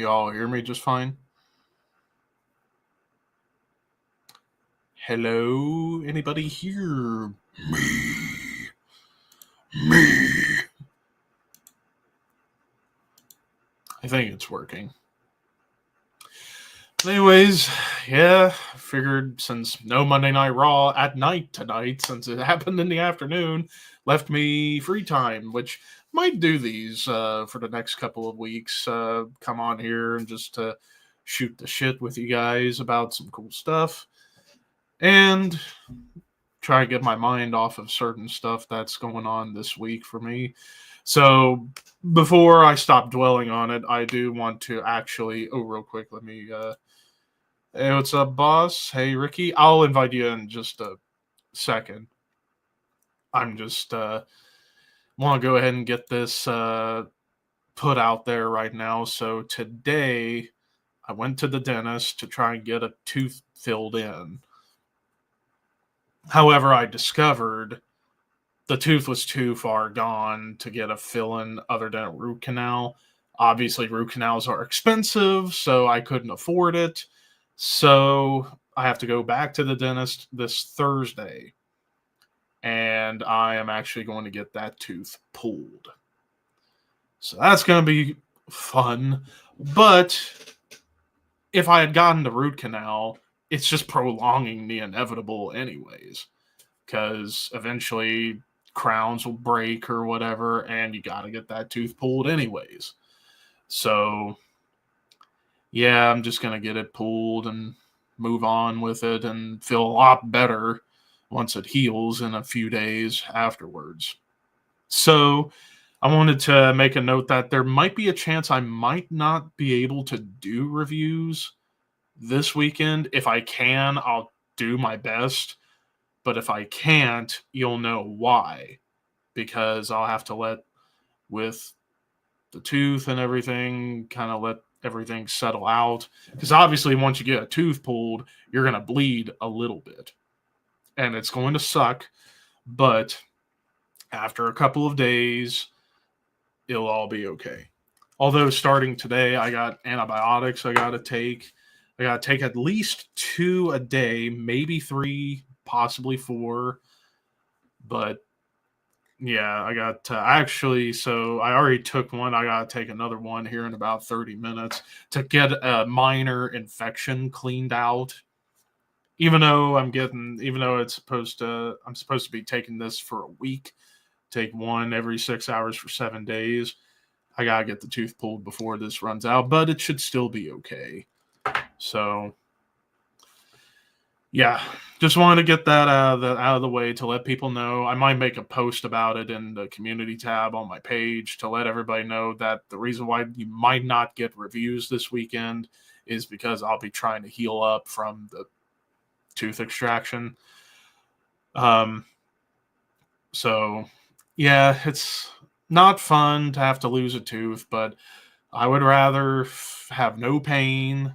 You all hear me just fine? Hello? Anybody here? Me. I think it's working. Anyways, yeah, figured since no Monday Night Raw at night tonight, since it happened in the afternoon, left me free time, which might do these for the next couple of weeks. Come on here and just shoot the shit with you guys about some cool stuff. And try to get my mind off of certain stuff that's going on this week for me. So before I stop dwelling on it, I do want to actually. Oh, real quick, let me. Hey, what's up, boss? Hey, Ricky. I'll invite you in just a second. I'm just want to go ahead and get this put out there right now. So today, I went to the dentist to try and get a tooth filled in. However, I discovered the tooth was too far gone to get a fill-in other than a root canal. Obviously, root canals are expensive, so I couldn't afford it. So I have to go back to the dentist this Thursday, and I am actually going to get that tooth pulled. So that's going to be fun. But if I had gotten the root canal, it's just prolonging the inevitable anyways, because eventually crowns will break or whatever, and you got to get that tooth pulled anyways. So, yeah, I'm just going to get it pulled and move on with it and feel a lot better once it heals in a few days afterwards. So, I wanted to make a note that there might be a chance I might not be able to do reviews this weekend. If I can, I'll do my best. But if I can't, you'll know why. Because I'll have to let, with the tooth and everything, kind of let everything settle out. Because obviously, once you get a tooth pulled, you're going to bleed a little bit. And it's going to suck. But after a couple of days, it'll all be okay. Although starting today, I got antibiotics I got to take. I got to take at least 2 a day, maybe 3, possibly 4. But yeah, I got so I already took one. I got to take another one here in about 30 minutes to get a minor infection cleaned out. Even though I'm supposed to be taking this for a week, take one every 6 hours for 7 days. I got to get the tooth pulled before this runs out, but it should still be okay. So, yeah, just wanted to get that out of the way to let people know. I might make a post about it in the community tab on my page to let everybody know that the reason why you might not get reviews this weekend is because I'll be trying to heal up from the tooth extraction. So, yeah, it's not fun to have to lose a tooth, but I would rather have no pain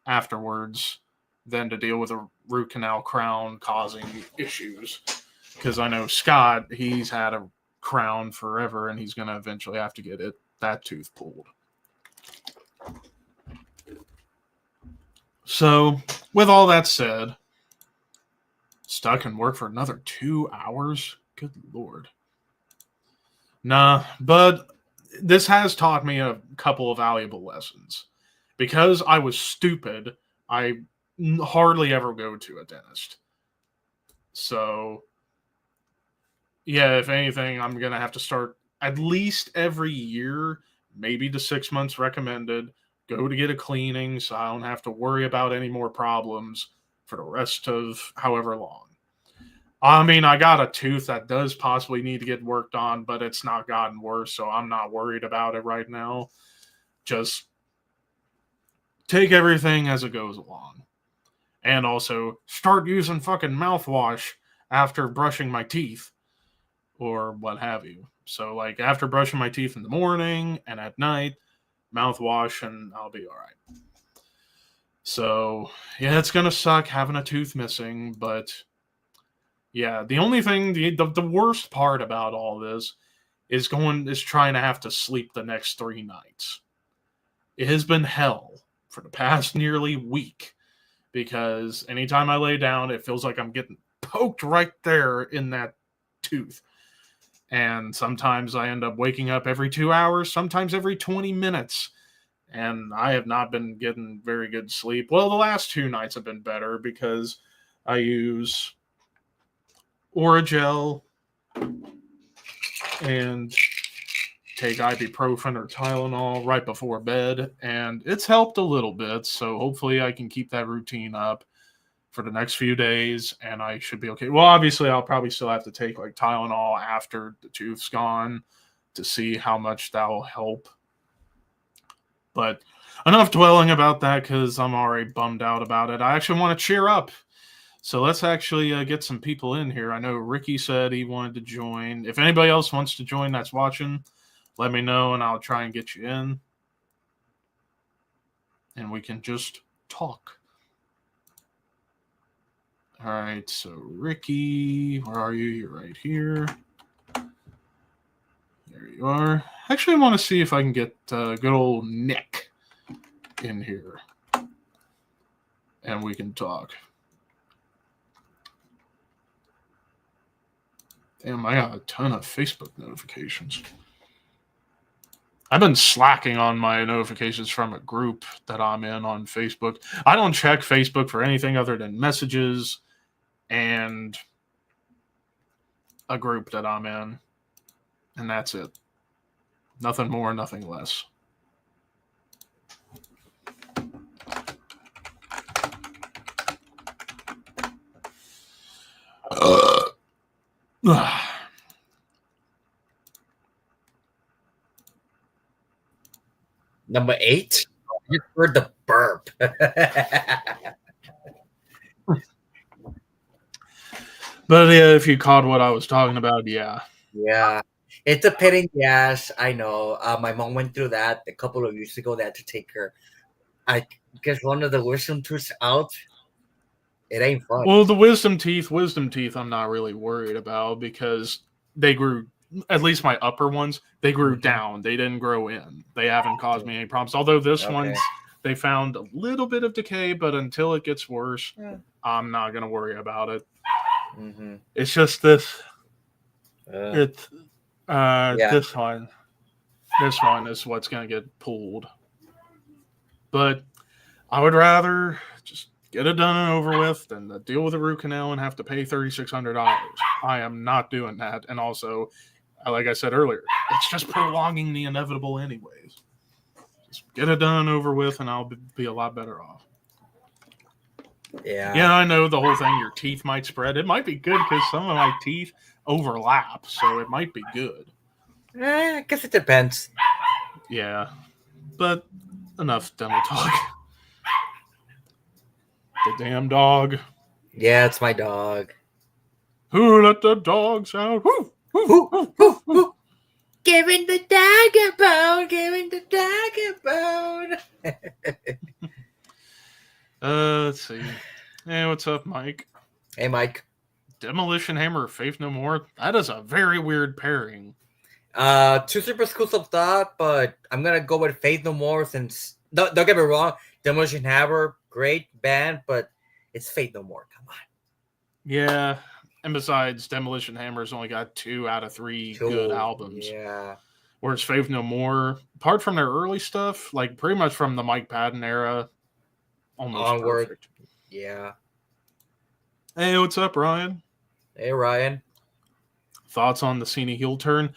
afterwards than to deal with a root canal crown causing issues. Because I know Scott, he's had a crown forever, and he's going to eventually have to get that tooth pulled. So, with all that said, stuck in work for another 2 hours? Good Lord. Nah, but this has taught me a couple of valuable lessons. Because I was stupid, I hardly ever go to a dentist. So, yeah, if anything, I'm going to have to start at least every year, maybe the 6 months recommended, go to get a cleaning so I don't have to worry about any more problems for the rest of however long. I mean, I got a tooth that does possibly need to get worked on, but it's not gotten worse, so I'm not worried about it right now. Just take everything as it goes along. And also, start using fucking mouthwash after brushing my teeth, or what have you. So, like, after brushing my teeth in the morning and at night, mouthwash, and I'll be all right. So, yeah, it's gonna suck having a tooth missing, but yeah, the only thing, the worst part about all this is trying to have to sleep the next 3 nights. It has been hell for the past nearly week because anytime I lay down, it feels like I'm getting poked right there in that tooth. And sometimes I end up waking up every 2 hours, sometimes every 20 minutes. And I have not been getting very good sleep. Well, the last 2 nights have been better because I use Oragel and take ibuprofen or Tylenol right before bed, and it's helped a little bit. So hopefully I can keep that routine up for the next few days, and I should be okay. Well, obviously I'll probably still have to take like Tylenol after the tooth's gone to see how much that will help. But enough dwelling about that because I'm already bummed out about it. I actually want to cheer up. So let's actually get some people in here. I know Ricky said he wanted to join. If anybody else wants to join that's watching, let me know and I'll try and get you in. And we can just talk. All right, so Ricky, where are you? You're right here. There you are. Actually, I want to see if I can get good old Nick in here. And we can talk. Damn, I got a ton of Facebook notifications. I've been slacking on my notifications from a group that I'm in on Facebook. I don't check Facebook for anything other than messages and a group that I'm in. And that's it. Nothing more, nothing less. Number 8, you heard the burp. But yeah, if you caught what I was talking about, yeah. Yeah, it's a pain in the ass. I know. My mom went through that a couple of years ago. They had to take her. I guess one of the wisdom tooths out. It ain't fun. Well, the wisdom teeth, I'm not really worried about because they grew, at least my upper ones, they grew down. They didn't grow in. They haven't caused me any problems. Although this one's, they found a little bit of decay, but until it gets worse, I'm not going to worry about it. Mm-hmm. It's just this. This one. This one is what's going to get pulled. But I would rather just get it done and over with than to deal with a root canal and have to pay $3,600. I am not doing that. And also, like I said earlier, it's just prolonging the inevitable anyways. Just get it done and over with and I'll be a lot better off. Yeah, I know the whole thing, your teeth might spread. It might be good because some of my teeth overlap, so it might be good. I guess it depends. Yeah, but enough dental talk. The damn dog. Yeah, it's my dog. Who let the dogs out? Woo, woo, woo, woo, woo. Giving the dog a bone. Giving the dog a bone. Let's see. Hey, what's up, Mike? Hey, Mike. Demolition Hammer, Faith No More. That is a very weird pairing. Two super schools of thought, but I'm gonna go with Faith No More since don't get me wrong, Demolition Hammer, great band, but it's Faith No More. Come on. Yeah, and besides, Demolition Hammer's only got 2 out of 3 good albums. Yeah. Whereas Faith No More, apart from their early stuff, like pretty much from the Mike Patton era, almost onward. Perfect. Yeah. Hey, what's up, Ryan? Hey, Ryan. Thoughts on the Cena heel turn?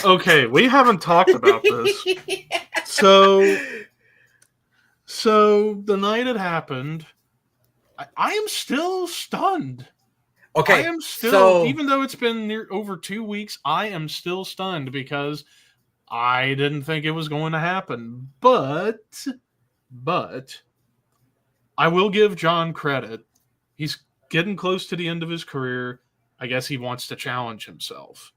Okay, we haven't talked about this. So the night it happened, I am still stunned. Okay, I am still, even though it's been over 2 weeks, I am still stunned because I didn't think it was going to happen. But I will give John credit. He's getting close to the end of his career. I guess he wants to challenge himself.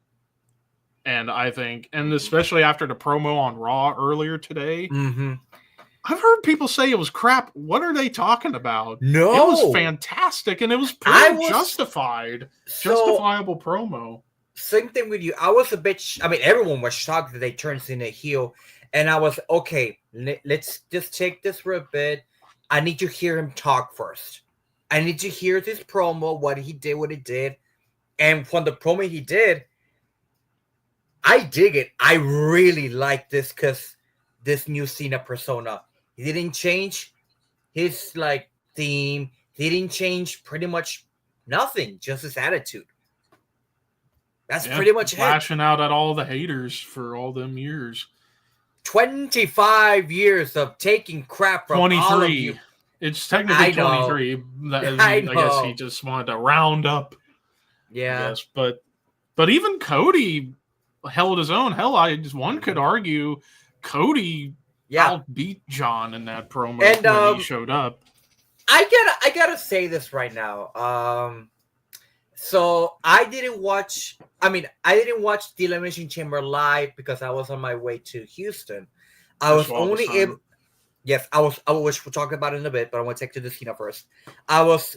And I think, and especially after the promo on Raw earlier today, I've heard people say it was crap. What are they talking about? No. It was fantastic, and it was pretty justifiable promo. Same thing with you. I was a bit, everyone was shocked that they turned Cena heel. And I was okay. Let's just take this for a bit. I need to hear him talk first. I need to hear this promo, what he did. And from the promo he did, I dig it. I really like this because this new Cena persona. He didn't change his like theme. He didn't change pretty much nothing. Just his attitude. That's Yeah, pretty much it. lashing out at all the haters for all them years. 25 years of taking crap from all of you. 23. It's technically I know. 23. I I guess he know. just wanted to round up. I Yeah. guess, but even Cody held his own. Hell, one could argue Cody outbeat John in that promo when he showed up. I gotta say this right now. So I didn't watch the Elimination Chamber live because I was on my way to Houston. I was only able. Yes, I was. Which we'll talk about in a bit, but I want to take to the Cena first.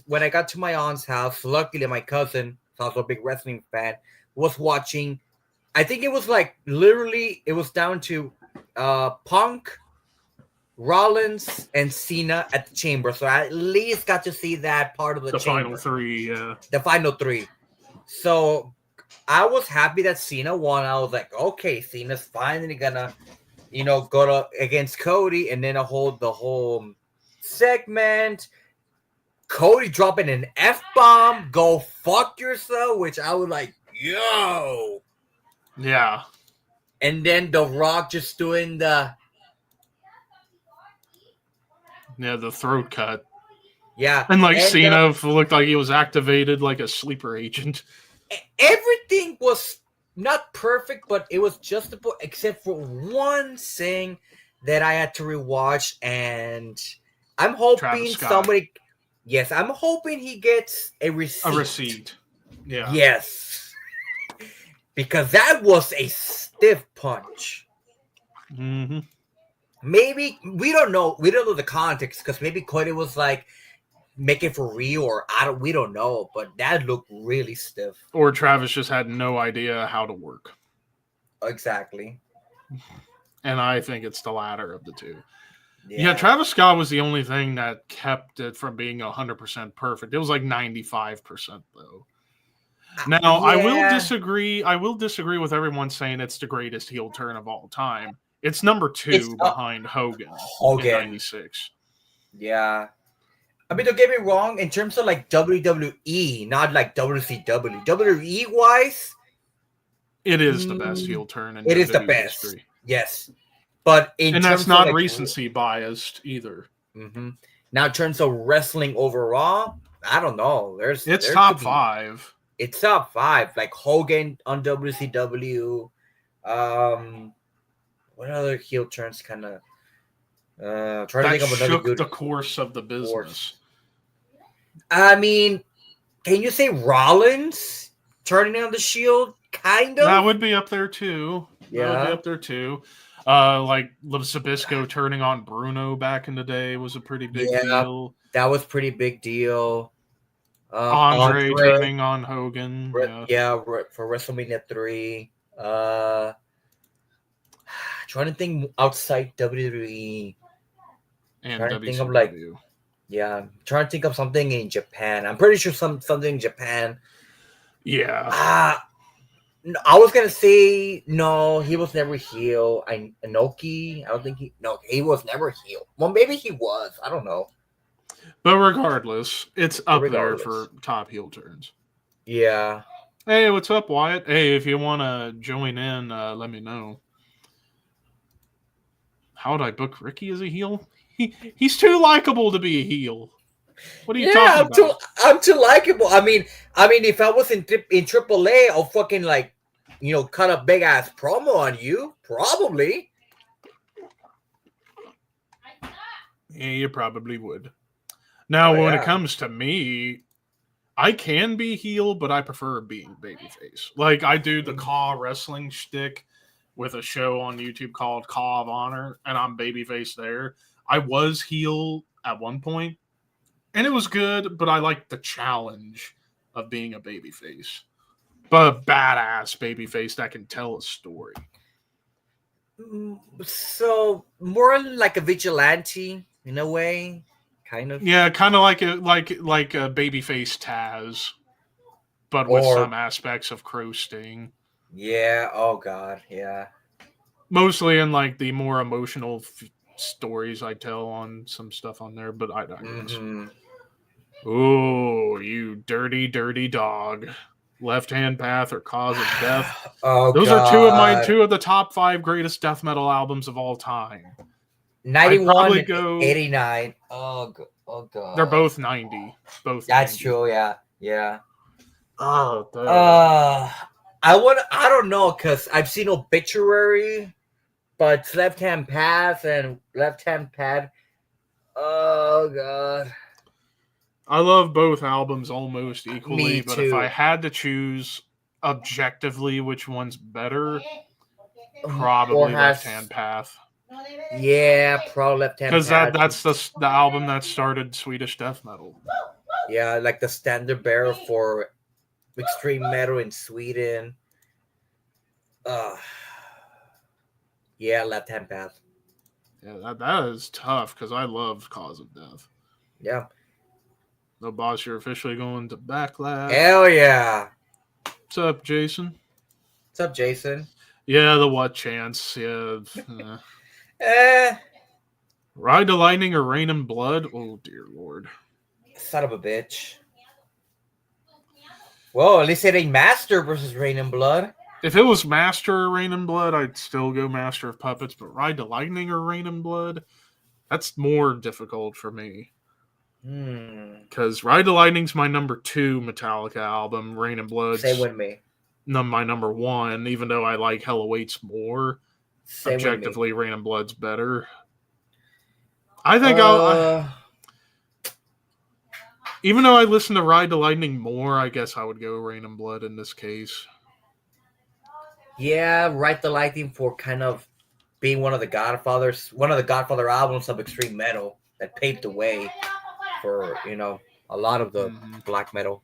When I got to my aunt's house. Luckily, my cousin, who's also a big wrestling fan, was watching. I think it was like literally. It was down to Punk, Rollins, and Cena at the Chamber. So I at least got to see that part of the Chamber. Final three, yeah. The final three. So I was happy that Cena won. I was like, okay, Cena's finally gonna, go against Cody, and then the whole segment. Cody dropping an F-bomb, go fuck yourself, which I was like, yo. Yeah. And then The Rock just doing the throat cut. Yeah. And Cena looked like he was activated like a sleeper agent. Everything was not perfect, but it was just about, except for one thing that I had to rewatch, and I'm hoping somebody. Yes, I'm hoping he gets a receipt. A receipt. Yeah. Yes. Because that was a stiff punch. Mm-hmm. Maybe we don't know the context, because maybe Cody was like making for real, or we don't know, but that looked really stiff. Or Travis just had no idea how to work. Exactly. And I think it's the latter of the two. Yeah, Travis Scott was the only thing that kept it from being 100% perfect. It was like 95% though. Now, I will disagree. I will disagree with everyone saying it's the greatest heel turn of all time. It's number 2 behind Hogan in 96. Yeah. I mean, don't get me wrong, in terms of like WWE, not like WCW. WWE wise, it is the best heel turn in WWE it is the best. History. Yes. But that's not recency biased either. Mm-hmm. Now, in terms of wrestling overall, I don't know. It's top 5. It's top 5. Like Hogan on WCW. What other heel turns kind of? Trying to think of another good. The course of the business. I mean, can you say Rollins turning on the Shield? Kind of. That would be up there too. Yeah, that would be up there too. Like Zabisco turning on Bruno back in the day was a pretty big deal. That was pretty big deal. Andre turning on Hogan. For WrestleMania 3. Trying to think outside WWE. And WCW. I'm trying to think of something in Japan. I'm pretty sure something in Japan. Yeah. I was gonna say no. He was never heel. Inoki. I don't think he was never heel. Well, maybe he was. I don't know. But regardless, it's up there for top heel turns. Yeah. Hey, what's up, Wyatt? Hey, if you want to join in, let me know. How would I book Ricky as a heel? He's too likable to be a heel. What are you talking about? I'm too likable. I mean, if I was in AAA, I'll fucking cut a big ass promo on you. Probably. Yeah, you probably would. Now, when it comes to me, I can be heel, but I prefer being babyface. Like, I do the Caw wrestling shtick with a show on YouTube called Caw of Honor, and I'm babyface there. I was heel at one point, and it was good, but I liked the challenge of being a babyface. But a badass babyface that can tell a story. So more like a vigilante in a way, kind of. Yeah, kind of like a babyface Taz, but with Or some aspects of Crow Sting. yeah, oh god, yeah. Mostly in like the more emotional stories I tell on some stuff on there, but I digress. Mm-hmm. Oh, you dirty, dirty dog. Left Hand Path or Cause of Death. Oh Those are god. two of the top 5 greatest death metal albums of all time. I'd 91 probably and go. 89. Oh They're god. both 90. Both That's 90. true, yeah. Yeah. Oh, Uh I don't know cuz I've seen Obituary, but Left Hand Path and Left Hand Pad. Oh god. I love both albums almost equally, Me but if I too. had to choose objectively which one's better, Or probably Left has Hand Path. yeah, pro Left Hand Because Pad. that's the album that started Swedish death metal. Yeah, like the standard bearer for extreme metal in Sweden. Uh yeah, Left Hand Path. Yeah, that is tough because I love Cause of Death. Yeah. No, boss, you're officially going to Backlash. Hell yeah. What's up, Jason? What's up, Jason? Yeah, the what chance? Yeah. Eh, Ride the Lightning or Rain and Blood? Oh, dear Lord. son of a bitch. Well, at least it ain't Master versus Rain and Blood. If it was Master or Rain and Blood, I'd still go Master of Puppets, but Ride the Lightning or Rain and Blood? That's more difficult for me. Because Ride the Lightning's my number 2 Metallica album. Rain and Blood's Same with me. my number 1, even though I like Hell Awaits more. Same Objectively, with me. Rain and Blood's better. I think I'll... even though I listen to Ride the Lightning more, I guess I would go Rain and Blood in this case. Yeah, Ride the Lightning for kind of being one of the Godfather albums of extreme metal that paved the way for, a lot of the black metal.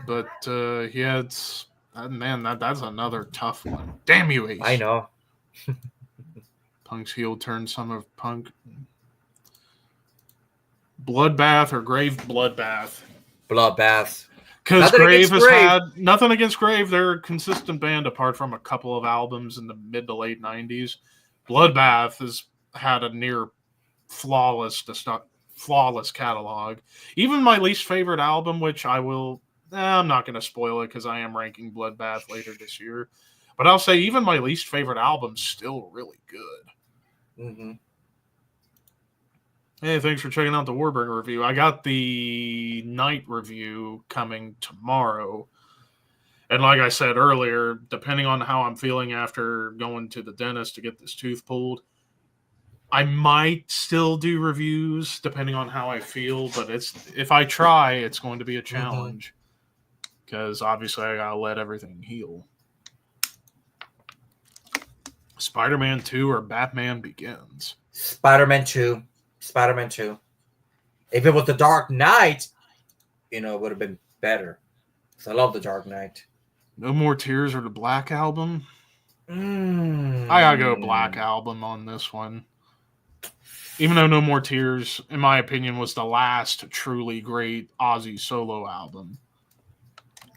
But yeah, it's man, that's another tough one. Damn you, Ace. I know. Punk's heel turn, some of Punk. Bloodbath or Grave? Bloodbath. Bloodbath. Because Grave has had nothing against Grave. They're a consistent band apart from a couple of albums in the mid to late 90s. Bloodbath has had a near flawless catalog. Even my least favorite album, which I'm not going to spoil it because I am ranking Bloodbath later this year. But I'll say even my least favorite album's still really good. Mm-hmm. Hey, thanks for checking out the Warburg review. I got the night review coming tomorrow. And like I said earlier, depending on how I'm feeling after going to the dentist to get this tooth pulled, I might still do reviews depending on how I feel. But if I try, it's going to be a challenge. Because obviously I got to let everything heal. Spider-Man 2 or Batman Begins? Spider-Man 2. Spider-Man 2. If it was The Dark Knight, it would have been better. Because I love The Dark Knight. No More Tears or the Black Album? I gotta go Black Album on this one. Even though No More Tears, in my opinion, was the last truly great Ozzy solo album.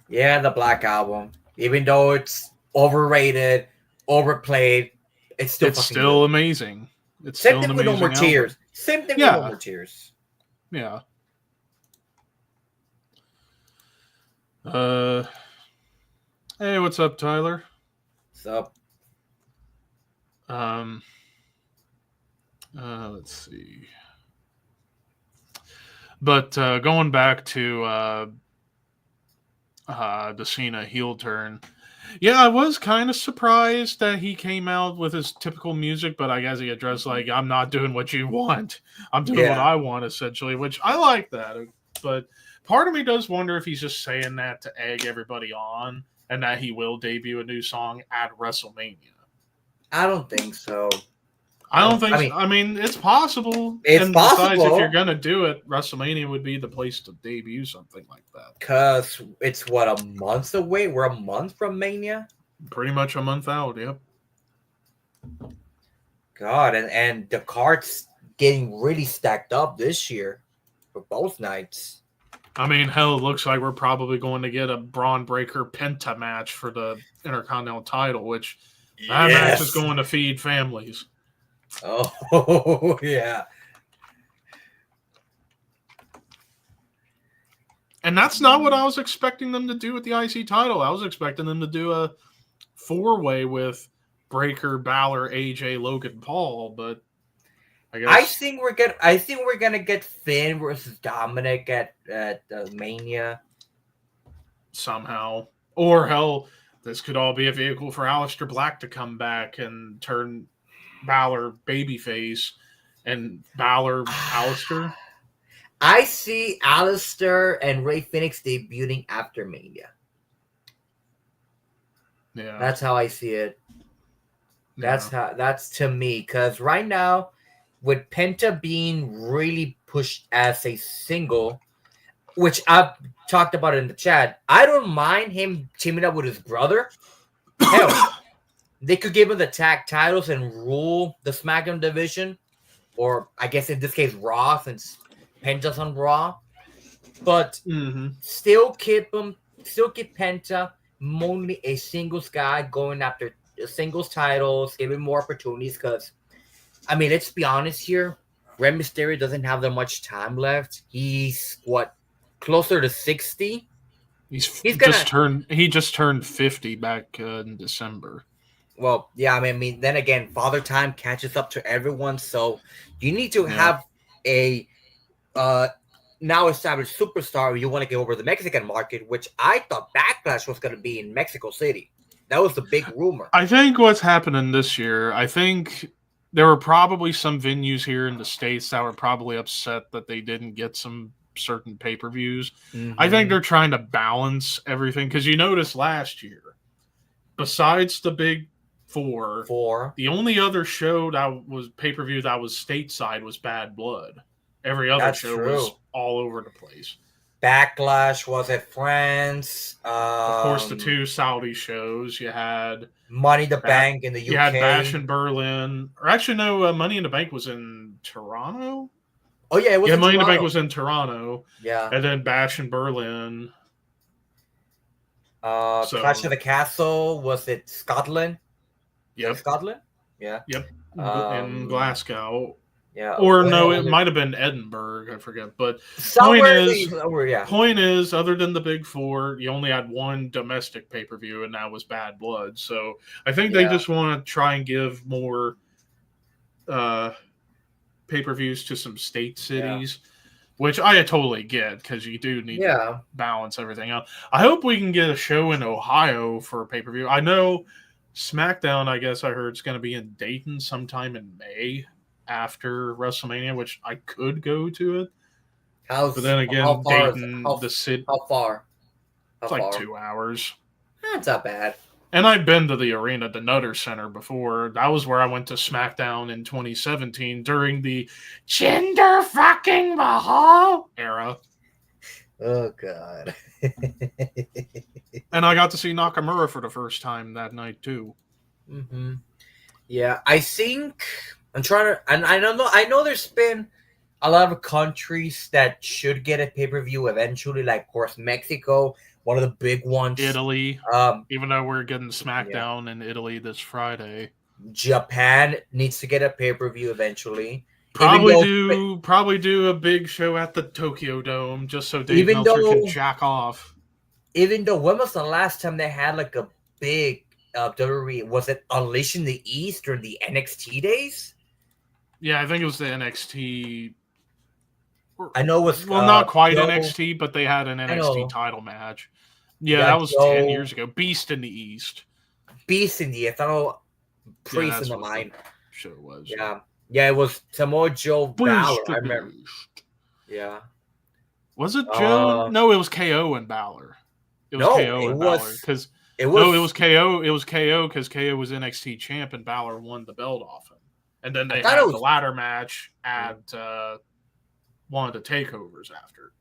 Yeah, the Black Album. Even though it's overrated, overplayed, it's still good. Amazing. It's Same still thing an with No More amazing Tears. album. Same thing with No More Tears. Yeah. Hey, what's up, Tyler? What's up? Let's see. But going back to the Cena heel turn, yeah, I was kind of surprised that he came out with his typical music, but I guess he addressed like, I'm not doing what you want. I'm doing what I want, essentially, which I like that. But part of me does wonder if he's just saying that to egg everybody on and that he will debut a new song at WrestleMania. I don't think so. I mean, it's possible. It's possible. Besides, if you're going to do it, WrestleMania would be the place to debut something like that. Because it's, a month away? We're a month from Mania? Pretty much a month out, yep. God, and the cards getting really stacked up this year for both nights. I mean, hell, it looks like we're probably going to get a Braun Breaker Penta match for the Intercontinental title, which that match is going to feed families. Oh, yeah. And that's not what I was expecting them to do with the IC title. I was expecting them to do a 4-way with Breaker, Balor, AJ, Logan Paul, but I guess I think we're gonna get Finn versus Dominic at Mania somehow. Or hell, this could all be a vehicle for Aleister Black to come back and turn Balor babyface and Balor Aleister. I see Aleister and Rey Fenix debuting after Mania. Yeah. That's how I see it. That's to me, because right now, with Penta being really pushed as a single, which I've talked about in the chat, I don't mind him teaming up with his brother. Hell, they could give him the tag titles and rule the SmackDown division, or I guess in this case Raw, since Penta's on Raw. But still keep Penta only a singles guy going after singles titles, giving more opportunities. Because I mean, let's be honest here, Rey Mysterio doesn't have that much time left. He's closer to 60. He just turned 50 back in December. Well, yeah, I mean, then again, Father Time catches up to everyone, so you need to have a now established superstar. You want to get over the Mexican market, which I thought Backlash was going to be in Mexico City. That was the big rumor. I think what's happening this year, I think there were probably some venues here in the States that were probably upset that they didn't get some certain pay-per-views. I think they're trying to balance everything, because you noticed last year, besides the big four, the only other show that was pay-per-view that was stateside was Bad Blood. Every other show was all over the place. Backlash was at France. Of course, the 2 Saudi shows. You had Money in the Bank in the UK. You had Bash in Berlin. Or actually, no, Money in the Bank was in Toronto. Oh, yeah, it was in Money Toronto. in the Bank was in Toronto. Yeah. And then Bash in Berlin. Clash of the Castle was it Scotland? Yep. Scotland? Yeah. Yep. In Glasgow. Yeah. Or no, it might have been Edinburgh. I forget. But point is, other than the big 4, you only had one domestic pay-per-view, and that was Bad Blood. So I think they just want to try and give more pay-per-views to some state cities, which I totally get, because you do need to balance everything out. I hope we can get a show in Ohio for a pay-per-view. I know SmackDown, I guess I heard, is going to be in Dayton sometime in May after WrestleMania, which I could go to it. But then again, Dayton, the city. How far? It's like 2 hours. That's not bad. And I've been to the arena, the Nutter Center, before. That was where I went to SmackDown in 2017 during the Jinder fucking Mahal era. Oh, God. And I got to see Nakamura for the first time that night, too. Mm-hmm. Yeah, I think I'm trying to, and I know there's been a lot of countries that should get a pay-per-view eventually, like, of course, Mexico, one of the big ones. Italy, even though we're getting SmackDown in Italy this Friday. Japan needs to get a pay-per-view eventually. Probably do a big show at the Tokyo Dome, just so Dave Meltzer can jack off. Even though, when was the last time they had like a big WWE? Was it Unleash in the East or the NXT days? Yeah, I think it was the NXT. I know it was not quite NXT, but they had an NXT title match. Yeah, that was 10 years ago. Beast in the East. Beast in the East. I know. Priest in the line. Sure was. Yeah, it was Samoa Joe Balor. I remember. Yeah. Was it Joe? No, it was KO and Balor. It was KO and Balor. It was KO. It was KO because KO was NXT champ and Balor won the belt off him. And then they had the ladder match at one of the takeovers after.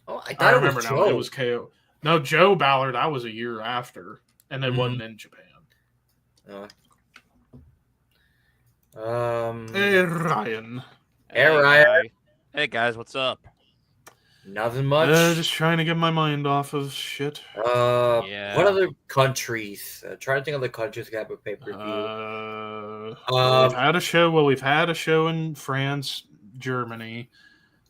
Oh, I remember now. It was KO. No, Joe Ballard, that was a year after. And it wasn't in Japan. Uh, Hey, Ryan. Hey, Hey guys, what's up? Nothing much. Just trying to get my mind off of shit. What other countries? Trying to think of the countries that have a pay-per-view. We've had a show. Well, we've had a show in France, Germany.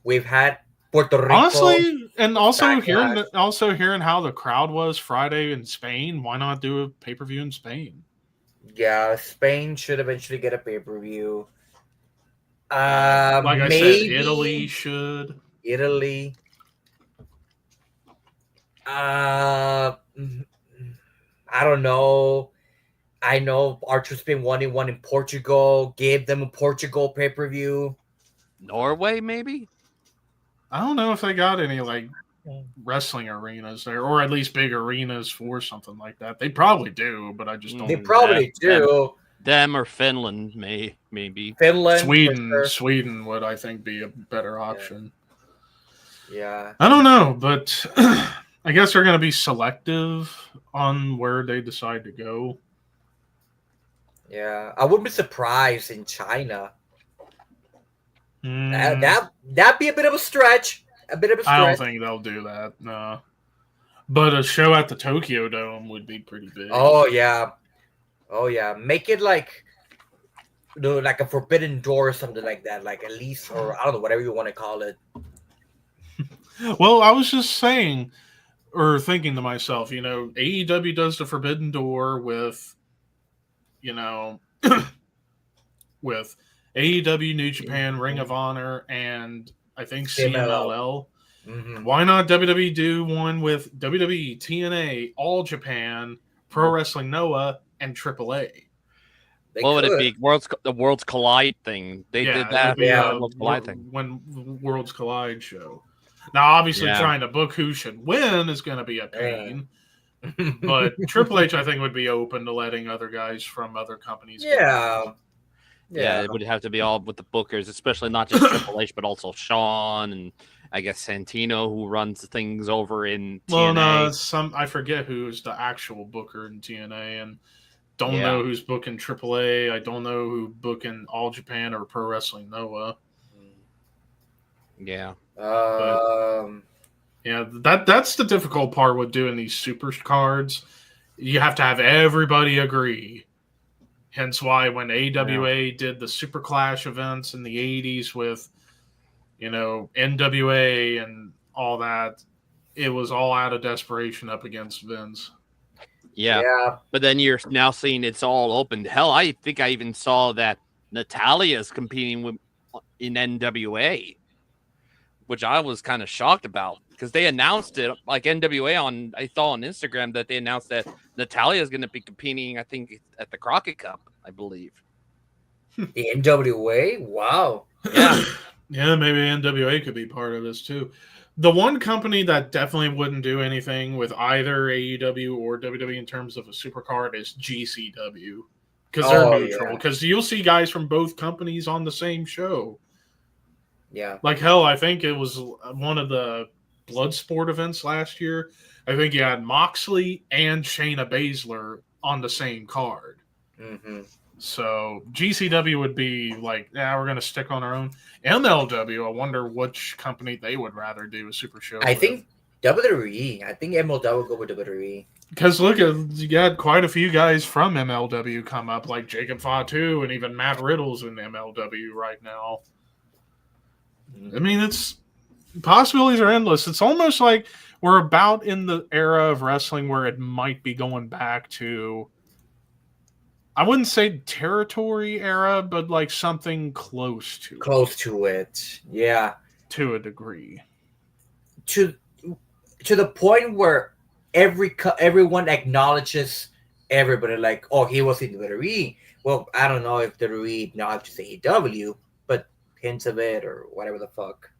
We've had Puerto Rico. Honestly, and also hearing how the crowd was Friday in Spain. Why not do a pay-per-view in Spain? Yeah, Spain should eventually get a pay-per-view. Like I said, Maybe Italy should. Italy. I don't know. I know Archer's been wanting one in Portugal. Gave them a Portugal pay-per-view. Norway, maybe? I don't know if they got any like wrestling arenas there, or at least big arenas for something like that. They probably do, but I just don't. They probably do. Them or Finland, maybe. Finland, Sweden would, I think, be a better option. Yeah. I don't know, but I guess they're going to be selective on where they decide to go. Yeah, I wouldn't be surprised in China. That'd be a bit of a stretch. I don't think they'll do that. No. But a show at the Tokyo Dome would be pretty big. Oh yeah. Make it like a forbidden door or something like that. Like at least, or I don't know, whatever you want to call it. Well, I was just saying, or thinking to myself, AEW does the Forbidden Door with, with AEW, New Japan, Ring of Honor, and I think CMLL. Mm-hmm. Why not WWE do one with WWE, TNA, All Japan, Pro Wrestling Noah, and AAA? What would it be? The Worlds Collide thing. They did that. Worlds Collide thing. When Worlds Collide show. Now, obviously, trying to book who should win is going to be a pain. But Triple H, I think, would be open to letting other guys from other companies. Yeah, it would have to be all with the bookers, especially not just Triple H, but also Shawn and I guess Santino, who runs things over in TNA. Well, no, I forget who's the actual booker in TNA, and don't know who's booking AAA. I don't know who booking All Japan or Pro Wrestling Noah. Yeah. That's the difficult part with doing these super cards. You have to have everybody agree. Hence why when AWA did the Super Clash events in the 80s with, NWA and all that, it was all out of desperation up against Vince. Yeah. But then you're now seeing it's all open. Hell, I think I even saw that Natalia's competing in NWA, which I was kind of shocked about because they announced it like NWA I saw on Instagram that they announced that Natalia is going to be competing, I think, at the Crockett Cup, I believe. The NWA? Wow. Yeah. Yeah, maybe NWA could be part of this too. The one company that definitely wouldn't do anything with either AEW or WWE in terms of a supercard is GCW because they're neutral. Because you'll see guys from both companies on the same show. Yeah. Like hell, I think it was one of the Bloodsport events last year. I think you had Moxley and Shayna Baszler on the same card. Mm-hmm. So GCW would be like, we're going to stick on our own. MLW, I wonder which company they would rather do a super show. I think WWE. I think MLW would go with WWE. Because look, you got quite a few guys from MLW come up, like Jacob Fatu and even Matt Riddle's in MLW right now. I mean, it's possibilities are endless. It's almost like we're about in the era of wrestling where it might be going back to, I wouldn't say territory era, but like something close to it. Yeah. To a degree. To the point where everyone acknowledges everybody, like, oh, he was in WWE. Well, I don't know if WWE acknowledges AEW, but hints of it or whatever the fuck.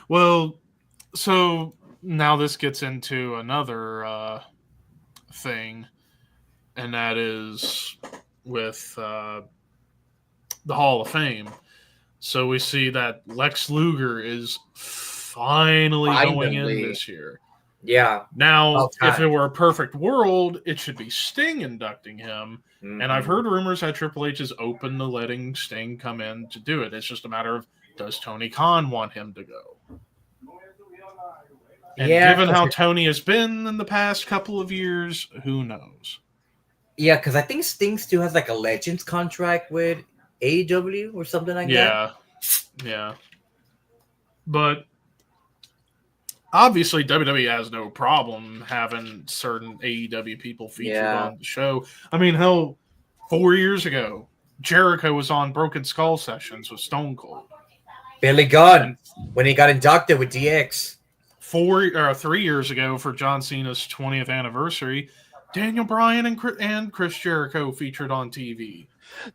Well, so now this gets into another thing, and that is with the Hall of Fame. So we see that Lex Luger is finally going in this year. Yeah. Now, if it were a perfect world, it should be Sting inducting him. Mm-hmm. And I've heard rumors that Triple H is open to letting Sting come in to do it. It's just a matter of, does Tony Khan want him to go? And given how Tony has been in the past couple of years, who knows? Yeah, because I think Sting still has like a Legends contract with AEW or something like that. Yeah. But obviously, WWE has no problem having certain AEW people featured on the show. I mean, hell, 4 years ago, Jericho was on Broken Skull Sessions with Stone Cold. Billy Gunn, when he got inducted with DX. 3 years ago, for John Cena's 20th anniversary, Daniel Bryan and Chris Jericho featured on TV.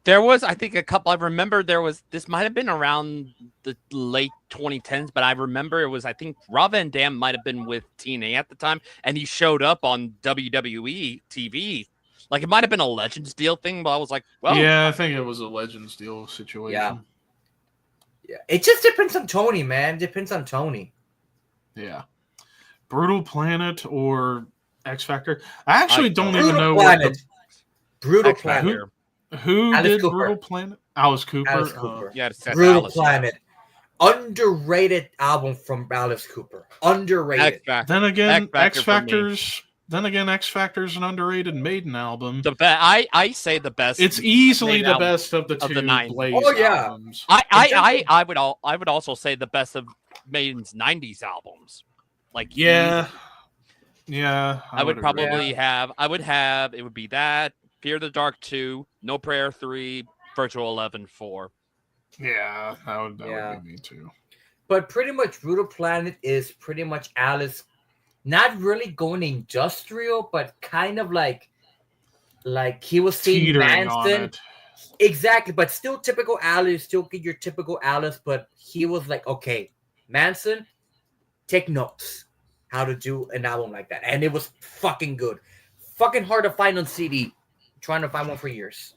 There was, I think, a couple. I remember this might have been around the late 2010s, but I remember it was, I think Rob Van Dam might have been with TNA at the time, and he showed up on WWE TV. Like, it might have been a Legends deal thing, but I was like, well. Yeah, I think it was a Legends deal situation. Yeah. It just depends on Tony, man. Depends on Tony. Yeah. Brutal Planet or X Factor? I actually don't even know what Brutal Planet. Who did Brutal Planet? Alice Cooper. Yeah, Brutal Planet. Underrated album from Alice Cooper. Underrated. Then again, X Factor's an underrated Maiden album. I say the best. It's easily the best of the two Blaze albums. I would also say the best of Maiden's 90s albums. Like I would probably have. It would be that Fear the Dark 2, No Prayer 3, Virtual 11 4. Yeah, that would be me too. But pretty much Brutal Planet is pretty much Alice, not really going industrial, but kind of like he was seeing Manson. Exactly, but still typical Alice, still get your typical Alice, but he was like, okay, Manson, take notes how to do an album like that. And it was fucking good. Fucking hard to find on CD. Trying to find one for years.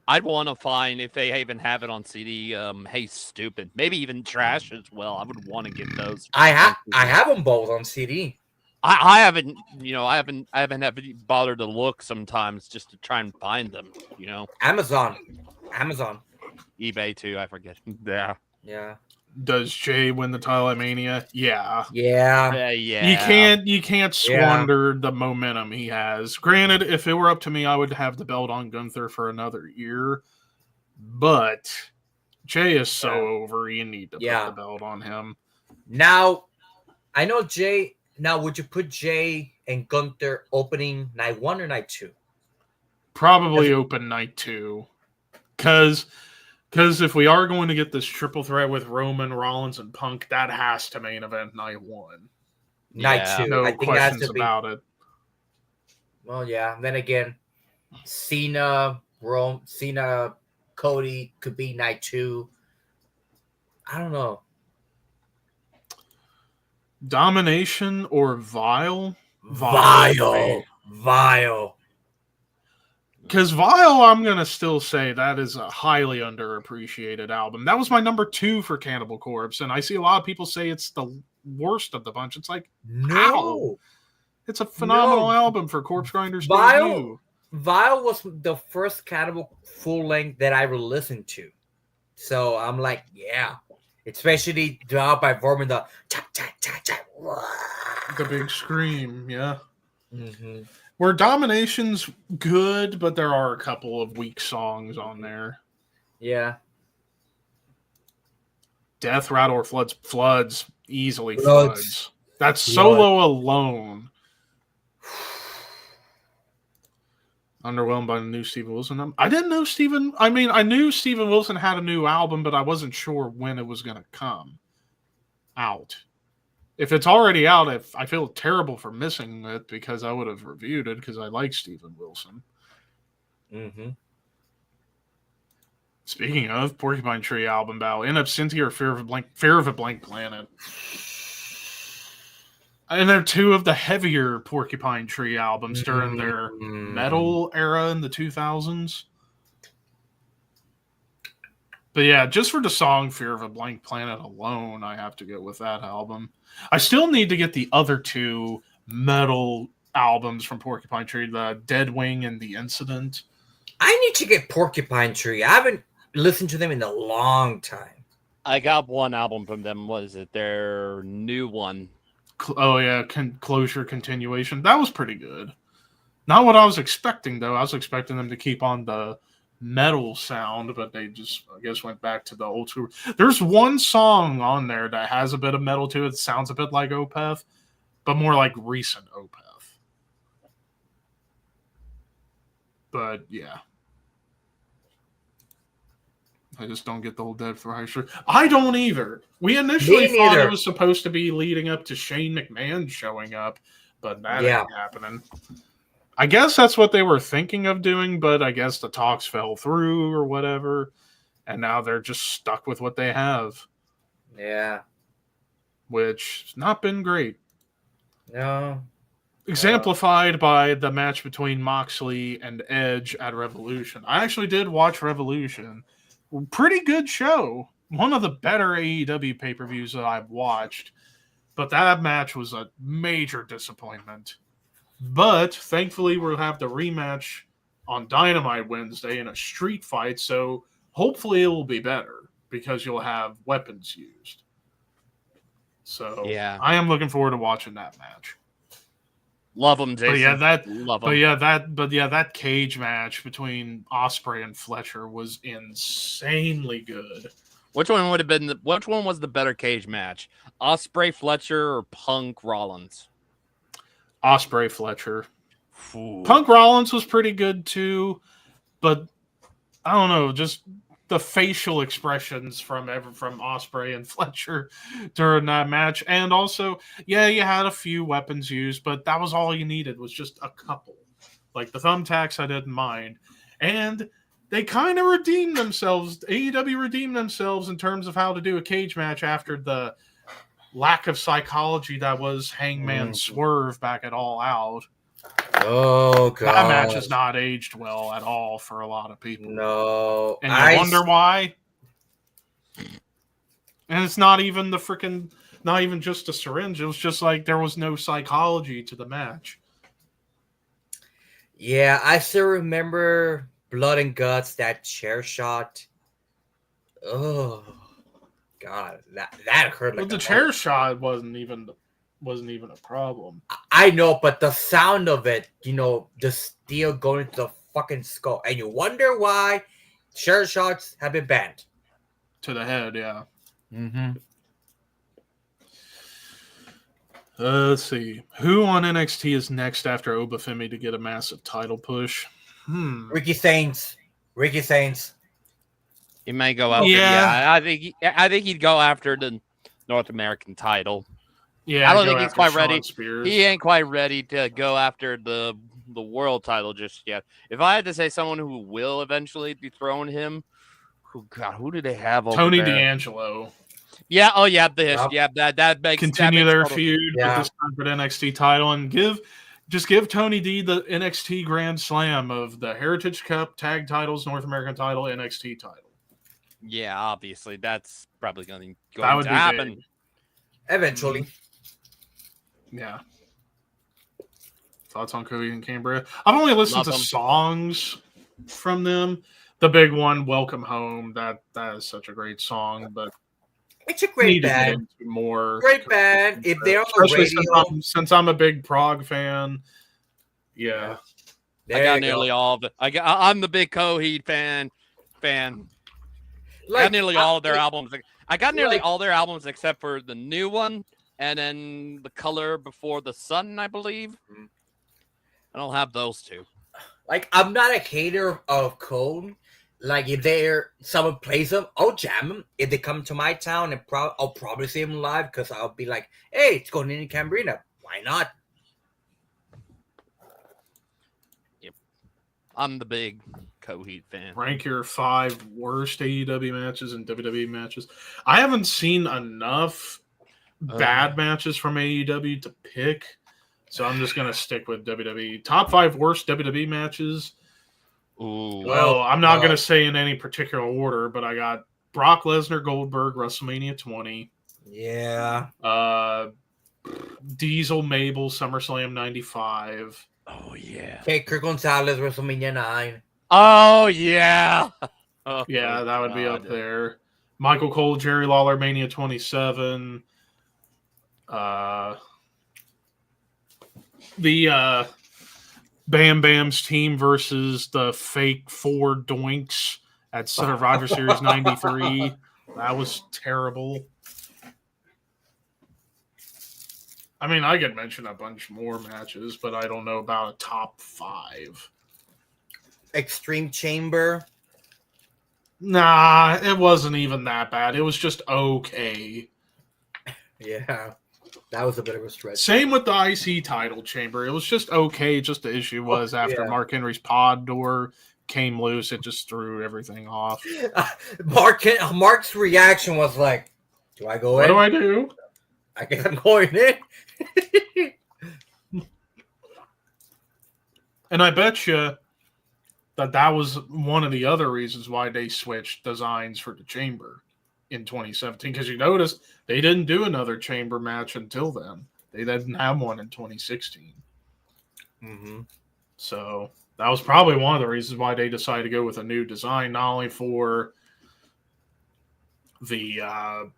I'd want to find, if they even have it on CD, Hey Stupid. Maybe even Trash as well. I would want to get those. I have them both on CD. I haven't bothered to look sometimes just to try and find them, Amazon. eBay too, I forget. Yeah. Does Jay win the title at Mania? Yeah. You can't squander the momentum he has. Granted, if it were up to me, I would have the belt on Gunther for another year. But Jay is so over. You need to put the belt on him. Now, I know Jay. Now, would you put Jay and Gunther opening night 1 or night 2? Probably open night 2. Because if we are going to get this triple threat with Roman, Rollins, and Punk, that has to main event night 1. Night 2. No I think questions about it. Well, yeah. Then again, Cena, Cody could be night 2. I don't know. Domination or Vile? Vile. Because Vile, I'm going to still say that is a highly underappreciated album. That was my number 2 for Cannibal Corpse, and I see a lot of people say it's the worst of the bunch. It's like, no. It's a phenomenal album for Corpse Grinders debut. Vile was the first Cannibal full length that I ever listened to. So I'm like, yeah. Especially throughout by Vorman, the big scream, yeah. Mm-hmm. Where Domination's good, but there are a couple of weak songs on there. Yeah. Death Rattle or Floods easily Floods. That solo alone. Underwhelmed by the new Steven Wilson. I didn't know I knew Steven Wilson had a new album, but I wasn't sure when it was going to come out. If it's already out, I feel terrible for missing it because I would have reviewed it because I like Steven Wilson. Mm-hmm. Speaking of Porcupine Tree album battle, In Absentia or Fear of a Blank Planet. And they're two of the heavier Porcupine Tree albums during their. Metal era in the 2000s. But yeah, just for the song "Fear of a Blank Planet" alone, I have to go with that album. I still need to get the other two metal albums from Porcupine Tree, the Dead Wing and The Incident. I need to get Porcupine Tree. I haven't listened to them in a long time. I got one album from them. Was it their new one? Oh yeah, Closure Continuation. That was pretty good. Not what I was expecting though. I was expecting them to keep on the metal sound, but they just, I guess, went back to the old school. There's one song on there that has a bit of metal to it. It sounds a bit like Opeth, but more like recent Opeth. But yeah. I just don't get the whole Dead Thrasher. I don't either. We initially thought it was supposed to be leading up to Shane McMahon showing up, but that ain't happening. I guess that's what they were thinking of doing, but I guess the talks fell through or whatever, and now they're just stuck with what they have. Yeah. Which has not been great. No. Exemplified by the match between Moxley and Edge at Revolution. I actually did watch Revolution. Pretty good show. One of the better AEW pay-per-views that I've watched. But that match was a major disappointment. But thankfully, we'll have the rematch on Dynamite Wednesday in a street fight, so hopefully it will be better because you'll have weapons used. So yeah, I am looking forward to watching that match. Love them, Jason. But that cage match between Ospreay and Fletcher was insanely good. Which one would have been? Which one was the better cage match? Ospreay, Fletcher, or Punk Rollins? Ospreay, Fletcher. Ooh. Punk Rollins was pretty good too, but I don't know, just the facial expressions from Ospreay and Fletcher during that match, and also, yeah, you had a few weapons used, but that was all you needed, was just a couple. Like the thumbtacks, I didn't mind, and they kind of redeemed themselves. AEW redeemed themselves in terms of how to do a cage match after the lack of psychology that was Hangman Swerve back at All Out. Oh, God. That match has not aged well at all for a lot of people. No. And I wonder why. And it's not even not even just a syringe. It was just like there was no psychology to the match. Yeah, I still remember Blood and Guts, that chair shot. Oh. God, that hurt. Well, the chair shot wasn't even a problem. I know, but the sound of it, the steel going to the fucking skull, and you wonder why chair shots have been banned. To the head, yeah. Mm-hmm. Let's see. Who on NXT is next after Obafemi to get a massive title push? Ricky Saints. He may go after. Yeah, I think he'd go after the North American title. Yeah, I don't think he's quite Sean ready. Spears. He ain't quite ready to go after the world title just yet. If I had to say someone who will eventually dethrone him, who do they have over Tony there? D'Angelo. Yeah. Oh yeah. That makes continue their total feud with this separate NXT title and give Tony D the NXT Grand Slam of the Heritage Cup tag titles, North American title, NXT title. Yeah, obviously that's probably going to happen big. Eventually. Yeah. Thoughts on Cody and Cambria? I've only listened to songs from them. The big one, "Welcome Home," that is such a great song, but it's a great band. Great band. If they're on the radio, since I'm a big prog fan, yeah. I got nearly all of it. I'm the big Coheed fan. I got nearly all of their albums. I got nearly all their albums except for the new one and then The Color Before the Sun, I believe. I don't have those two. Like, I'm not a hater of Code. Like, if someone plays them, I'll jam them. If they come to my town, I'll probably see them live because I'll be like, hey, it's going in Cambrina. Why not? Yep. I'm the big Coheed fan. Rank your 5 worst AEW matches and WWE matches. I haven't seen enough bad matches from AEW to pick, so I'm just going to stick with WWE. Top 5 worst WWE matches. Ooh. Well, I'm not going to say in any particular order, but I got Brock Lesnar, Goldberg, WrestleMania 20. Yeah. Diesel, Mabel, SummerSlam 95. Oh, yeah. Taker Gonzalez, WrestleMania 9. Oh, yeah. Oh, Yeah, that would be up God. there. Michael Cole, Jerry Lawler, Mania 27. The Bam Bam's team versus the fake 4 Doinks at Survivor Series 93. That was terrible. I mean, I could mention a bunch more matches, but I don't know about a top 5. Extreme Chamber. Nah, it wasn't even that bad. It was just okay. Yeah, that was a bit of a stretch. Same with the IC title chamber. It was just okay. Just the issue was after Mark Henry's pod door came loose, it just threw everything off. Mark's reaction was like, "Do I go in? What do I do? I guess I'm going in." And I bet you that was one of the other reasons why they switched designs for the chamber in 2017. Because you noticed they didn't do another chamber match until then. They didn't have one in 2016. Mm-hmm. So that was probably one of the reasons why they decided to go with a new design, not only for the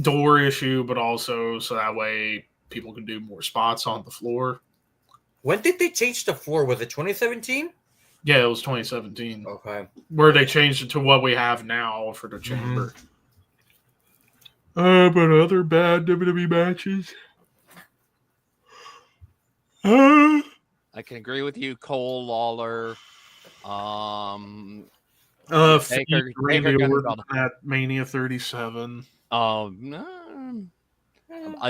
door issue, but also so that way people can do more spots on the floor. When did they change the floor? Was it 2017? Yeah, it was 2017. Okay. Where they changed it to what we have now for the chamber. But other bad WWE matches. I can agree with you, Cole, Lawler. Taker at Mania 37. I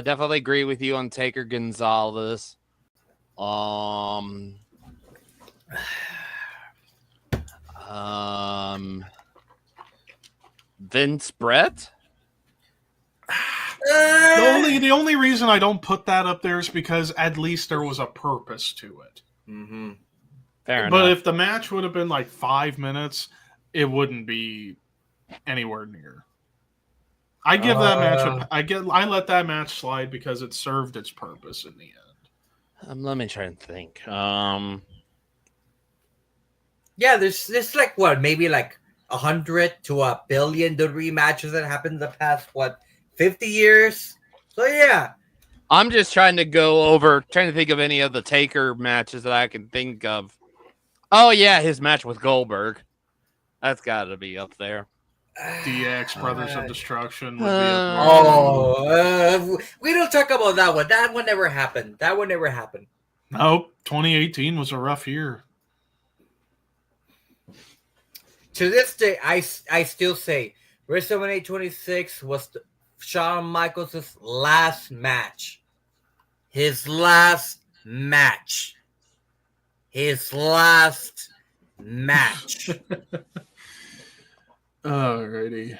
definitely agree with you on Taker Gonzalez. Vince Brett. The only reason I don't put that up there is because at least there was a purpose to it. Mm-hmm. Fair enough. But if the match would have been like 5 minutes, it wouldn't be anywhere near. I give that match. I let that match slide because it served its purpose in the end. Let me try and think. Yeah, there's like what, maybe like 100 to 1 billion WWE matches that happened in the past 50 years. So yeah, I'm just trying to think of any of the Taker matches that I can think of. Oh yeah, his match with Goldberg. That's got to be up there. DX Brothers of Destruction would be up there. We don't talk about that one. That one never happened. Nope, 2018 was a rough year. To this day, I still say WrestleMania 26 was Shawn Michaels' last match. His last match. Alrighty.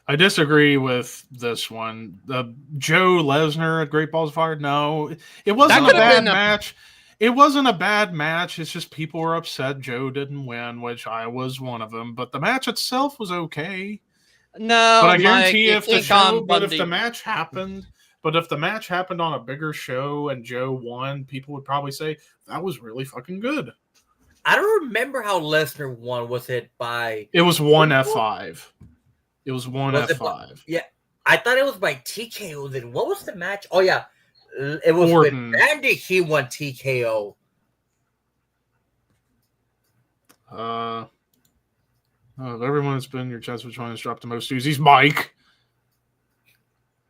I disagree with this one. The Joe Lesnar at Great Balls of Fire. No, it wasn't a bad match. It wasn't a bad match. It's just people were upset Joe didn't win, which I was one of them. But the match itself was okay. No, but I guarantee if the match happened on a bigger show and Joe won, people would probably say that was really fucking good. I don't remember how Lesnar won. Was it by? It was one F5. It was one F5. Yeah, I thought it was by TKO. Then what was the match? Oh yeah, it was Orton. with Randy. He won TKO. If everyone has been your chance, which one has dropped the most Uzis? Mike.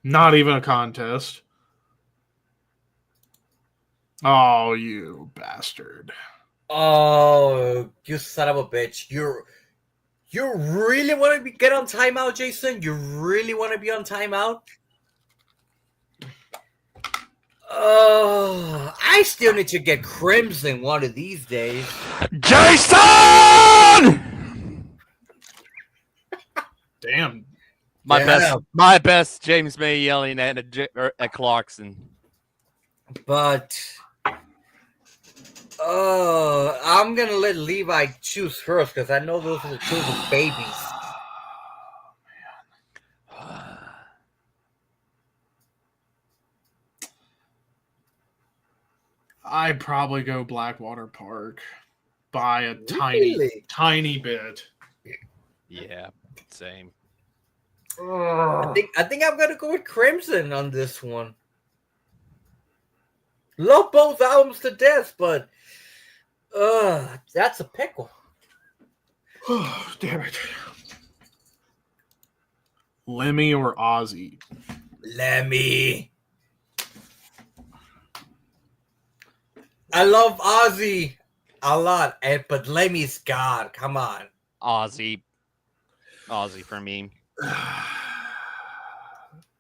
Not even a contest. Oh, you bastard. Oh, you son of a bitch. You really want to get on timeout, Jason? You really want to be on timeout? Oh, I still need to get Crimson one of these days. Jason! Damn. My best James May yelling at Clarkson. But I'm gonna let Levi choose first because I know those are the two of his babies. I'd probably go Blackwater Park by a tiny bit. Yeah, same. I think I'm gonna go with Crimson on this one. Love both albums to death, but that's a pickle. Oh, damn it. Lemmy or Ozzy? Lemmy. I love Ozzy a lot, but Lemmy's God. Come on. Ozzy for me.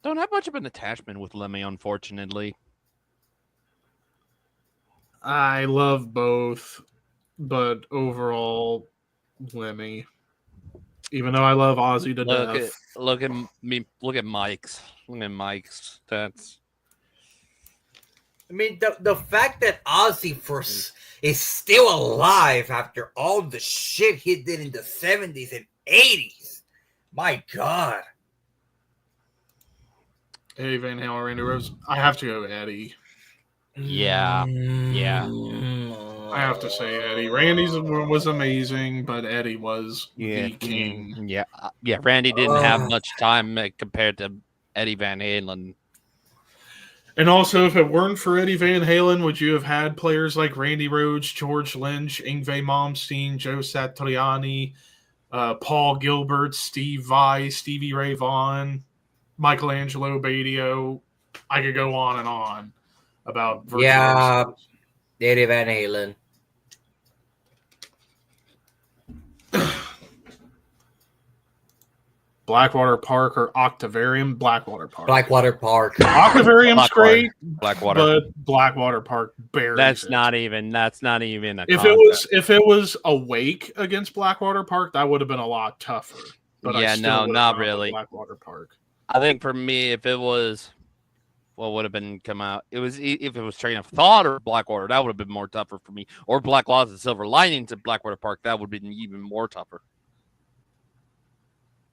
Don't have much of an attachment with Lemmy, unfortunately. I love both, but overall, Lemmy. Even though I love Ozzy to death. Look at Mike's. Look at Mike's. That's. I mean, the fact that Ozzy is still alive after all the shit he did in the 70s and 80s. My God. Eddie Van Halen, Randy Rose. I have to go Eddie. Yeah. I have to say Eddie. Randy's was amazing, but Eddie was the king. Yeah. Randy didn't have much time compared to Eddie Van Halen. And also, if it weren't for Eddie Van Halen, would you have had players like Randy Rhoads, George Lynch, Yngwie Malmsteen, Joe Satriani, Paul Gilbert, Steve Vai, Stevie Ray Vaughan, Michelangelo Badio? I could go on and on about virtuosos. Yeah, Eddie Van Halen. Blackwater Park or Octavarium? Blackwater Park. Blackwater Park. Octavarium's great, Blackwater, but Blackwater Park buries That's not even a if it was Awake against Blackwater Park, that would have been a lot tougher. But yeah, no, not really. Blackwater Park. I think for me, if it was what would have been come out, if it was Train of Thought or Blackwater, that would have been more tougher for me. Or Black Laws and Silver Linings at Blackwater Park, that would have been even more tougher.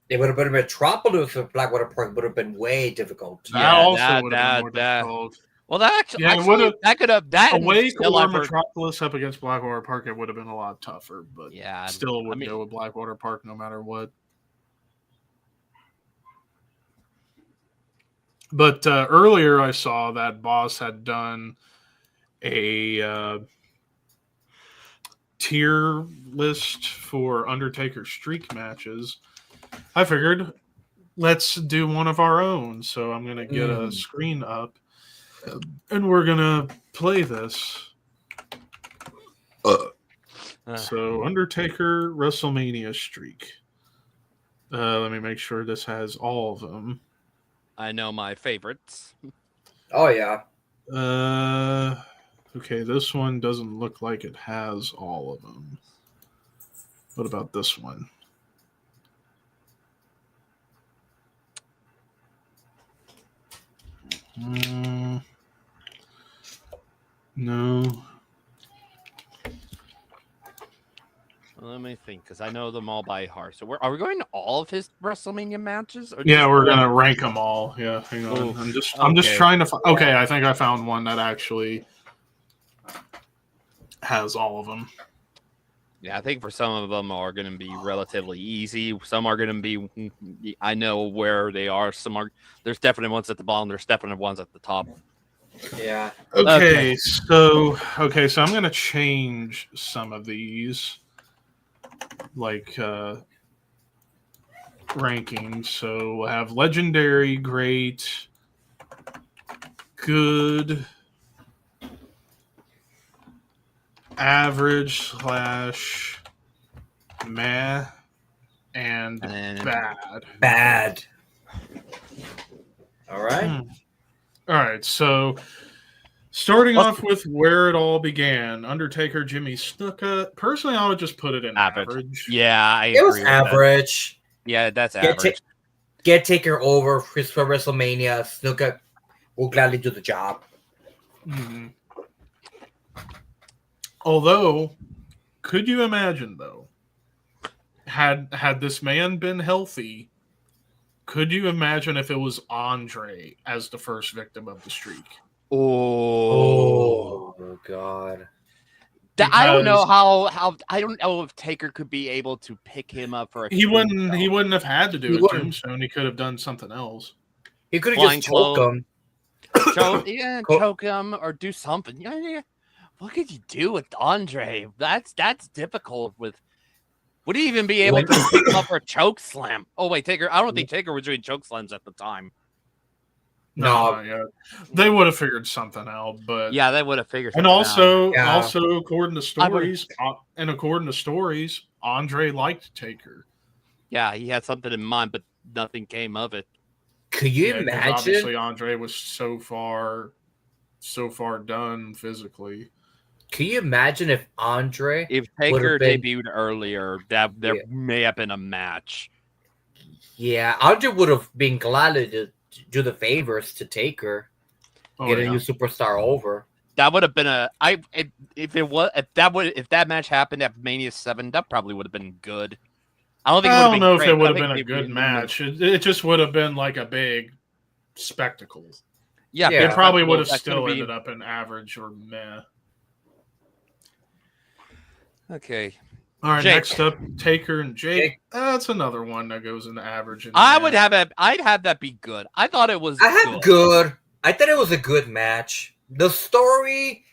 It would have been Metropolis if Blackwater Park would have been way difficult. That would have been more difficult. Well, that could have Awake or Metropolis up against Blackwater Park, it would have been a lot tougher. But still would go with Blackwater Park no matter what. But earlier I saw that Boss had done a tier list for Undertaker streak matches. I figured let's do one of our own. So I'm going to get a screen up and we're going to play this. So Undertaker WrestleMania streak. Let me make sure this has all of them. I know my favorites. Oh, yeah. Okay, this one doesn't look like it has all of them. What about this one? No. Let me think, because I know them all by heart. So are we going to all of his WrestleMania matches? Or yeah, we're gonna rank them all. Yeah, hang on. Oof. I'm just trying to. Okay, I think I found one that actually has all of them. Yeah, I think for some of them are going to be relatively easy. Some are going to be. I know where they are. Some are. There's definitely ones at the bottom. There's definitely ones at the top. Yeah. Okay. So I'm gonna change some of these. Like rankings. So we'll have legendary, great, good, average / meh, and bad. All right. All right. So starting off with where it all began, Undertaker, Jimmy Snuka. Personally, I would just put it in average. Yeah, it was average. Yeah, that's average. Get Taker over for WrestleMania. Snuka will gladly do the job. Mm-hmm. Although, could you imagine though, had this man been healthy, could you imagine if it was Andre as the first victim of the streak? Oh God. I don't know Because how I don't know if Taker could be able to pick him up for a he wouldn't have had to do a tombstone. He could have done something else. He could have just choked him. Choke him or do something. Yeah. What could you do with Andre? That's difficult. Would he even be able to pick him up for a choke slam? Oh wait, Taker. I don't think Taker was doing choke slams at the time. No, yeah, they would have figured something out, but yeah, they would have figured. And also according to stories, Andre liked Taker. Yeah, he had something in mind, but nothing came of it. Could you imagine? Obviously, Andre was so far done physically. Can you imagine if Taker debuted earlier, that there may have been a match? Yeah, Andre would have been glad to do the favors to Taker, get a new superstar over. That would have been if that match happened at Mania 7, that probably would have been good. I don't know if it would have been a good match. It just would have been like a big spectacle. Yeah, it probably would have still ended up in average or meh. Okay. All right, next up, Taker and Jake. That's another one that goes into average. I'd have that be good. I thought it was good. I thought it was a good match. The story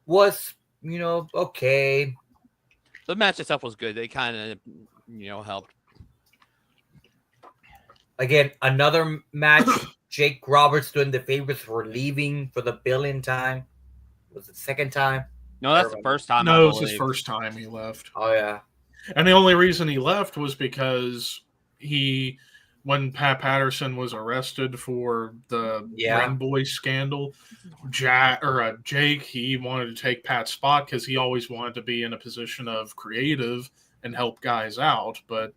was, okay. The match itself was good. They kind of, helped. Again, another match. Jake Roberts doing the favors for leaving for the billion time. Was it the second time? No, that's the first time. No, it was his first time he left. Oh, yeah. And the only reason he left was because when Pat Patterson was arrested for the Ring Boy scandal, Jake, he wanted to take Pat's spot because he always wanted to be in a position of creative and help guys out. But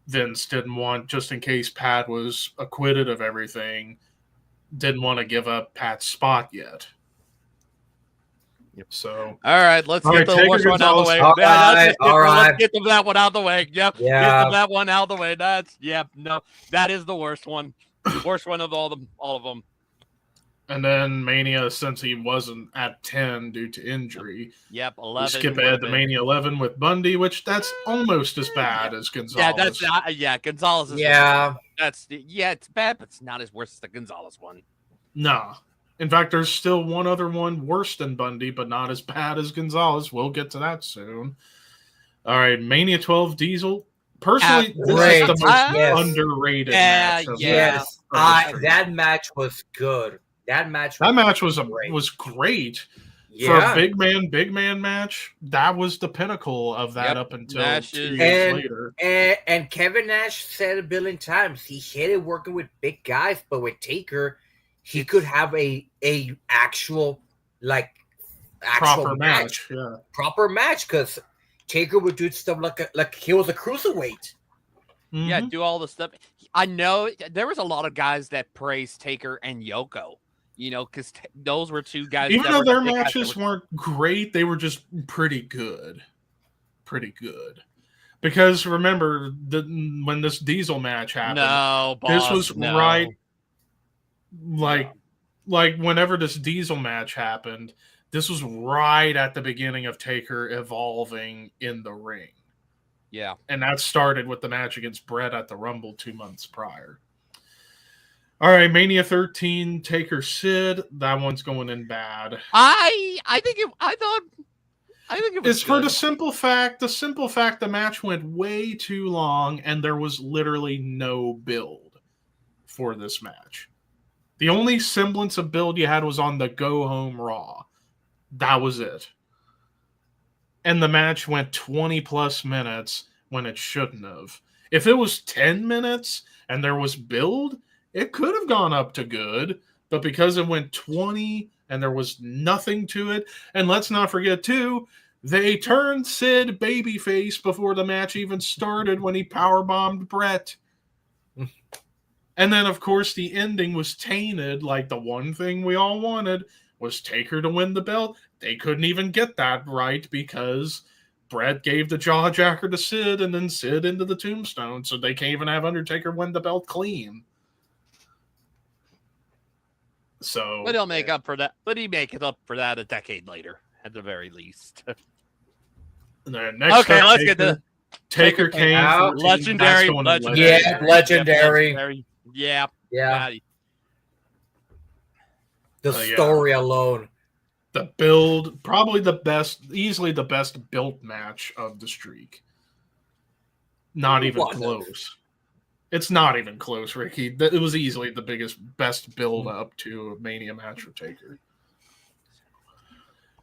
Vince didn't want, just in case Pat was acquitted of everything, didn't want to give up Pat's spot yet. So, all right, let's get the worst one out of the way. Let's get that one out of the way. Yep. Yeah. Get that one out of the way. That is the worst one. Worst one of all of them. And then Mania, since he wasn't at 10 due to injury. Yep, 11. Skip ahead to Mania 11 with Bundy, which that's almost as bad as Gonzalez. Yeah, Gonzalez is it's bad, but it's not as worse as the Gonzalez one. Nah. In fact, there's still one other one worse than Bundy, but not as bad as Gonzalez. We'll get to that soon. All right, Mania 12 Diesel. Personally, this is the most underrated match. That match was good. That match was great. Yeah. For a big man match, that was the pinnacle of that up until 2 years later. And Kevin Nash said a billion times he hated working with big guys, but with Taker, he could have a actual proper match. Yeah. Proper match, because Taker would do stuff like he was a cruiserweight. Mm-hmm. Yeah, do all the stuff. I know there was a lot of guys that praised Taker and Yoko, because those were two guys. Even though their matches weren't great, they were just pretty good. Because remember, when this Diesel match happened, this was right. Like whenever this Diesel match happened, this was right at the beginning of Taker evolving in the ring. Yeah. And that started with the match against Brett at the Rumble 2 months prior. All right, Mania 13, Taker Sid. That one's going in bad. I think it was it's good. For the simple fact the match went way too long and there was literally no build for this match. The only semblance of build you had was on the Go Home Raw. That was it. And the match went 20 plus minutes when it shouldn't have. If it was 10 minutes and there was build, it could have gone up to good. But because it went 20 and there was nothing to it, and let's not forget too, they turned Sid babyface before the match even started when he powerbombed Brett. And then, of course, the ending was tainted. Like, the one thing we all wanted was Taker to win the belt. they couldn't even get that right because Brett gave the jawjacker to Sid and then Sid into the tombstone, so they can't even have Undertaker win the belt clean. So, but he'll make up for that. But he make it up for that a decade later, at the very least. Next okay, up, let's get the Taker Kane, legendary. Yeah, legendary. Yeah. The story alone. The build, probably easily the best built match of the streak. Not even close. It's not even close, Ricky. It was easily the best build up to a Mania match for Taker.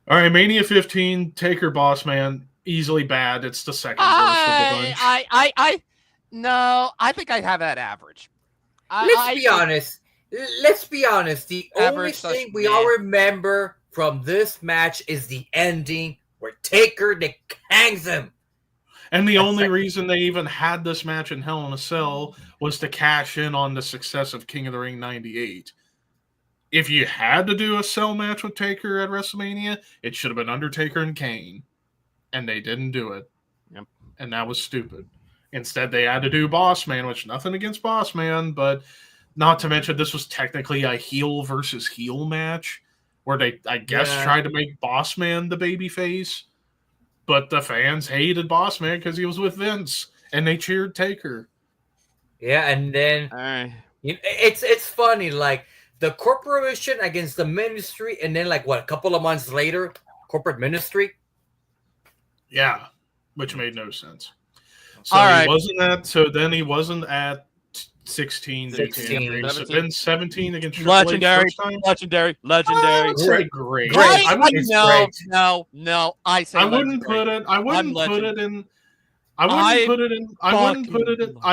All right, Mania 15, Taker Boss Man, easily bad. It's the second worst of the bunch. No, I think I have that average. Let's be honest. The only thing we all remember from this match is the ending where Taker hangs him. And the only reason they even had this match in Hell in a Cell was to cash in on the success of King of the Ring 98. If you had to do a cell match with Taker at WrestleMania, it should have been Undertaker and Kane. And they didn't do it. Yep. And that was stupid. Instead, they had to do Boss Man, which nothing against Boss Man, but not to mention this was technically a heel versus heel match where they, I guess, tried to make Boss Man the babyface. But the fans hated Boss Man because he was with Vince, and they cheered Taker. Yeah, and then it's funny, like the corporation against the ministry, and then a couple of months later, corporate ministry. Yeah, which made no sense. So he wasn't at. So then he wasn't at 16. 17. 17 against legendary. Legendary. I would say great. No. I say I wouldn't put it. I wouldn't put it in. I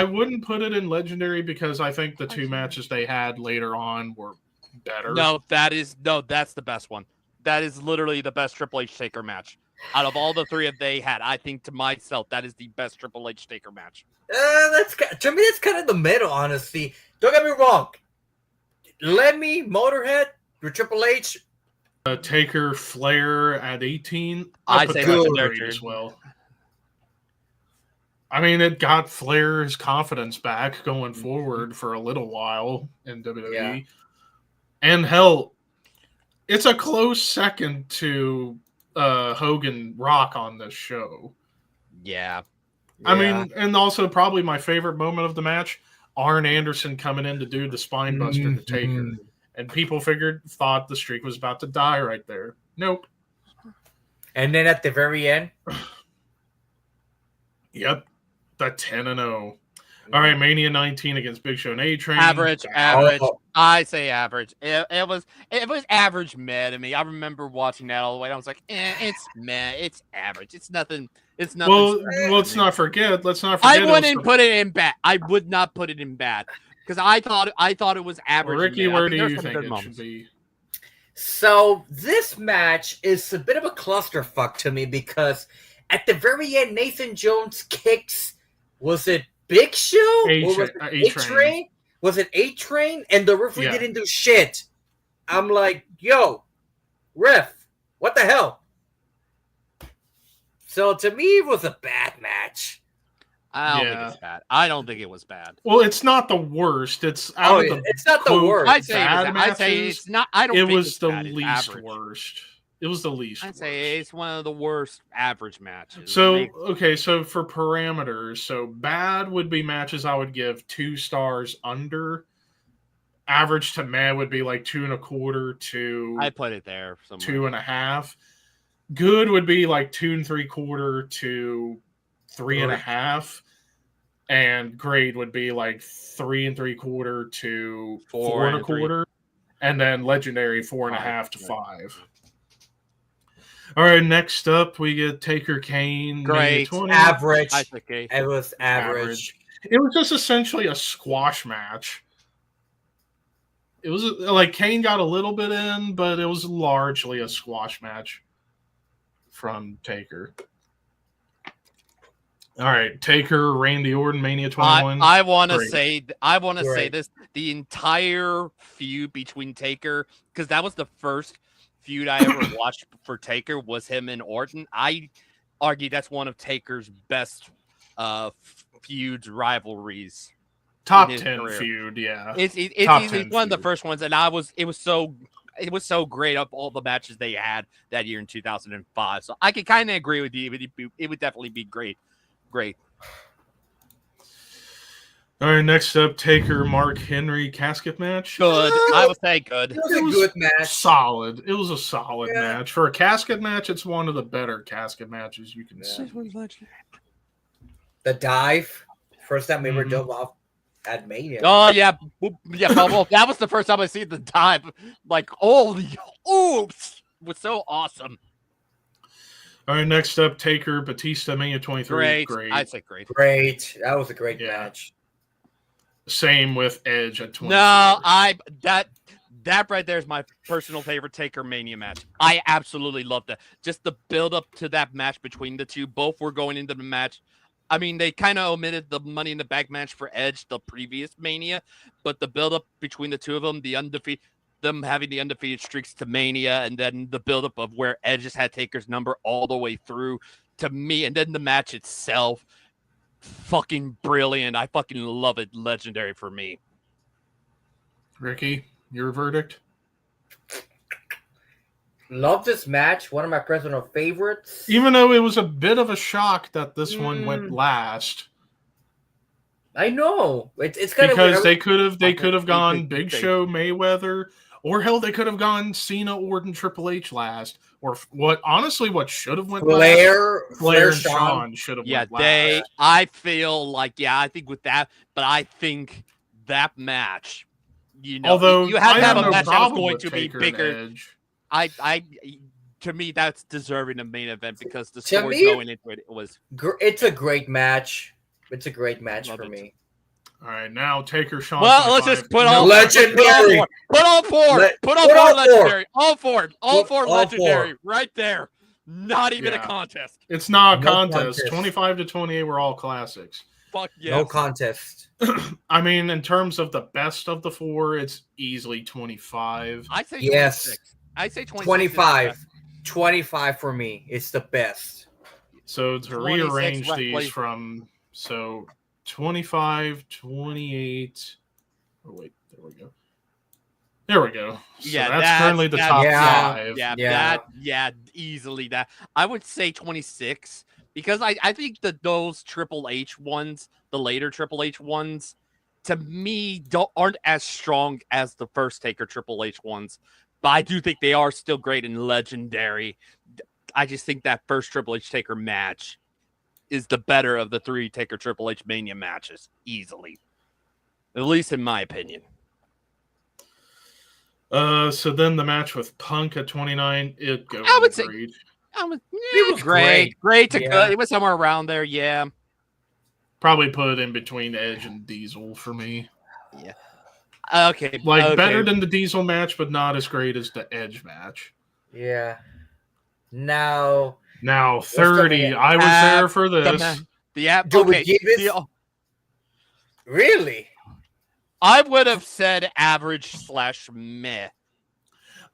wouldn't put it in legendary because I think the two matches they had later on were better. That's the best one. That is literally the best Triple H Taker match. Out of all the three that they had, I think to myself that is the best Triple H Taker match. To me, that's kind of the middle, honestly. Don't get me wrong. Lemmy, Motorhead, or Triple H. Taker, Flair at 18. I say legendary as well. I mean, it got Flair's confidence back going forward for a little while in WWE. Yeah. And hell, it's a close second to Hogan Rock on this show. Yeah. I mean, and also probably my favorite moment of the match, Arn Anderson coming in to do the spine buster to Taker. And people thought the streak was about to die right there. Nope. And then at the very end? Yep. The 10-0. All right, Mania 19 against Big Show and A-Train. Average. I say average. It was average meh to me. I remember watching that all the way. And I was like, it's meh. It's average. It's nothing. It's nothing. Well, let's not forget. I wouldn't put it in bad. I would not put it in bad because I thought it was average. Ricky, where do you think it should be? So this match is a bit of a clusterfuck to me because at the very end, Nathan Jones kicks. Was it Big Show? Or was it A-Train? Was it A-Train? And the referee didn't do shit. I'm like, yo, ref, what the hell? So to me, it was a bad match. I don't think it's bad. I don't think it was bad. Well, it's not the worst. It's it's not the worst. I'd say it's not. I don't. It think was it's the bad. least worst. It was the least. I'd say it's one of the worst average matches. So so for parameters, so bad would be matches I would give 2 stars under. Average to meh would be like 2.25 to. I put it there. 2.5. Good would be like 2.75 to 3.5, and grade would be like 3.75 to 4.25, and then legendary 4.5 to 5. All right, next up we get Taker Kane. Great, average. It was average. It was just essentially a squash match. It was like Kane got a little bit in, but it was largely a squash match from Taker. All right, Taker, Randy Orton, Mania 21. I want to say this: the entire feud between Taker, because that was the first feud I ever watched for Taker was him and Orton. I argue that's one of Taker's best feuds, rivalries. Top 10 feud, yeah. It's one of the first ones, and it was so great up all the matches they had that year in 2005. So I could kind of agree with you. It would definitely be great. All right, next up, Taker Mark Henry casket match. Good. I would say good. It was a good match. Solid. It was a solid match. For a casket match, it's one of the better casket matches you can see. The dive. First time we ever dove off at Mania. Oh, yeah. Well, that was the first time I seen the dive. Like, oops. It was so awesome. All right, next up, Taker Batista Mania 23. Great. I'd say great. Great. That was a great match. Same with Edge at 24. No, that right there is my personal favorite Taker Mania match. I absolutely loved that. Just the build up to that match between the two. Both were going into the match. I mean, they kind of omitted the Money in the Bank match for Edge, the previous Mania, but the build up between the two of them, them having the undefeated streaks to Mania, and then the build up of where Edge just had Taker's number all the way through to me, and then the match itself. Fucking brilliant. I fucking love it. Legendary for me. Ricky, your verdict? Love this match. One of my personal favorites. Even though it was a bit of a shock that this one went last. I know. It's kind of because they could have gone Big Show Mayweather, or hell, they could have gone Cena, Orton, Triple H last, or what should have went Flair and Shawn should have went last. I feel like I think with that, but I think that match, although you had to have a match that was going to be bigger. To me, that's deserving of main event because the story going into it was. It's a great match. It's a great match for me. All right, now Taker Shawn. Well, let's just put all legendary. Put all four. Put all four legendary. All four legendary. Right there. Not even a contest. It's not a contest. 25 to 28 were all classics. Fuck yeah. No contest. I mean, in terms of the best of the four, it's easily 25. I say 26. I say 25. 25 for me. It's the best. So to rearrange these from 25, 28. Oh wait, there we go. There we go. So that's currently the top 5. Easily that. I would say 26 because I think that those Triple H ones, the later Triple H ones, to me aren't as strong as the first Taker Triple H ones. But I do think they are still great and legendary. I just think that first Triple H Taker match is the better of the 3 Taker Triple H Mania matches, easily. At least in my opinion. So then the match with Punk at 29, it goes. I would say it was great. Great to good. It was somewhere around there, yeah. Probably put in between Edge and Diesel for me. Yeah. Okay. Better than the Diesel match, but not as great as the Edge match. Yeah. Now 30. I was there for this. Really? I would have said average / meh.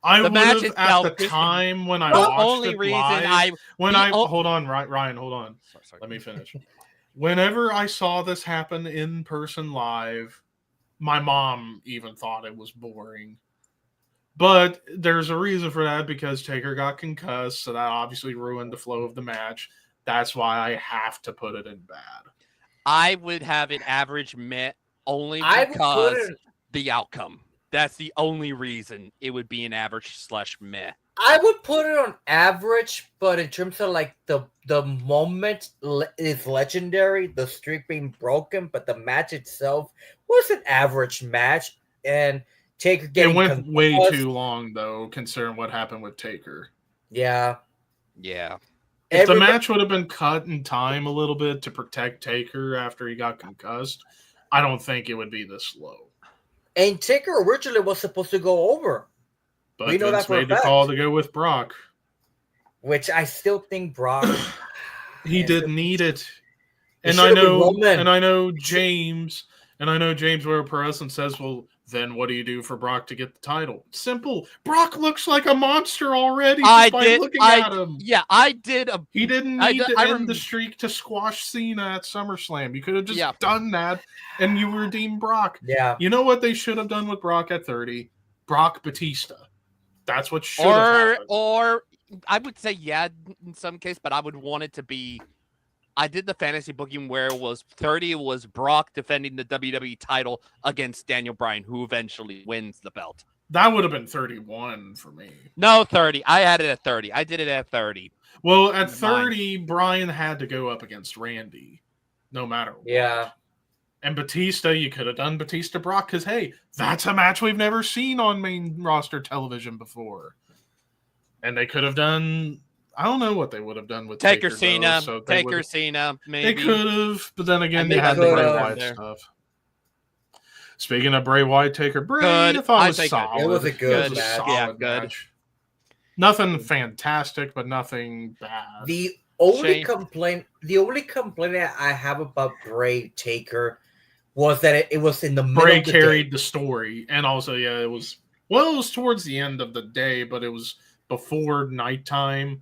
I would have at the time when I watched it live. Hold on, Ryan, hold on. Sorry. Let me finish. Whenever I saw this happen in person live, my mom even thought it was boring. But there's a reason for that because Taker got concussed, so that obviously ruined the flow of the match. That's why I have to put it in bad. I would have it average meh only because the outcome. That's the only reason it would be an average / meh. I would put it on average, but in terms of like the moment is legendary, the streak being broken, but the match itself was an average match, and Taker getting went way too long though, considering what happened with Taker. Yeah. If the match would have been cut in time a little bit to protect Taker after he got concussed, I don't think it would be this slow. And Taker originally was supposed to go over. But we know Vince made the call to go with Brock. Which I still think Brock... he didn't need it. And I know James Ware Press and says, well, Then what do you do for Brock to get the title? Simple. Brock looks like a monster already just by looking at him. Yeah, I did. He didn't need to end the streak to squash Cena at SummerSlam. You could have just done that, and you redeemed Brock. Yeah. You know what they should have done with Brock at 30? Brock Batista. That's what should have happened. Or I would say, in some case, but I would want it to be... I did the fantasy booking where it was 30 was Brock defending the WWE title against Daniel Bryan, who eventually wins the belt. That would have been 31 for me. No, 30. I had it at 30. I did it at 30. Well, at 30, Bryan had to go up against Randy, no matter what. Yeah. And Batista, you could have done Batista Brock because, hey, that's a match we've never seen on main roster television before. And they could have done... I don't know what they would have done with Taker Cena. So Taker Cena, maybe. They could have, but then again, you had the Bray Wyatt stuff. Speaking of Bray Wyatt, Taker, I thought it was solid. It was a good match. Match. Nothing fantastic, but nothing bad. The only complaint I have about Bray Taker was that it was in the middle Bray of the carried day. The story, and also, it was towards the end of the day, but it was before nighttime.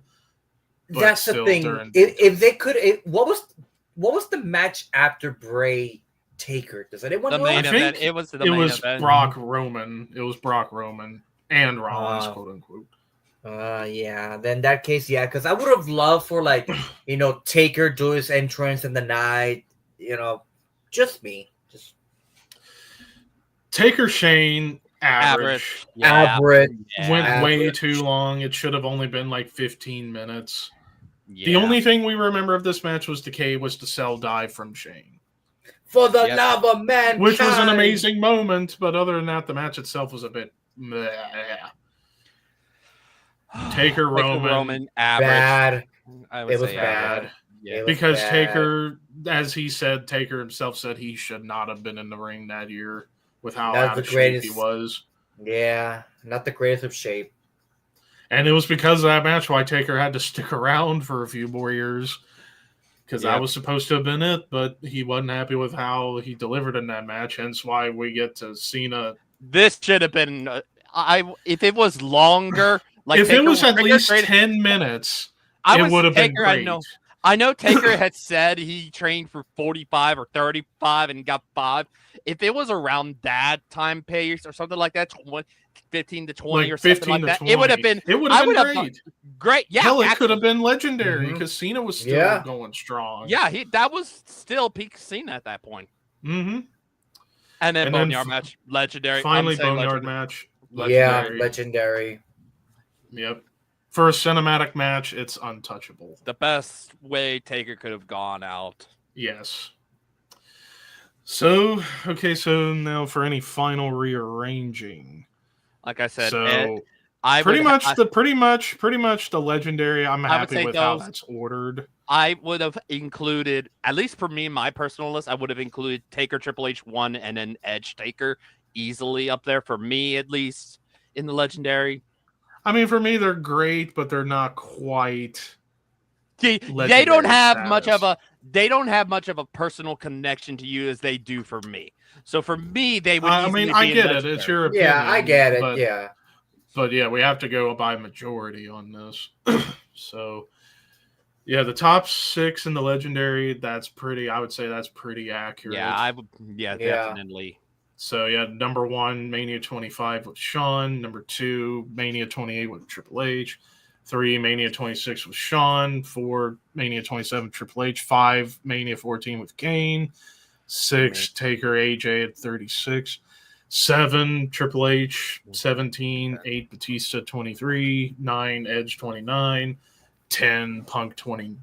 That's the thing. If they could, what was the match after Bray Taker? Does anyone know? Main event. It was the main event. Brock Roman. It was Brock Roman and Rollins, quote unquote. Yeah. Then in that case, because I would have loved for Taker do his entrance in the night. Just me. Taker Shane. Average. Went way too long. It should have only been like 15 minutes. Yeah. The only thing we remember of this match was Decay was to sell dive from Shane. For the love of mankind. Which was an amazing moment, but other than that, the match itself was a bit Taker Roman average. Bad. It was bad. Yeah. Because bad. Taker, as he said, Taker himself said he should not have been in the ring that year. With how out of shape he was. Yeah, not the greatest of shape. And it was because of that match why Taker had to stick around for a few more years. Because that was supposed to have been it, but he wasn't happy with how he delivered in that match. Hence why we get to Cena. This should have been... if it was longer... if Taker, it was at least 10 minutes, it would have been great. I know Taker had said he trained for 45 or 35 and got 5. If it was around that time pace or something like that, 15 to 20 or something like that, 20. It would have been great. Great. Yeah. Hell, it could have been legendary because Cena was still going strong. Yeah, that was still peak Cena at that point. Mm-hmm. And then Boneyard match, legendary. Finally, Boneyard match. Legendary. Yeah, legendary. Yep. For a cinematic match, it's untouchable. The best way Taker could have gone out. Yes. So now for any final rearranging. Like I said, pretty much the legendary. I'm happy with how that's ordered. I would have included, at least for me, my personal list, I would have included Taker Triple H 1 and then Edge Taker easily up there for me, at least in the legendary. I mean, for me, they're great, but they're not quite. They don't have much of a personal connection to you as they do for me. So for me, they would. I get it. It's your opinion. Yeah, I get it. But we have to go by majority on this. So, the top 6 in the legendary. I would say that's pretty accurate. Yeah, definitely. So, number 1, Mania 25 with Shawn. Number 2, Mania 28 with Triple H. 3, Mania 26 with Shawn. 4, Mania 27 Triple H. 5, Mania 14 with Kane. 6, Taker AJ at 36. 7, Triple H. 17, 8, Batista 23. 9, Edge 29. 10, Punk 29.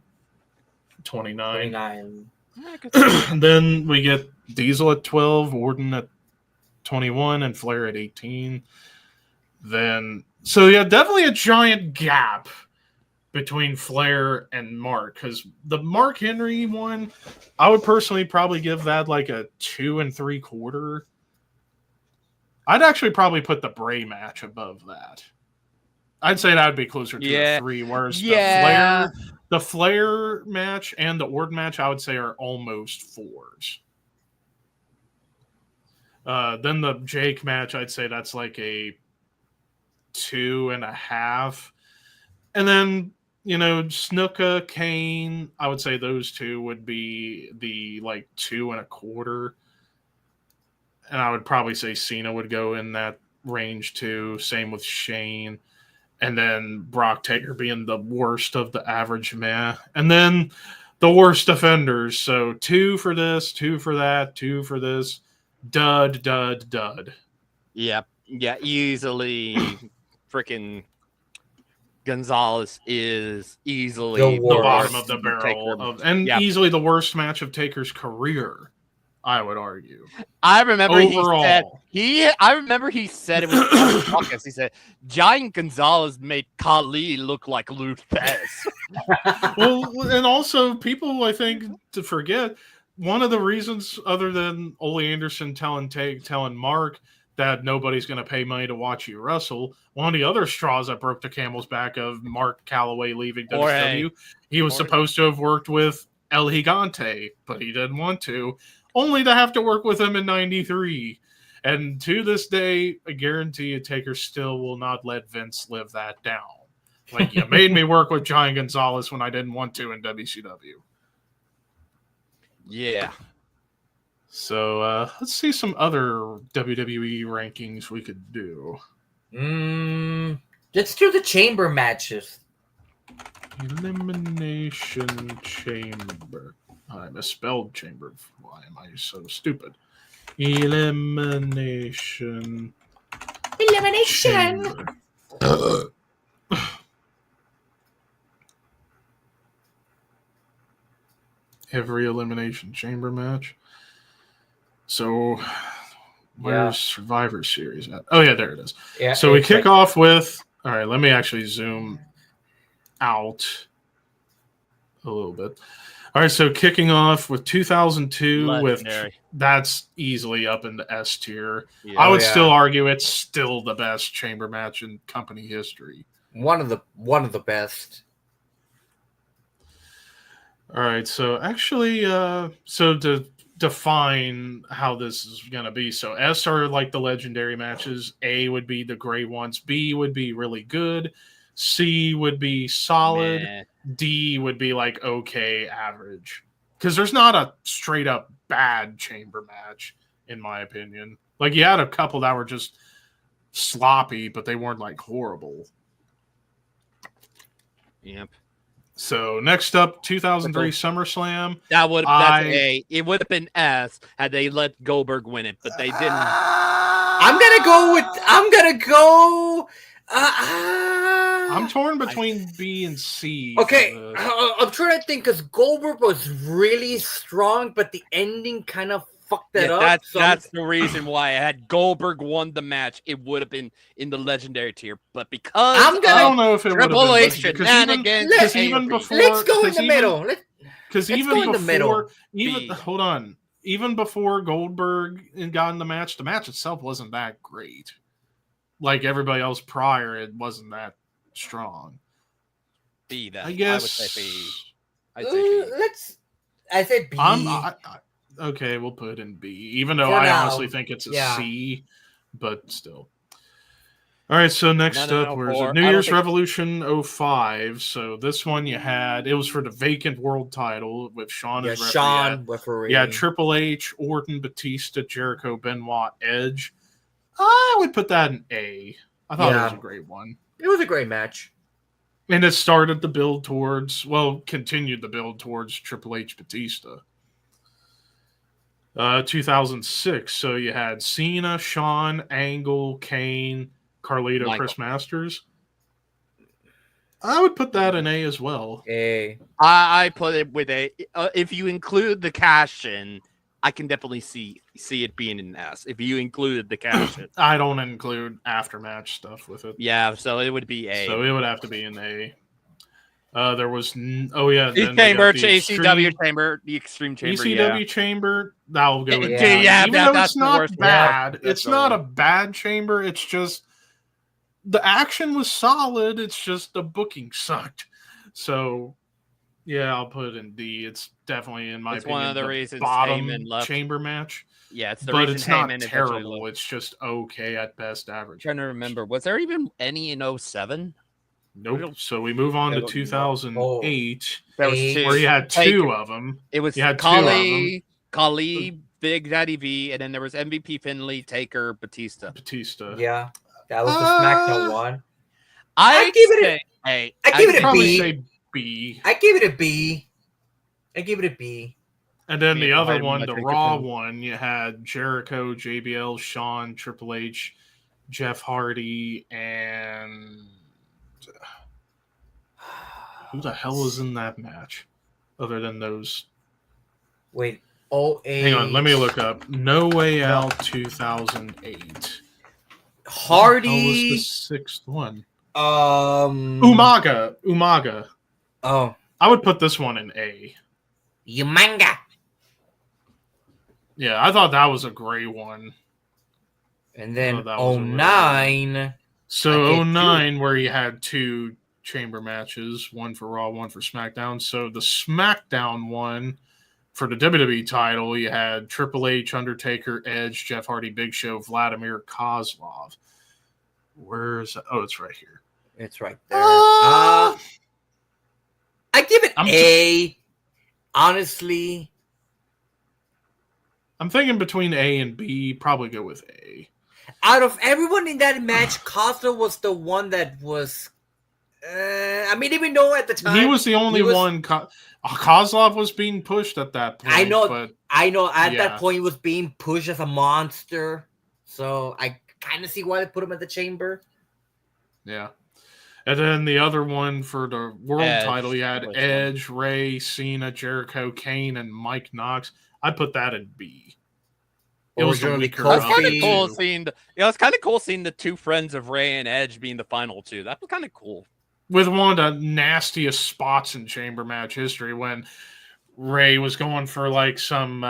Then we get Diesel at 12, Orton at 21, and Flair at 18. Then, definitely a giant gap between Flair and Mark, because the Mark Henry one, I would personally probably give that like a 2 3/4. I'd actually probably put the Bray match above that. I'd say that would be closer to a 3, whereas the Flair match and the Orton match, I would say, are almost 4s. Then the Jake match, I'd say that's like a 2.5. And then, Snuka, Kane, I would say those two would be the like 2.25. And I would probably say Cena would go in that range too. Same with Shane. And then Brock Taker being the worst of the average meh. And then the worst offenders. So 2 for this, 2 for that, 2 for this. Dud, dud, dud. Yep. Yeah, easily freaking Gonzalez is easily The the bottom of the barrel Yep. easily the worst match of Taker's career, I would argue. I remember overall, I remember he said it was on the podcast. He said Giant Gonzalez made Khali look like Luthez. Well, and also people, I think, to forget, one of the reasons, other than Ole Anderson telling Mark that nobody's going to pay money to watch you wrestle, one of the other straws that broke the camel's back of Mark Calloway leaving WCW, he was supposed to have worked with El Gigante, but he didn't want to, only to have to work with him in '93. And to this day, I guarantee you, Taker still will not let Vince live that down. Like, you made me work with Giant Gonzalez when I didn't want to in WCW. Yeah. So let's see some other WWE rankings we could do. Let's do the chamber matches. Elimination Chamber. I misspelled chamber. Why am I so stupid? Elimination. Chamber. Every Elimination Chamber match. So, where's Survivor Series at? Oh, yeah, there it is. Yeah, so we kick off with... All right, let me actually zoom out a little bit. All right, so kicking off with 2002 Legendary. That's easily up in the S tier. Yeah. I would still argue it's still the best chamber match in company history. One of the best. All right, so actually, so to define how this is going to be. So S are like the legendary matches. A would be the great ones. B would be really good. C would be solid. Meh. D would be like okay, average. Because there's not a straight up bad chamber match, in my opinion. Like, you had a couple that were just sloppy, but they weren't like horrible. Yep. So next up, 2003 SummerSlam. It would have been S had they let Goldberg win it, but they didn't. I'm torn between B and C. Okay, I'm trying to think because Goldberg was really strong, but the ending kind of fucked that up. That's the reason why I had Goldberg won the match. It would have been in the legendary tier, but because I don't know if it would have been shenanigans. Even before, let's go in the middle. Because even before, hold on, even before Goldberg got in the match itself wasn't that great. Like everybody else prior, it wasn't that strong. B, then I guess. I would say B. I'd say B. I said B. Okay, we'll put it in B, even though I honestly think it's a C, but still. All right, so next up was New Year's Revolution 05. So this one you had, it was for the vacant world title with Shawn as referee. Yeah, Triple H, Orton, Batista, Jericho, Benoit, Edge. I would put that in A. I thought it was a great one. It was a great match. And it started the build towards, continued the build towards Triple H, Batista. 2006. So you had Cena, Shawn, Angle, Kane, Carlito, Michael. Chris Masters. I would put that in A as well. A. I put it with A. If you include the cash-in, I can definitely see it being an S. If you included the cash-in. I don't include aftermatch stuff with it. Yeah, so it would be A. So it would have to be an A. There was the chamber, ECW chamber, the Extreme Chamber, ECW chamber. That'll go in. Even though it's not bad, it's not a bad chamber. It's just the action was solid. It's just the booking sucked. So Yeah, I'll put it in D. It's definitely, in my It's opinion, one of the the reasons bottom Heyman left. chamber match. Yeah, it's the But reason it's Heyman not eventually terrible. left. It's just okay at best, average. I'm trying to remember, was there even any in 07? Nope. So we move on to 2008, There was two. where you had two of them. It was you had two of them. Khali, Big Daddy V, and then there was MVP Finley, Taker, Batista. Yeah, that was the SmackDown one. I give it a A. I give it a B. Say B. I give it a B. I give it a B. And then the other one, the Raw one, you had Jericho, JBL, Shawn, Triple H, Jeff Hardy, and who the hell was in that match? Other than those. Wait. OA. Hang on, let me look up. No Way Out 2008. Hardy. What was the sixth one? Umaga. Oh. I would put this one in A. Umanga. Yeah, I thought that was a great one. And then 09. So 09, where you had two chamber matches, one for Raw, one for SmackDown. So the SmackDown one, for the WWE title, you had Triple H, Undertaker, Edge, Jeff Hardy, Big Show, Vladimir Kozlov. Where's... Oh, it's right here. It's right there. I give it A. Honestly... I'm thinking between A and B. Probably go with A. Out of everyone in that match, Kozlov was the one that was... I mean, even though at the time... He was the only one... Kozlov was being pushed at that point. I know. But, at that point, he was being pushed as a monster. So I kind of see why they put him at the chamber. Yeah. And then the other one for the world title, you had Edge, Ray, Cena, Jericho, Kane, and Mike Knox. I'd put that in B. It was really cool. It's kind of cool seeing it's kind of cool seeing the two friends of Ray and Edge being the final two. That was kind of cool. With one of the nastiest spots in chamber match history, when Ray was going for like some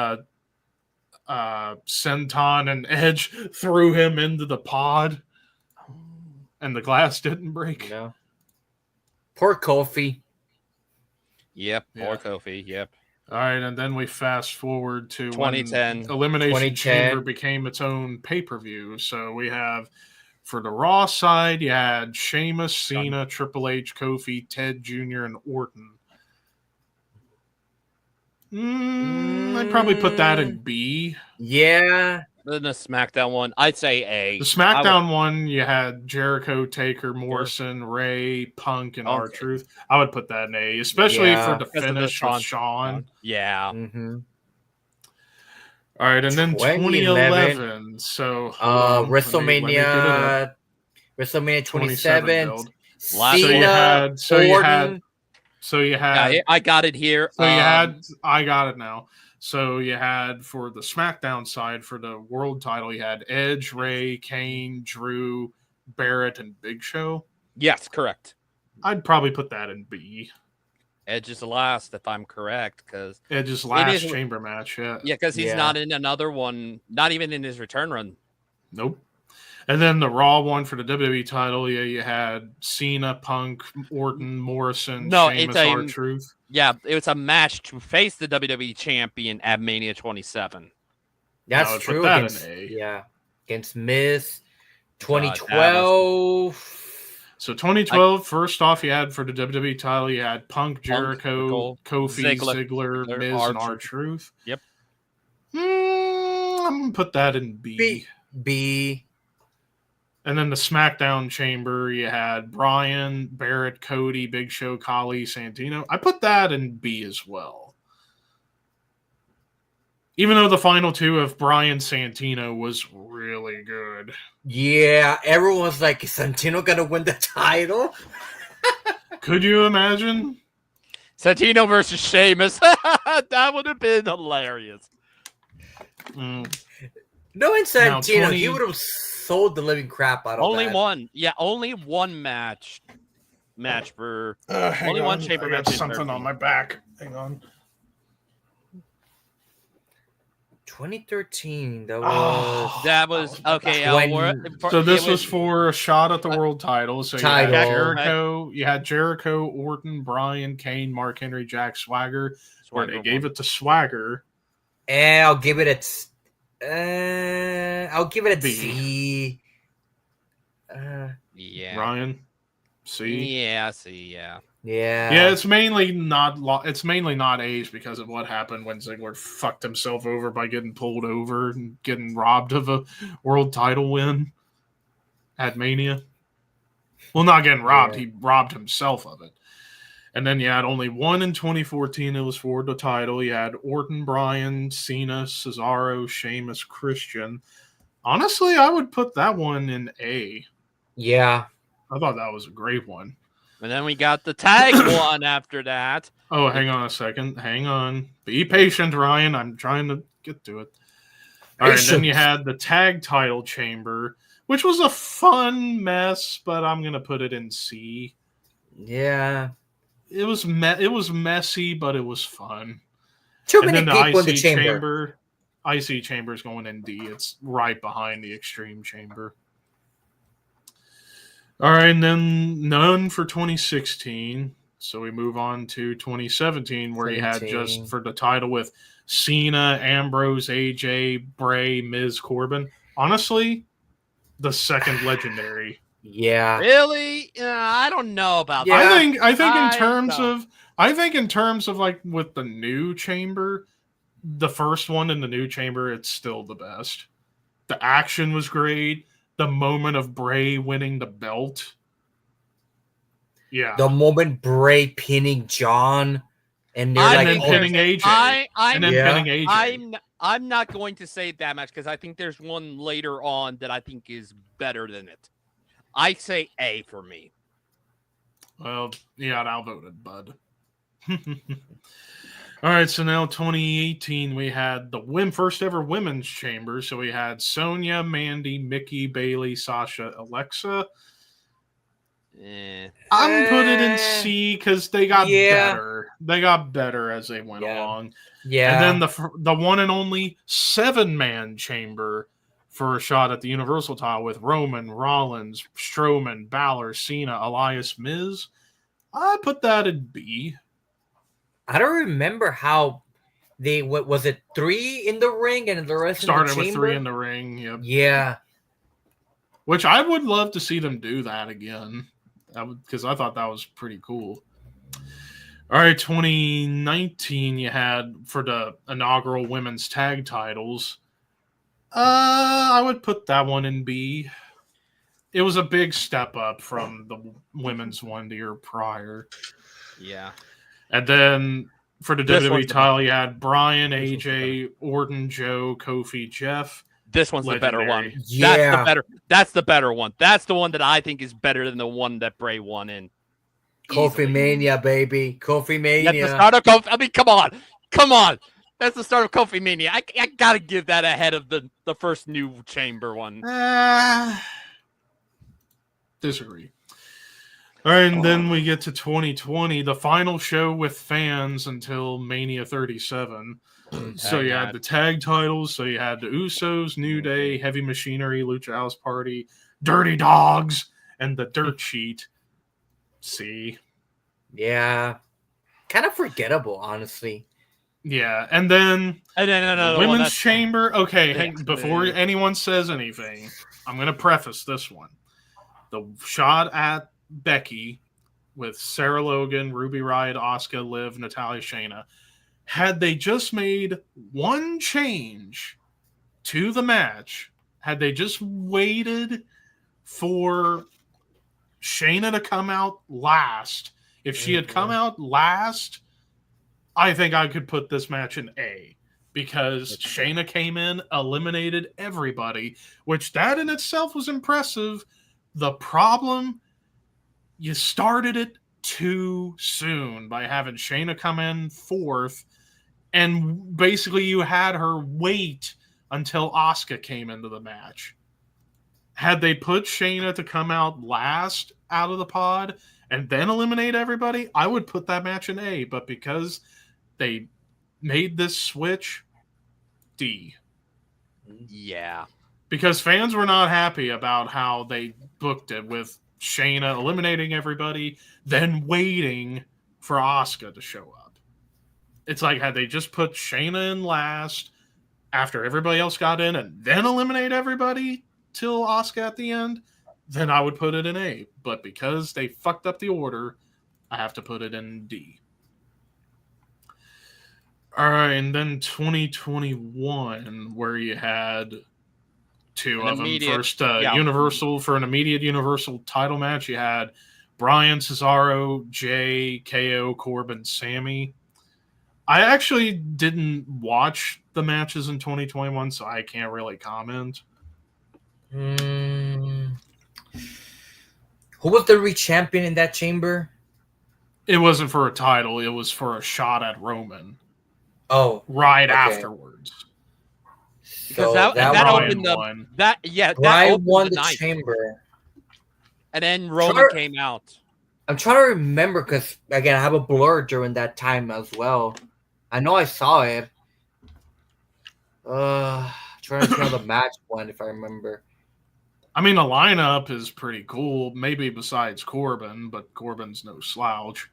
senton and Edge threw him into the pod and the glass didn't break. No. Poor Kofi. Yep, poor Kofi. Yep. All right, and then we fast forward to 2010. When Elimination Chamber became its own pay-per-view. So we have, for the Raw side, you had Sheamus, Cena, Triple H, Kofi, Ted Jr., and Orton. I'd probably put that in B. Yeah. Then the SmackDown one, I'd say A. The SmackDown one, you had Jericho, Taker, Morrison, Ray, Punk, and R-Truth. I would put that in A, especially for the finish with Shawn. Yeah. Mm-hmm. All right, and then 2011. So WrestleMania 27. Cena, So you had. Yeah, I got it here. So I got it now. So you had, for the SmackDown side, for the world title, you had Edge, Ray, Kane, Drew, Barrett, and Big Show. Yes, correct. I'd probably put that in B. Edge is the last, if I'm correct, because Edge's last chamber match. Yeah, because he's not in another one, not even in his return run. Nope. And then the Raw one for the WWE title, you had Cena, Punk, Orton, Morrison, Sheamus, R-Truth. Yeah, it was a match to face the WWE champion at Mania 27. That's true. Against Miz. 2012. So 2012, first off, you had for the WWE title, you had Punk, Jericho, Kofi, Ziggler, Miz, and R-Truth. Yep. I'm going to put that in B. B. And then the SmackDown chamber, you had Bryan, Barrett, Cody, Big Show, Khali, Santino. I put that in B as well. Even though the final two of Bryan Santino was really good. Yeah, everyone's like, is Santino going to win the title? Could you imagine? Santino versus Sheamus. That would have been hilarious. Knowing Santino, he would have sold the living crap out of only one. Yeah, only one match for only one chamber match. Something on my back. Hang on. 2013. That was okay. So this was for a shot at the world title. So you had Jericho, Orton, Bryan, Kane, Mark Henry, Jack Swagger. Where they gave it to Swagger. And I'll give it a C. Yeah. Ryan, C. Yeah, C. Yeah. Yeah. It's mainly not A's because of what happened when Ziggler fucked himself over by getting pulled over and getting robbed of a world title win at Mania. Well, not getting robbed. He robbed himself of it. And then you had only one in 2014. It was for the title. You had Orton, Bryan, Cena, Cesaro, Sheamus, Christian. Honestly, I would put that one in A. Yeah. I thought that was a great one. And then we got the tag one after that. Oh, hang on a second. Hang on. Be patient, Ryan. I'm trying to get to it. All right, then you had the tag title chamber, which was a fun mess, but I'm going to put it in C. Yeah. It was messy, but it was fun. Too many people in the chamber. IC chamber is going in D. It's right behind the Extreme Chamber. All right, and then none for 2016. So we move on to 2017, where you had just for the title with Cena, Ambrose, AJ, Bray, Miz, Corbin. Honestly, the second legendary. Yeah. Really? I don't know about that. I think in terms of like with the new chamber, the first one in the new chamber, it's still the best. The action was great. The moment of Bray winning the belt. Yeah. The moment Bray pinning John and then pinning AJ. Pinning AJ. I'm not going to say that much because I think there's one later on that I think is better than it. I say A for me. Well, yeah, I'll vote it, bud. All right, so now 2018, we had the first ever women's chamber. So we had Sonya, Mandy, Mickey, Bailey, Sasha, Alexa. I'm put it in C because they got better. They got better as they went along. Yeah. And then the one and only 7-man chamber for a shot at the Universal title with Roman, Rollins, Strowman, Balor, Cena, Elias, Miz. I put that in B. I don't remember how they was it 3 in the ring and the rest started in the chamber? With 3 in the ring. Yep. Yeah. Which I would love to see them do that again. Because I thought that was pretty cool. All right, 2019, you had for the inaugural women's tag titles. I would put that one in B. It was a big step up from the women's one the year prior. Yeah. And then for the WWE title, you had Bryan, AJ, Orton, Joe, Kofi, Jeff. This one's legendary. The better one. Yeah. That's the better one. That's the one that I think is better than the one that Bray won in. Kofi Mania, baby. Kofi Mania. That's the start of Kofi. I mean, come on. That's the start of Kofi Mania. I gotta give that ahead of the first new chamber one. Disagree. All right, and then we get to 2020, the final show with fans until Mania 37. So you had the tag titles. So you had the Usos, New Day, Heavy Machinery, Lucha House Party, Dirty Dogs, and the Dirt Sheet. C. Yeah. Kind of forgettable, honestly. Yeah, and then Women's Chamber. Okay, before anyone says anything, I'm going to preface this one. The shot at Becky with Sarah Logan, Ruby Riott, Asuka, Liv, Natalya, Shayna. Had they just made one change to the match, had they just waited for Shayna to come out last, if she had come out last, I think I could put this match in A. Because Shayna came in, eliminated everybody, which that in itself was impressive. The problem, you started it too soon by having Shayna come in fourth, and basically you had her wait until Asuka came into the match. Had they put Shayna to come out last out of the pod and then eliminate everybody, I would put that match in A. But because they made this switch, D. Yeah. Because fans were not happy about how they booked it with Shayna eliminating everybody, then waiting for Asuka to show up. It's like, had they just put Shayna in last after everybody else got in and then eliminate everybody till Asuka at the end, then I would put it in A. But because they fucked up the order, I have to put it in D. All right, and then 2021, where you had two of them. First, Universal, for an immediate Universal title match, you had Bryan, Cesaro, Jay, KO, Corbin, Sammy. I actually didn't watch the matches in 2021, so I can't really comment. Who was the re-champion in that chamber? It wasn't for a title. It was for a shot at Roman. Oh. Right afterwards. Because that opened the... won. That won the chamber. And then Roman came out. I'm trying to remember because, again, I have a blur during that time as well. I know I saw it. Trying to see how the match went, if I remember. I mean, the lineup is pretty cool. Maybe besides Corbin, but Corbin's no slouch.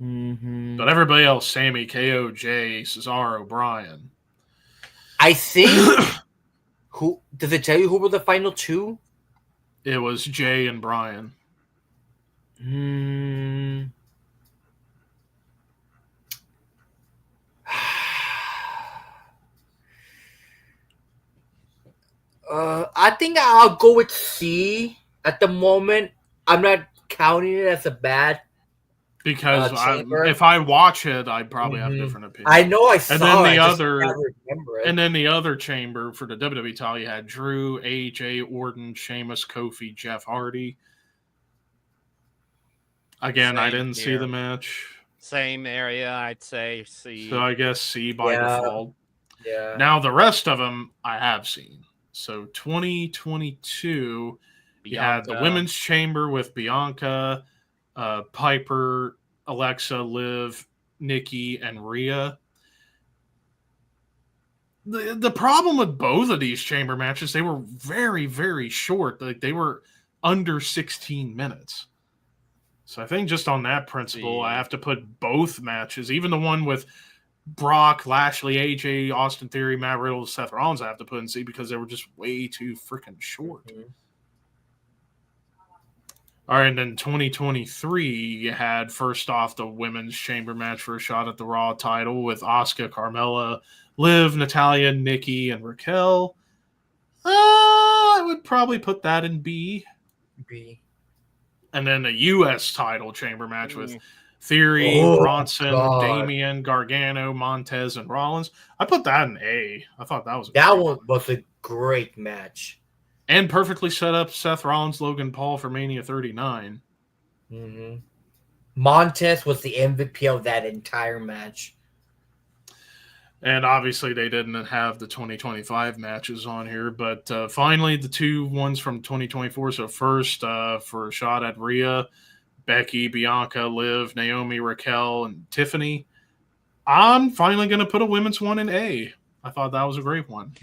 Mm-hmm. But everybody else, Sammy, KO, Jay, Cesaro, Bryan. I think... Who does it tell you who were the final two? It was Jay and Bryan. I think I'll go with C at the moment. I'm not counting it as a bad because if I watch it, I probably have a different opinion. I know I saw and then the it. Other, I just can't remember it. And then the other chamber for the WWE title, you had Drew, AJ, Orton, Sheamus, Kofi, Jeff Hardy. Again, I didn't see the match. Same area, I'd say C. So I guess C by default. Yeah. Now the rest of them I have seen. So 2022, you had the Women's Chamber with Bianca, Piper, Alexa, Liv, Nikki, and Rhea. The problem with both of these chamber matches, they were very, very short. Like, they were under 16 minutes. So I think just on that principle, I have to put both matches, even the one with Brock, Lashley, AJ, Austin Theory, Matt Riddle, Seth Rollins, I have to put in C because they were just way too freaking short. Mm-hmm. All right, and then 2023, you had first off the Women's Chamber match for a shot at the Raw title with Asuka, Carmella, Liv, Natalya, Nikki, and Raquel. I would probably put that in B. And then the U.S. title chamber match with Theory, Bronson, Damian, Gargano, Montez, and Rollins. I put that in A. I thought that was a great match. And perfectly set up Seth Rollins, Logan Paul for Mania 39. Mm-hmm. Montez was the MVP of that entire match. And obviously they didn't have the 2025 matches on here, but finally the two ones from 2024. So first, for a shot at Rhea, Becky, Bianca, Liv, Naomi, Raquel, and Tiffany. I'm finally going to put a women's one in A. I thought that was a great one.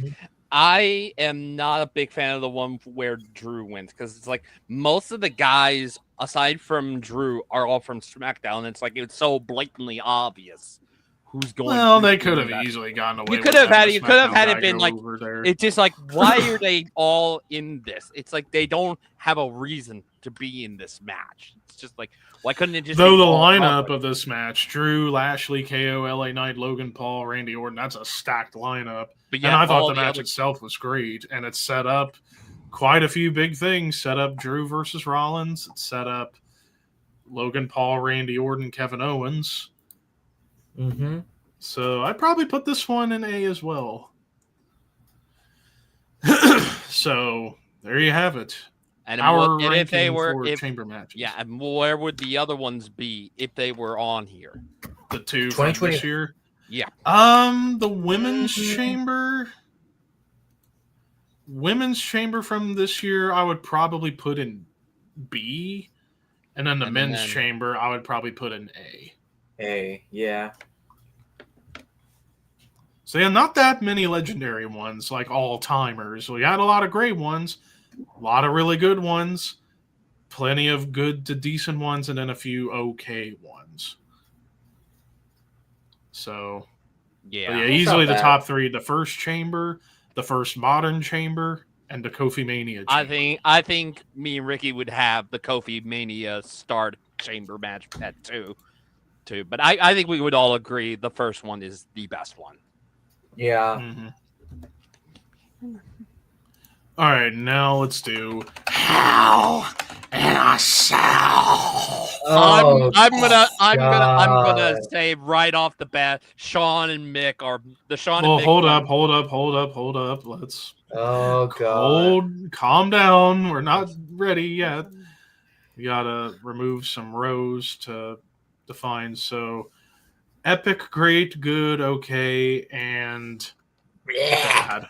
I am not a big fan of the one where Drew wins because it's like most of the guys, aside from Drew, are all from SmackDown. It's like it's so blatantly obvious who's going. Well, they could have easily gotten away. You could have had it been like it's just like why are they all in this? It's like they don't have a reason to be in this match. It's just like why couldn't it just? Though the lineup of this match: Drew, Lashley, KO, LA Knight, Logan Paul, Randy Orton. That's a stacked lineup. But yeah, and I thought the match itself was great, and it set up quite a few big things. Set up Drew versus Rollins. It set up Logan Paul, Randy Orton, Kevin Owens. Mm-hmm. So I'd probably put this one in A as well. So there you have it. And if they were chamber matches, yeah, and where would the other ones be if they were on here? The two from this year. Yeah. The women's chamber. Women's chamber from this year, I would probably put in B, and then the men's chamber, I would probably put in A. A, yeah. So yeah, not that many legendary ones, like all-timers. We had a lot of great ones, a lot of really good ones, plenty of good to decent ones, and then a few okay ones. So, yeah, easily the top three: the first chamber, the first modern chamber, and the Kofi Mania chamber. I think me and Ricky would have the Kofi Mania start chamber match at two. But I think we would all agree the first one is the best one. Yeah. Mm-hmm. All right, now let's do Hell in a Cell. I'm gonna say right off the bat, Sean and Mick are the Sean. Well, and Mick hold up. Let's calm down. We're not ready yet. We gotta remove some rows to define. So, epic, great, good, okay, and bad.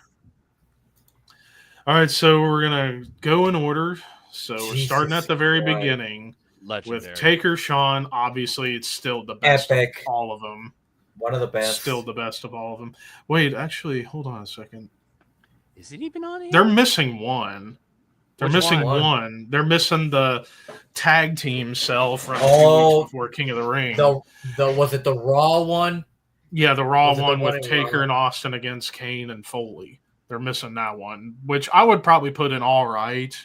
All right, so we're gonna go in order. So we're starting at the very beginning. Legendary. With Taker, Sean. Obviously, it's still the best epic. of all of them. One of the best. Still the best of all of them. Wait, actually, hold on a second. Is it even on here? They're missing one. They're missing one. They're missing the tag team cell from 2 weeks before King of the Ring. Was it the Raw one? Yeah, the Raw one with Taker and Austin against Kane and Foley. They're missing that one, which I would probably put in all right.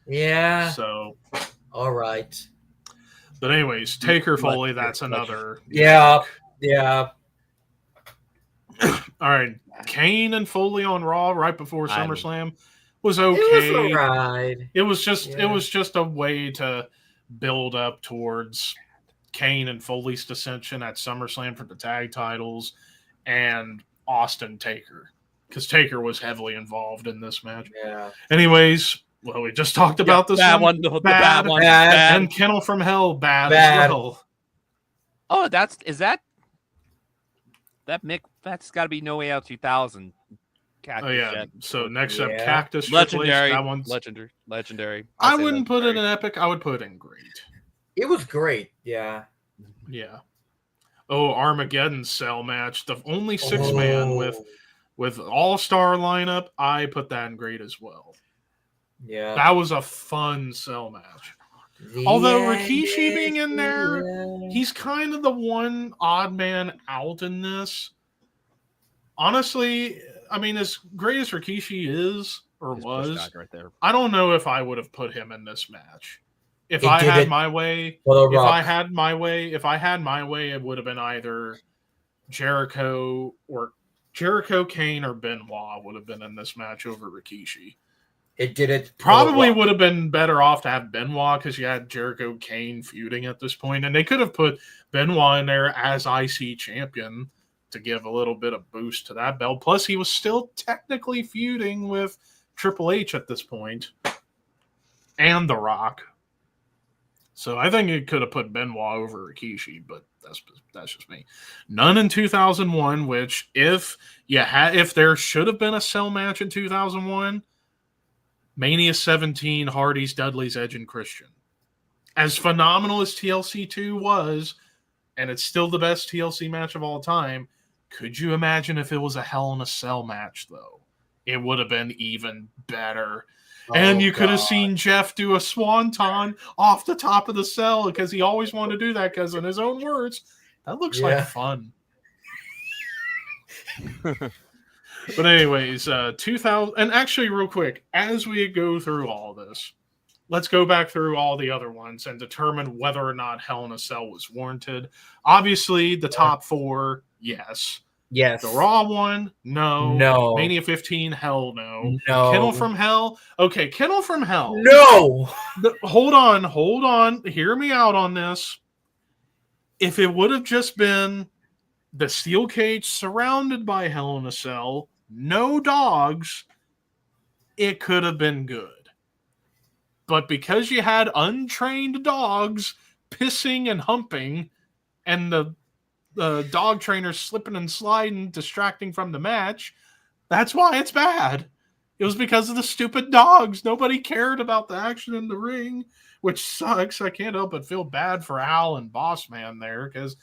Yeah. So. All right. But anyways, Taker Foley, that's another. Yeah. Yeah. All right. Kane and Foley on Raw right before SummerSlam was okay. It was alright. It was just a way to build up towards Kane and Foley's dissension at SummerSlam for the tag titles and Austin Taker. Because Taker was heavily involved in this match. Yeah. Anyways, well, we just talked about this bad one. The bad one. Bad. And Kennel from Hell, bad as well. Oh, Mick? That's got to be No Way Out 2000. Cactus Jet. So next up, Cactus. Legendary. That one's legendary. I wouldn't put it in epic. I would put it in great. It was great. Yeah. Yeah. Oh, Armageddon cell match. The only 6-man with all-star lineup. I put that in great as well. Yeah. That was a fun cell match. Although Rikishi being in there, he's kind of the one odd man out in this. Honestly, I mean, as great as Rikishi is or was, right there. I don't know if I would have put him in this match. If I had my way, it would have been either Jericho, Kane, or Benoit would have been in this match over Rikishi. It did it. Probably would have been better off to have Benoit because you had Jericho Kane feuding at this point, and they could have put Benoit in there as IC champion to give a little bit of boost to that belt. Plus, he was still technically feuding with Triple H at this point and The Rock. So I think it could have put Benoit over Rikishi, but that's just me. None in 2001, which if there should have been a cell match in 2001, Mania 17, Hardy's, Dudley's, Edge, and Christian. As phenomenal as TLC 2 was, and it's still the best TLC match of all time, could you imagine if it was a Hell in a Cell match, though? It would have been even better. And you could have seen Jeff do a swanton off the top of the cell because he always wanted to do that because, in his own words, that looks like fun. But anyways, 2000, and actually real quick, as we go through all this, let's go back through all the other ones and determine whether or not Hell in a Cell was warranted. Obviously, the top 4, yes. Yes. The Raw one, no. No. Mania 15, hell no. No. Kennel from Hell, okay. Kennel from Hell. No. Hold on. Hear me out on this. If it would have just been the steel cage surrounded by Hell in a Cell, no dogs, it could have been good. But because you had untrained dogs pissing and humping and the dog trainers slipping and sliding, distracting from the match, that's why it's bad. It was because of the stupid dogs. Nobody cared about the action in the ring, which sucks. I can't help but feel bad for Al and Boss Man there because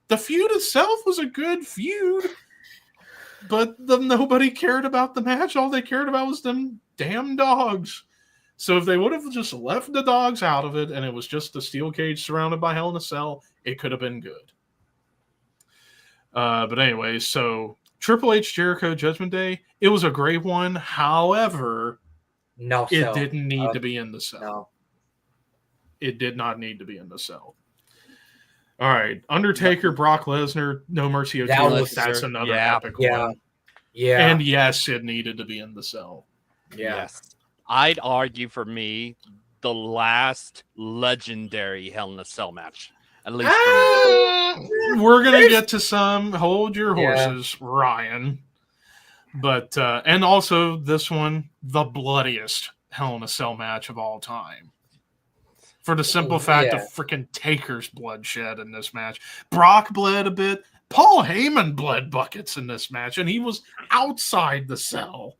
the feud itself was a good feud. But nobody cared about the match. All they cared about was them damn dogs. So if they would have just left the dogs out of it and it was just a steel cage surrounded by Hell in a Cell, it could have been good. But anyway, so Triple H Jericho Judgment Day, it was a great one. However, it didn't need to be in the cell. No. It did not need to be in the cell. All right, Undertaker, Brock Lesnar, No Mercy 02. That's another epic one. Yeah. And yes, it needed to be in the cell. Yeah. Yes. I'd argue for me the last legendary Hell in a Cell match. At least for me. We're going to get to some. Hold your horses, Ryan. But, and also this one, the bloodiest Hell in a Cell match of all time. For the simple fact of freaking Taker's bloodshed in this match. Brock bled a bit. Paul Heyman bled buckets in this match, and he was outside the cell.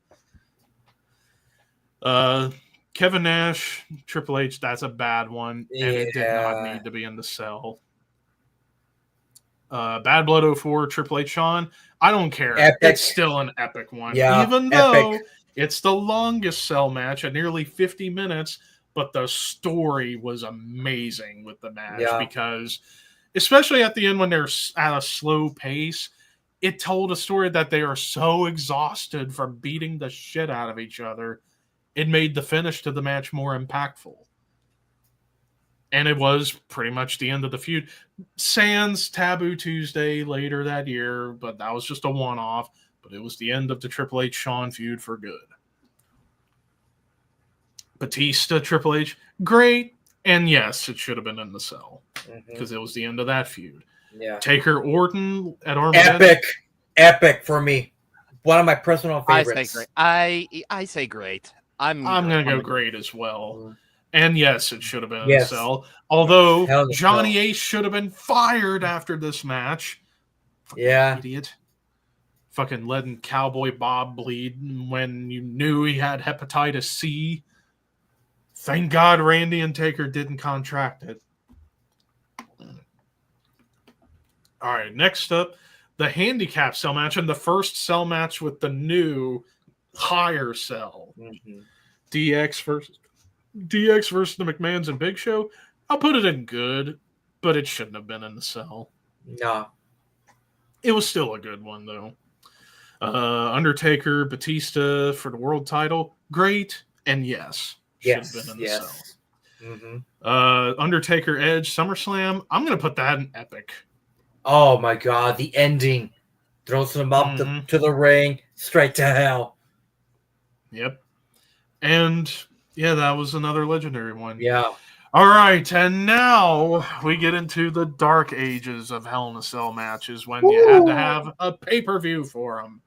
Kevin Nash, Triple H, that's a bad one, and it did not need to be in the cell. Bad Blood 04, Triple H, Shawn, I don't care. Epic. It's still an epic one. Even though it's the longest cell match at nearly 50 minutes, but the story was amazing with the match because, especially at the end when they're at a slow pace, it told a story that they are so exhausted from beating the shit out of each other. It made the finish to the match more impactful. And it was pretty much the end of the feud. Sans Taboo Tuesday later that year, but that was just a one-off. But it was the end of the Triple H Shawn feud for good. Batista, Triple H, great. And yes, it should have been in the cell. Because it was the end of that feud. Yeah. Taker Orton at Armageddon. Epic for me. One of my personal favorites. I say great. I'm going to go great as well. And yes, it should have been in the cell. Although Johnny Ace should have been fired after this match. Fucking idiot. Fucking letting Cowboy Bob bleed when you knew he had hepatitis C. Thank God Randy and Taker didn't contract it. All right, next up, the handicap cell match and the first cell match with the new higher cell. DX versus the McMahons and Big Show. I'll put it in good, but it shouldn't have been in the cell. No. It was still a good one, though. Undertaker, Batista for the world title. Great, and yes. Should have been in the cell. Undertaker, Edge, SummerSlam. I'm going to put that in epic. Oh, my God. The ending. Throws them up to the ring, straight to hell. Yep. And, yeah, that was another legendary one. Yeah. All right, and now we get into the dark ages of Hell in a Cell matches when you had to have a pay-per-view for them.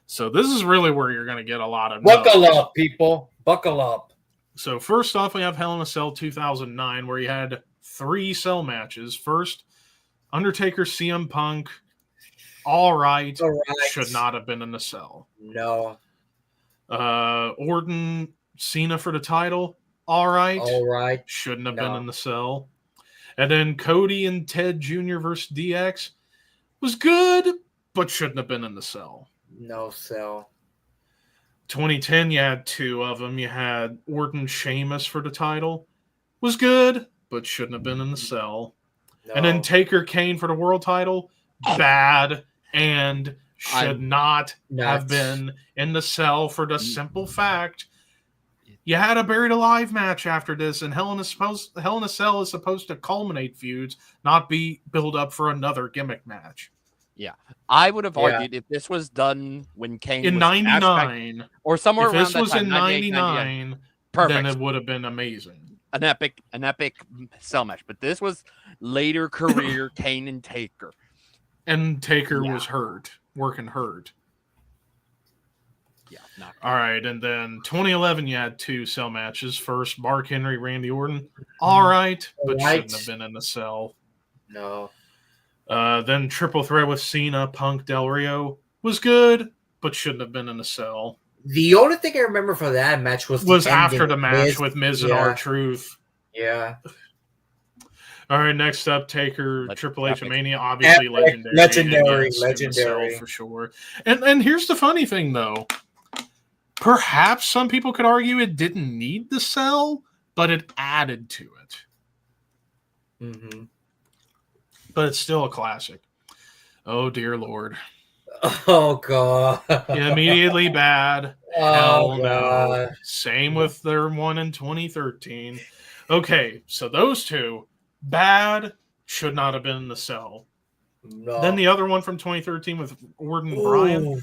So this is really where you're going to get a lot of Buckle up, people. Buckle up. So first off, we have Hell in a Cell 2009, where you had 3 cell matches. First, Undertaker, CM Punk, all right. Should not have been in the cell. No. Orton, Cena for the title, all right. Shouldn't have been in the cell. And then Cody and Ted Jr. versus DX was good, but shouldn't have been in the cell. No cell. 2010, you had 2 of them. You had Orton, Sheamus for the title. Was good, but shouldn't have been in the cell. No. And then Taker, Kane for the world title. Bad and should not have been in the cell for the simple fact you had a Buried Alive match after this, and Hell in a Cell is supposed to culminate feuds, not be build up for another gimmick match. Yeah, I would have argued if this was done when Kane in '99 or somewhere around that time. If this was in '99, then it would have been amazing. An epic cell match. But this was later career Kane and Taker, and Taker was working hurt. Yeah. All right, and then 2011, you had 2 cell matches. First, Mark Henry, Randy Orton. All right, but shouldn't have been in the cell. No. Then triple threat with Cena, Punk, Del Rio was good, but shouldn't have been in the cell. The only thing I remember for that match was after the match with Miz and R-Truth. Yeah. All All right, next up, Taker, Let's Triple H epic. Mania, obviously Epic, legendary, legendary. in the cell for sure. And here's the funny thing, though. Perhaps some people could argue it didn't need the cell, but it added to it. Mm-hmm. But it's still a classic. Oh, dear Lord. Oh, God. Immediately bad. Hell no. Same with their one in 2013. Okay, so those two, bad, should not have been in the cell. No. Then the other one from 2013 with Orton Bryan.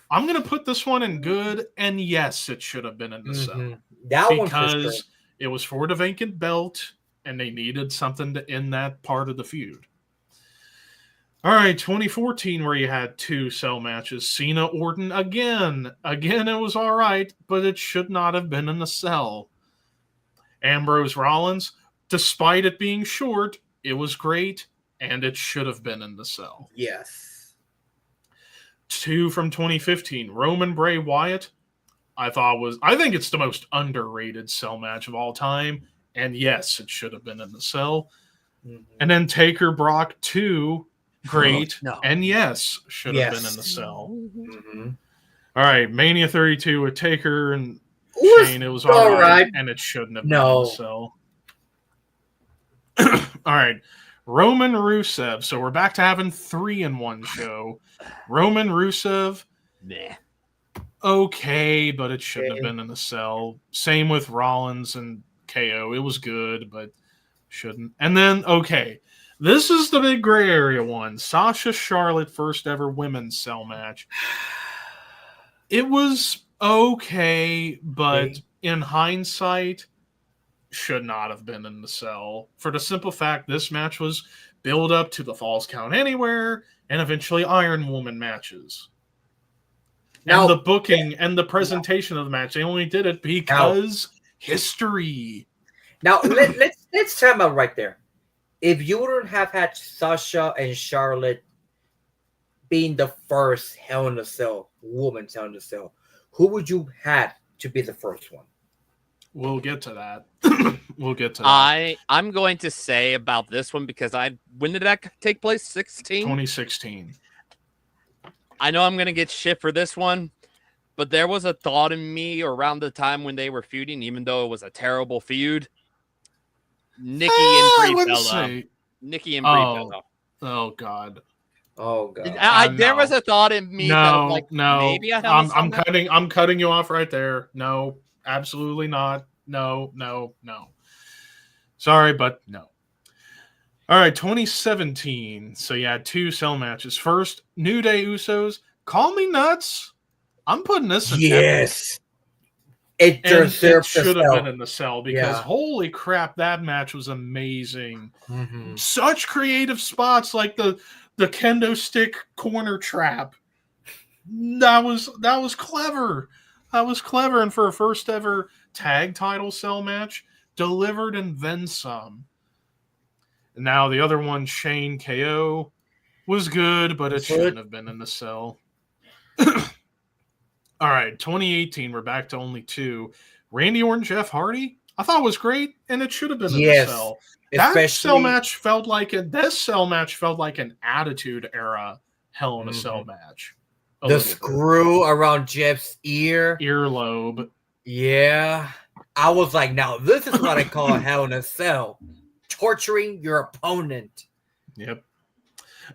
I'm going to put this one in good, and yes, it should have been in the cell. That because one for sure. It was for the vacant belt, and they needed something to end that part of the feud. All right, 2014, where you had 2 cell matches. Cena Orton again. Again, it was all right, but it should not have been in the cell. Ambrose Rollins, despite it being short, it was great, and it should have been in the cell. Yes. 2 from 2015, Roman Bray Wyatt. I think it's the most underrated cell match of all time, and yes, it should have been in the cell. Mm-hmm. And then Taker Brock 2, great, and yes, should have been in the cell. Mm-hmm. All right, Mania 32 with Taker and Shane, it was all right, and it shouldn't have been in the cell. All right, Roman Rusev. So we're back to having 3 in one show. Roman Rusev, okay, but it shouldn't have been in the cell. Same with Rollins and KO. It was good, but shouldn't. And then, okay, this is the big gray area one. Sasha Charlotte first ever women's cell match. It was okay, but in hindsight, should not have been in the cell. For the simple fact, this match was build up to the Falls Count Anywhere and eventually Iron Woman matches. Now, and the booking and the presentation of the match, they only did it because history. Now let's time out right there. If you wouldn't have had Sasha and Charlotte being the first Hell in a Cell, women's Hell in a Cell, who would you had to be the first one? We'll get to that. We'll get to that. I'm going to say about this one because when did that take place? 2016. I know I'm going to get shit for this one, but there was a thought in me around the time when they were feuding, even though it was a terrible feud. Nikki and Brie fell. Nikki and Brie fell. Oh God. Oh God. There was a thought in me that I'm like, maybe I'm cutting you off right there. No, absolutely not. No. Sorry, but no. All right, 2017. So you had 2 cell matches. First, New Day Usos. Call me nuts. I'm putting this in. Yes. It should have been in the cell because holy crap, that match was amazing. Mm-hmm. Such creative spots like the kendo stick corner trap. That was clever. That was clever, and for a first ever tag title cell match, delivered and then some. Now the other one, Shane KO, was good, but it shouldn't have been in the cell. All right, 2018, we're back to only 2. Randy Orton, Jeff Hardy, I thought was great, and it should have been in the cell. That cell match felt like an Attitude Era Hell in a Cell match. The screw around Jeff's earlobe. Yeah, I was like, now this is what I call a Hell in a Cell. Torturing your opponent. Yep.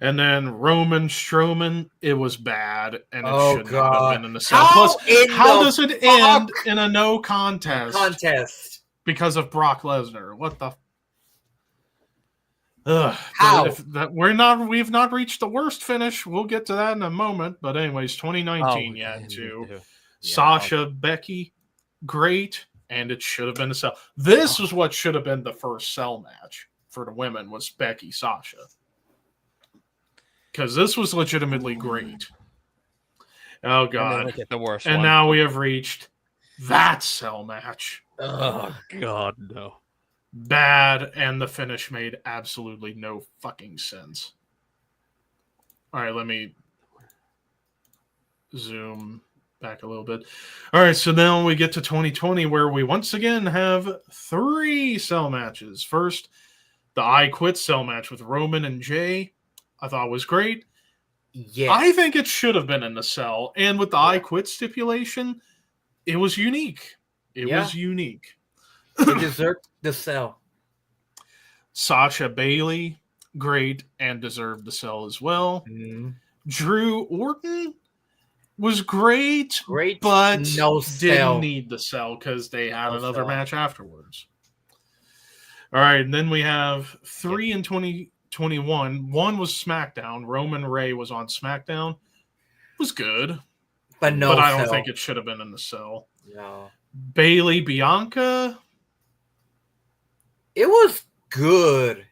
And then Roman Strowman, it was bad, and it should not have been in the cell. Plus, how does it end in a no contest? Because of Brock Lesnar. What the? How? We've not reached the worst finish. We'll get to that in a moment. But anyways, 2019, Sasha, Becky, great. And it should have been a cell. This is what should have been the first cell match for the women was Becky Sasha. Because this was legitimately great. Oh, God. And the worst and one. Now we have reached that cell match. Oh, God, no. Bad, and the finish made absolutely no fucking sense. All right, let me zoom back a little bit. All right, so now we get to 2020 where we once again have 3 cell matches. First, The I Quit cell match with Roman and Jay, I thought was great. Yes. I think it should have been in the cell. And with the I Quit stipulation, it was unique. It was unique. It deserved the cell. Sasha Bailey, great, and deserved the cell as well. Drew Orton was great, but didn't need the cell because they had another match afterwards. All right, and then we have 3 in 2021. One was SmackDown. Roman Ray was on SmackDown. It was good, but I don't think it should have been in the cell. No. Bailey Bianca. It was good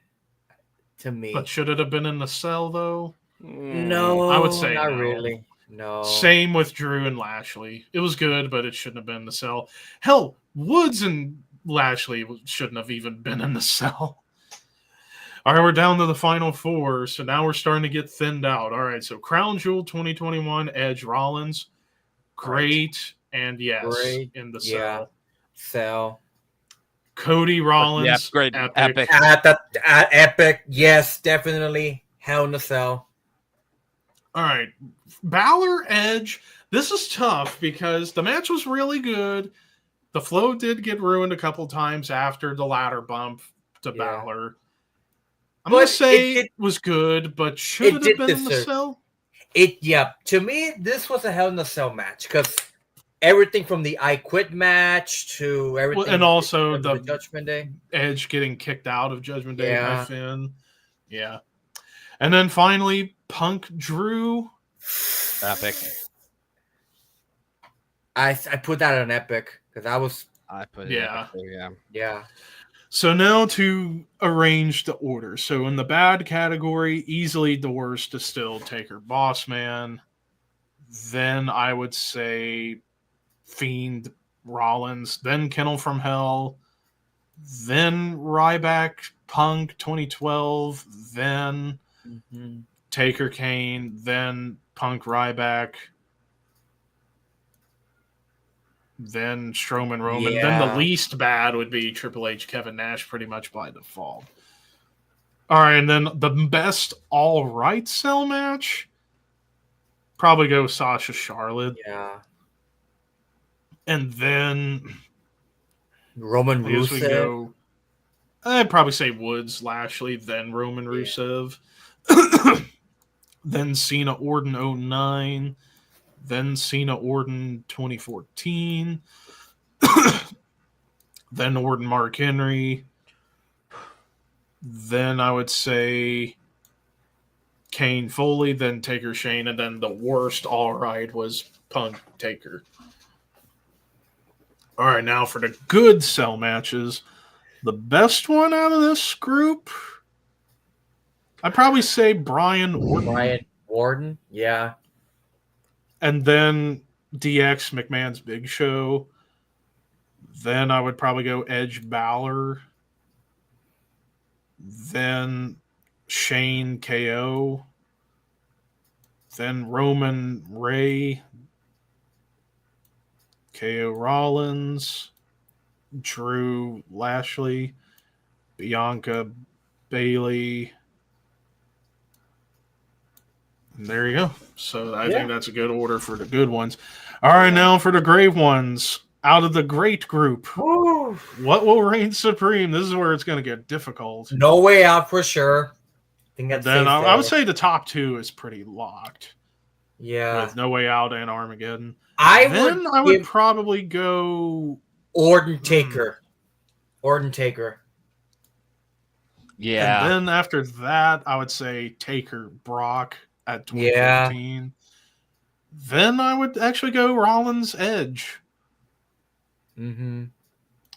to me. But should it have been in the cell, though? No, I would say not no. really. No. Same with Drew and Lashley. It was good, but it shouldn't have been in the cell. Hell, Woods and Lashley shouldn't have even been in the cell. All right, we're down to the final 4, so now we're starting to get thinned out. All right, so Crown Jewel 2021, Edge Rollins. Great, and great. In the cell. Cell. Cody Rollins. Great. Epic. Epic. Yes, definitely. Hell in the Cell. All right. Balor, Edge. This is tough because the match was really good. The flow did get ruined a couple times after the ladder bump to Balor. I'm going to say it was good, but should it have been in the cell? To me, this was a Hell in the Cell match because everything from the I Quit match to everything. And also the Judgment Day. Edge getting kicked out of Judgment Day by Finn. Yeah. And then finally, Punk Drew. Epic. I put that on Epic because I put it Epic too, yeah. So now to arrange the order. So in the bad category, easily the worst is still Taker Boss Man. Then I would say Fiend Rollins. Then Kennel from Hell. Then Ryback Punk 2012. Then Taker Kane. Then Punk Ryback. Then Strowman Roman. Then the least bad would be Triple H Kevin Nash pretty much by default. All right, and then the best all right cell match, probably go Sasha Charlotte. Yeah. And then Roman Rusev. I'd probably say Woods, Lashley, then Roman Rusev. Then Cena Orton 09. Then Cena Orton 2014. Then Orton Mark Henry. Then I would say Kane Foley, then Taker Shane, and then the worst all right was Punk Taker. All right, now for the good cell matches. The best one out of this group, I'd probably say Brian Orton, yeah. And then DX, McMahon's Big Show. Then I would probably go Edge Balor. Then Shane KO. Then Roman Ray. KO Rollins. Drew Lashley. Bianca Bailey. And there you go. So I think that's a good order for the good ones. All right, now for the great ones. Out of the great group, what will reign supreme? This is where it's going to get difficult. No Way Out for sure. I would say the top 2 is pretty locked. Yeah. With No Way Out and Armageddon. I would probably go Orton Taker. Orton Taker. Yeah. And then after that, I would say Taker Brock at 2015. Yeah. Then I would actually go Rollins Edge. Mm-hmm.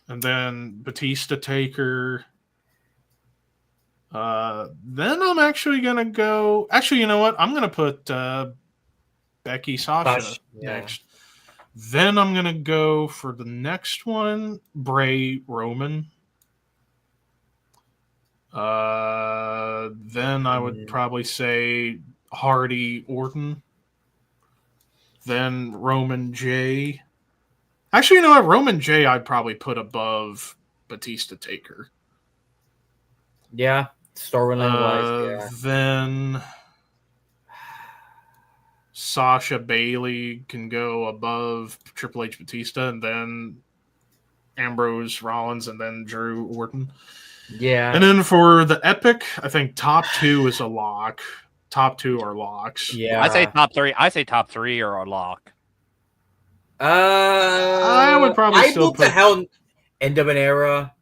And then Batista Taker. Then I'm actually going to go... Actually, you know what? I'm going to put Becky Sasha next. Then I'm going to go for the next one, Bray Roman. Then I would probably say Hardy Orton. Then Roman J. Actually, you know what? Roman J I'd probably put above Batista Taker. Yeah, storyline wise. Yeah. Then Sasha Bailey can go above Triple H Batista, and then Ambrose Rollins, and then Drew Orton. Yeah. And then for the Epic, I think top 2 is a lock. Top 2 are locks. Yeah. I say top 3. I say top 3 are a lock. I would probably still put the hell end of an era.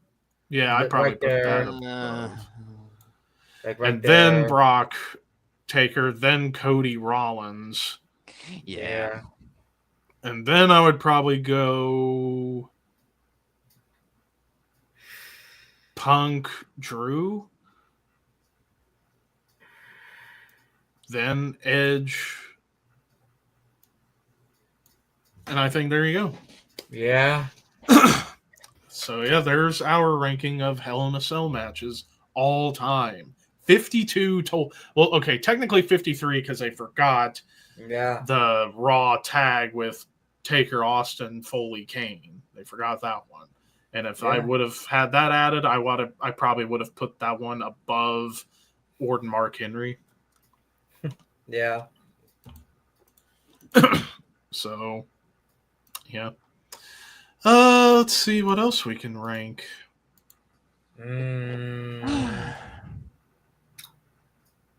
Yeah, I'd probably put that above. And then Brock Taker, then Cody Rollins. Yeah. And then I would probably go Punk Drew. Then Edge. And I think there you go. Yeah. So, yeah, there's our ranking of Hell in a Cell matches all time. 52 total. Well, okay, technically 53 because they forgot the Raw tag with Taker, Austin, Foley, Kane. They forgot that one. And if I would have had that added, I probably would have put that one above Orton, Mark Henry. Yeah. So, yeah. Let's see what else we can rank.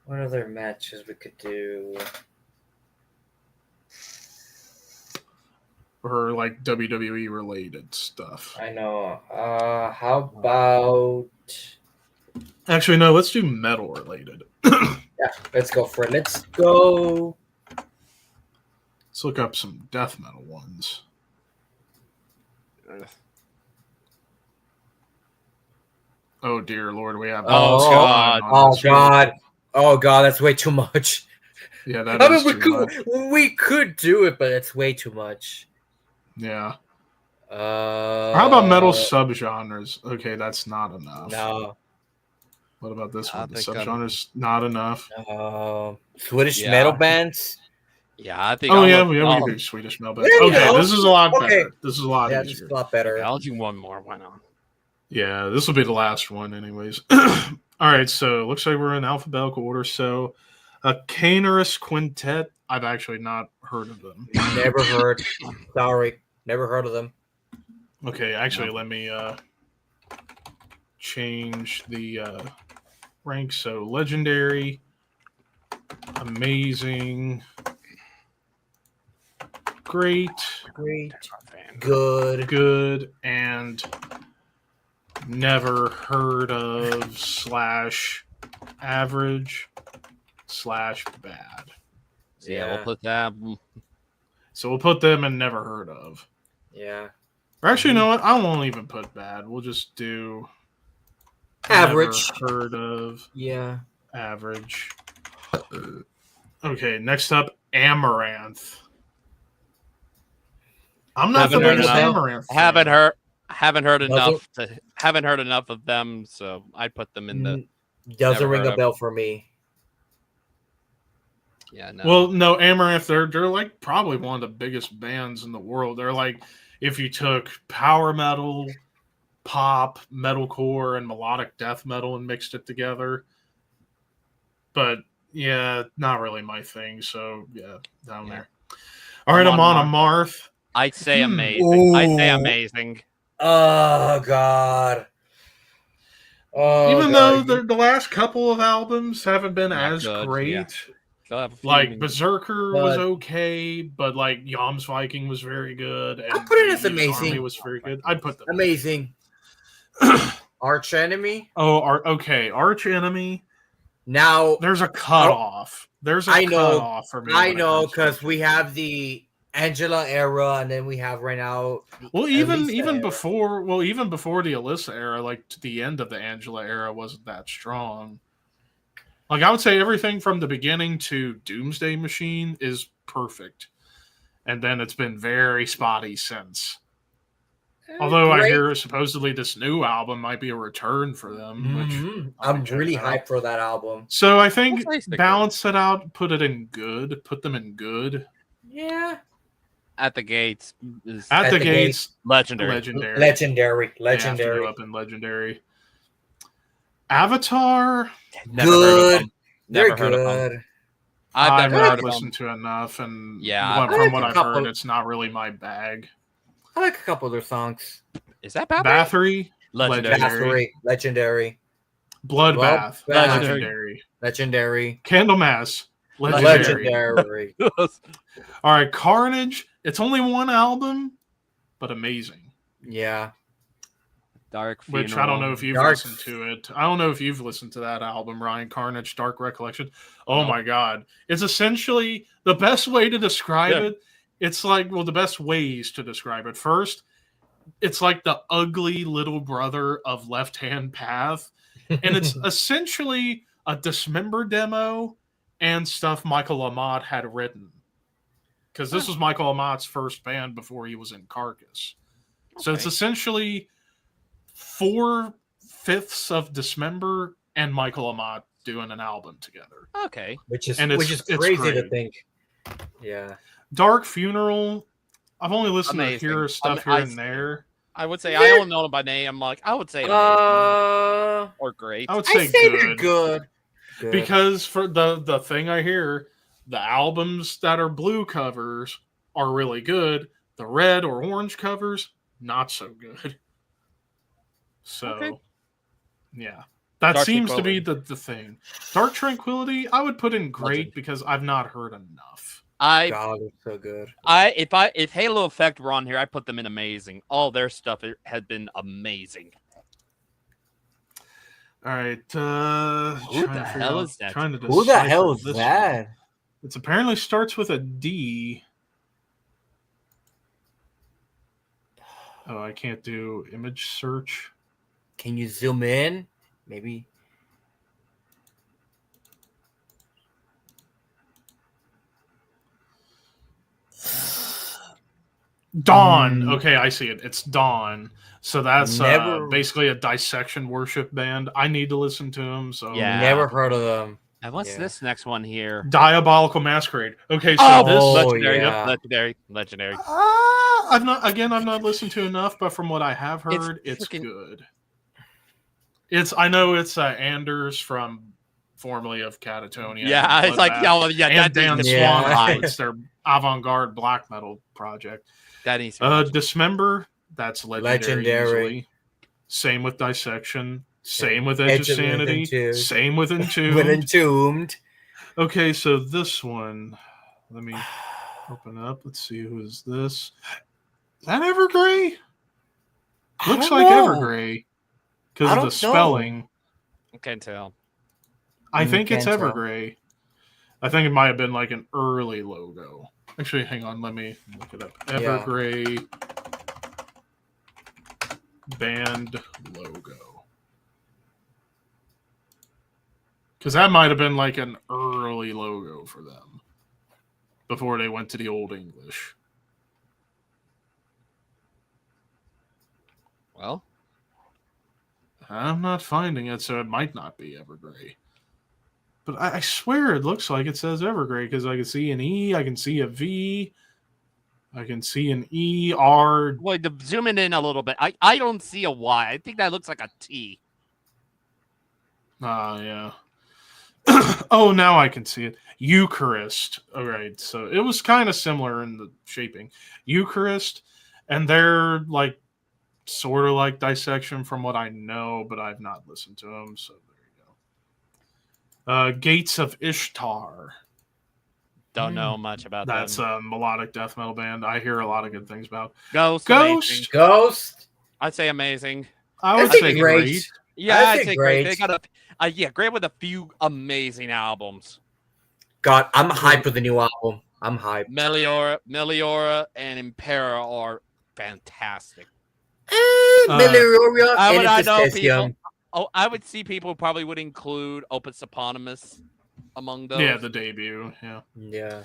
What other matches we could do? Or like WWE related stuff. I know. How about? Actually, no. Let's do metal related. Yeah, let's go for it. Let's go. Let's look up some death metal ones. Oh dear Lord, we have. Oh God, that's way too much. Yeah, that is too much. We could do it, but it's way too much. Yeah. How about metal subgenres? Okay, that's not enough. No. What about this one? The subgenres not enough. Swedish metal bands. Yeah, I think. Oh yeah, we can do Swedish metal bands. Okay, this is a lot better. This is a lot easier. This is a lot better. Okay, I'll do one more. Why not? Yeah, this will be the last one, anyways. All right, so looks like we're in alphabetical order. So, a Canerus Quintet. I've actually not heard of them. Never heard. Sorry, never heard of them. Okay, actually, let me change the rank. So, legendary, amazing, great, good, and never heard of / average / bad. Yeah, we'll put that. So we'll put them in never heard of. Yeah. Or actually, you know what? I won't even put bad. We'll just do average. Never heard of. Yeah. Average. Okay, next up, Amaranth. I'm not the biggest Amaranth fan. Haven't heard enough of them, so I'd put them in the. Doesn't ring a bell for me. Yeah, no. Well, no, Amaranth, they're like probably one of the biggest bands in the world. They're like, if you took power metal, pop, metalcore, and melodic death metal and mixed it together. But yeah, not really my thing. So yeah, down there. All right, I'm on a Marth. I'd say amazing. I'd say amazing. Oh God. Even though the last couple of albums haven't been as great. Yeah. Like Berserker was okay, but like Yom's Viking was very good. And I put it as amazing. Army was very good. I'd put them amazing. Arch Enemy. Oh, okay. Arch Enemy. Now there's a cutoff. There's a cutoff for me. I know because we have the Angela era, and then we have right now. Well, even before the Alyssa era, like to the end of the Angela era, wasn't that strong. Like, I would say everything from the beginning to Doomsday Machine is perfect. And then it's been very spotty since. Although I hear supposedly this new album might be a return for them. Which I'm really hyped for that album. So I think balance it out, put them in good. Yeah. At the gates. At the gates. Legendary. Legendary. Legendary. They have to go up in legendary. Avatar. Never heard of them. They're Never heard of them. good. I've never heard of listened them. to enough, and Yeah, from what I've heard, it's not really my bag. I like a couple of their songs. Is that Bathory? Legendary. Legendary. Bloodbath. Legendary. Legendary. Candlemass. Legendary. All right, Carnage. It's only one album, but amazing. Yeah. Dark Funeral. Which I don't know if you've listened to it. I don't know if you've listened to that album, Ryan. Carnage, Dark Recollection. Oh my God. It's essentially the best way to describe it. It's like, well, the best ways to describe it. First, it's like the ugly little brother of Left Hand Path. And it's essentially a Dismember demo and stuff Michael Amott had written. Because this was Michael Amott's first band before he was in Carcass. Okay. So it's essentially 4/5 of Dismember and Michael Amott doing an album together. Okay. Which is crazy to think. Yeah. Dark Funeral. I've only listened to hear stuff here and there. I would say I don't know them by name. I would say or great. I would say they're good. Because for the thing I hear, the albums that are blue covers are really good. The red or orange covers, not so good. So, yeah. That seems to be the thing. Dark Tranquility, I would put in great because I've not heard enough. God, it's so good. If Halo Effect were on here, I put them in amazing. All their stuff had been amazing. All right. Who the hell is that? Who the hell is that? It apparently starts with a D. Oh, I can't do image search. Can you zoom in? Maybe. Dawn. Okay, I see it. It's Dawn. So that's basically a dissection worship band. I need to listen to them. So never heard of them. And what's this next one here? Diabolical Masquerade. Okay, so this legendary. I've not listened to enough, but from what I have heard, it's good. I know it's Anders from formerly of Catatonia. Yeah, it's like and Dan Swan Heights, their avant-garde black metal project. That is Dismember, that's legendary. Same with Dissection. Same with Edge of Sanity. Same with Entombed. Okay, so this one, let me open up. Let's see, who is this? Is that Evergrey? Looks like Evergrey because of the spelling. I can't tell. I think it's Evergrey. I think it might have been like an early logo. Actually, hang on. Let me look it up. Evergrey band logo. Because that might have been like an early logo for them before they went to the Old English. Well, I'm not finding it, so it might not be Evergrey. But I swear it looks like it says Evergrey because I can see an E, I can see a V, I can see an E, R. Well, zooming in a little bit, I don't see a Y. I think that looks like a T. Yeah. Oh, now I can see it. Eucharist. All right, so it was kind of similar in the shaping. Eucharist, and they're like sort of like Dissection from what I know, but I've not listened to them, so there you go. Gates of Ishtar. Don't know much about that. That's a melodic death metal band. I hear a lot of good things about. Ghost. I'd say amazing. I would say great. Yeah, I'd say great. They got great with a few amazing albums. God, I'm hyped for the new album. I'm hyped. Meliora and Impera are fantastic. Meliora and I know people. Oh, I would see people who probably would include Opus Eponymous among those. Yeah, the debut. Yeah.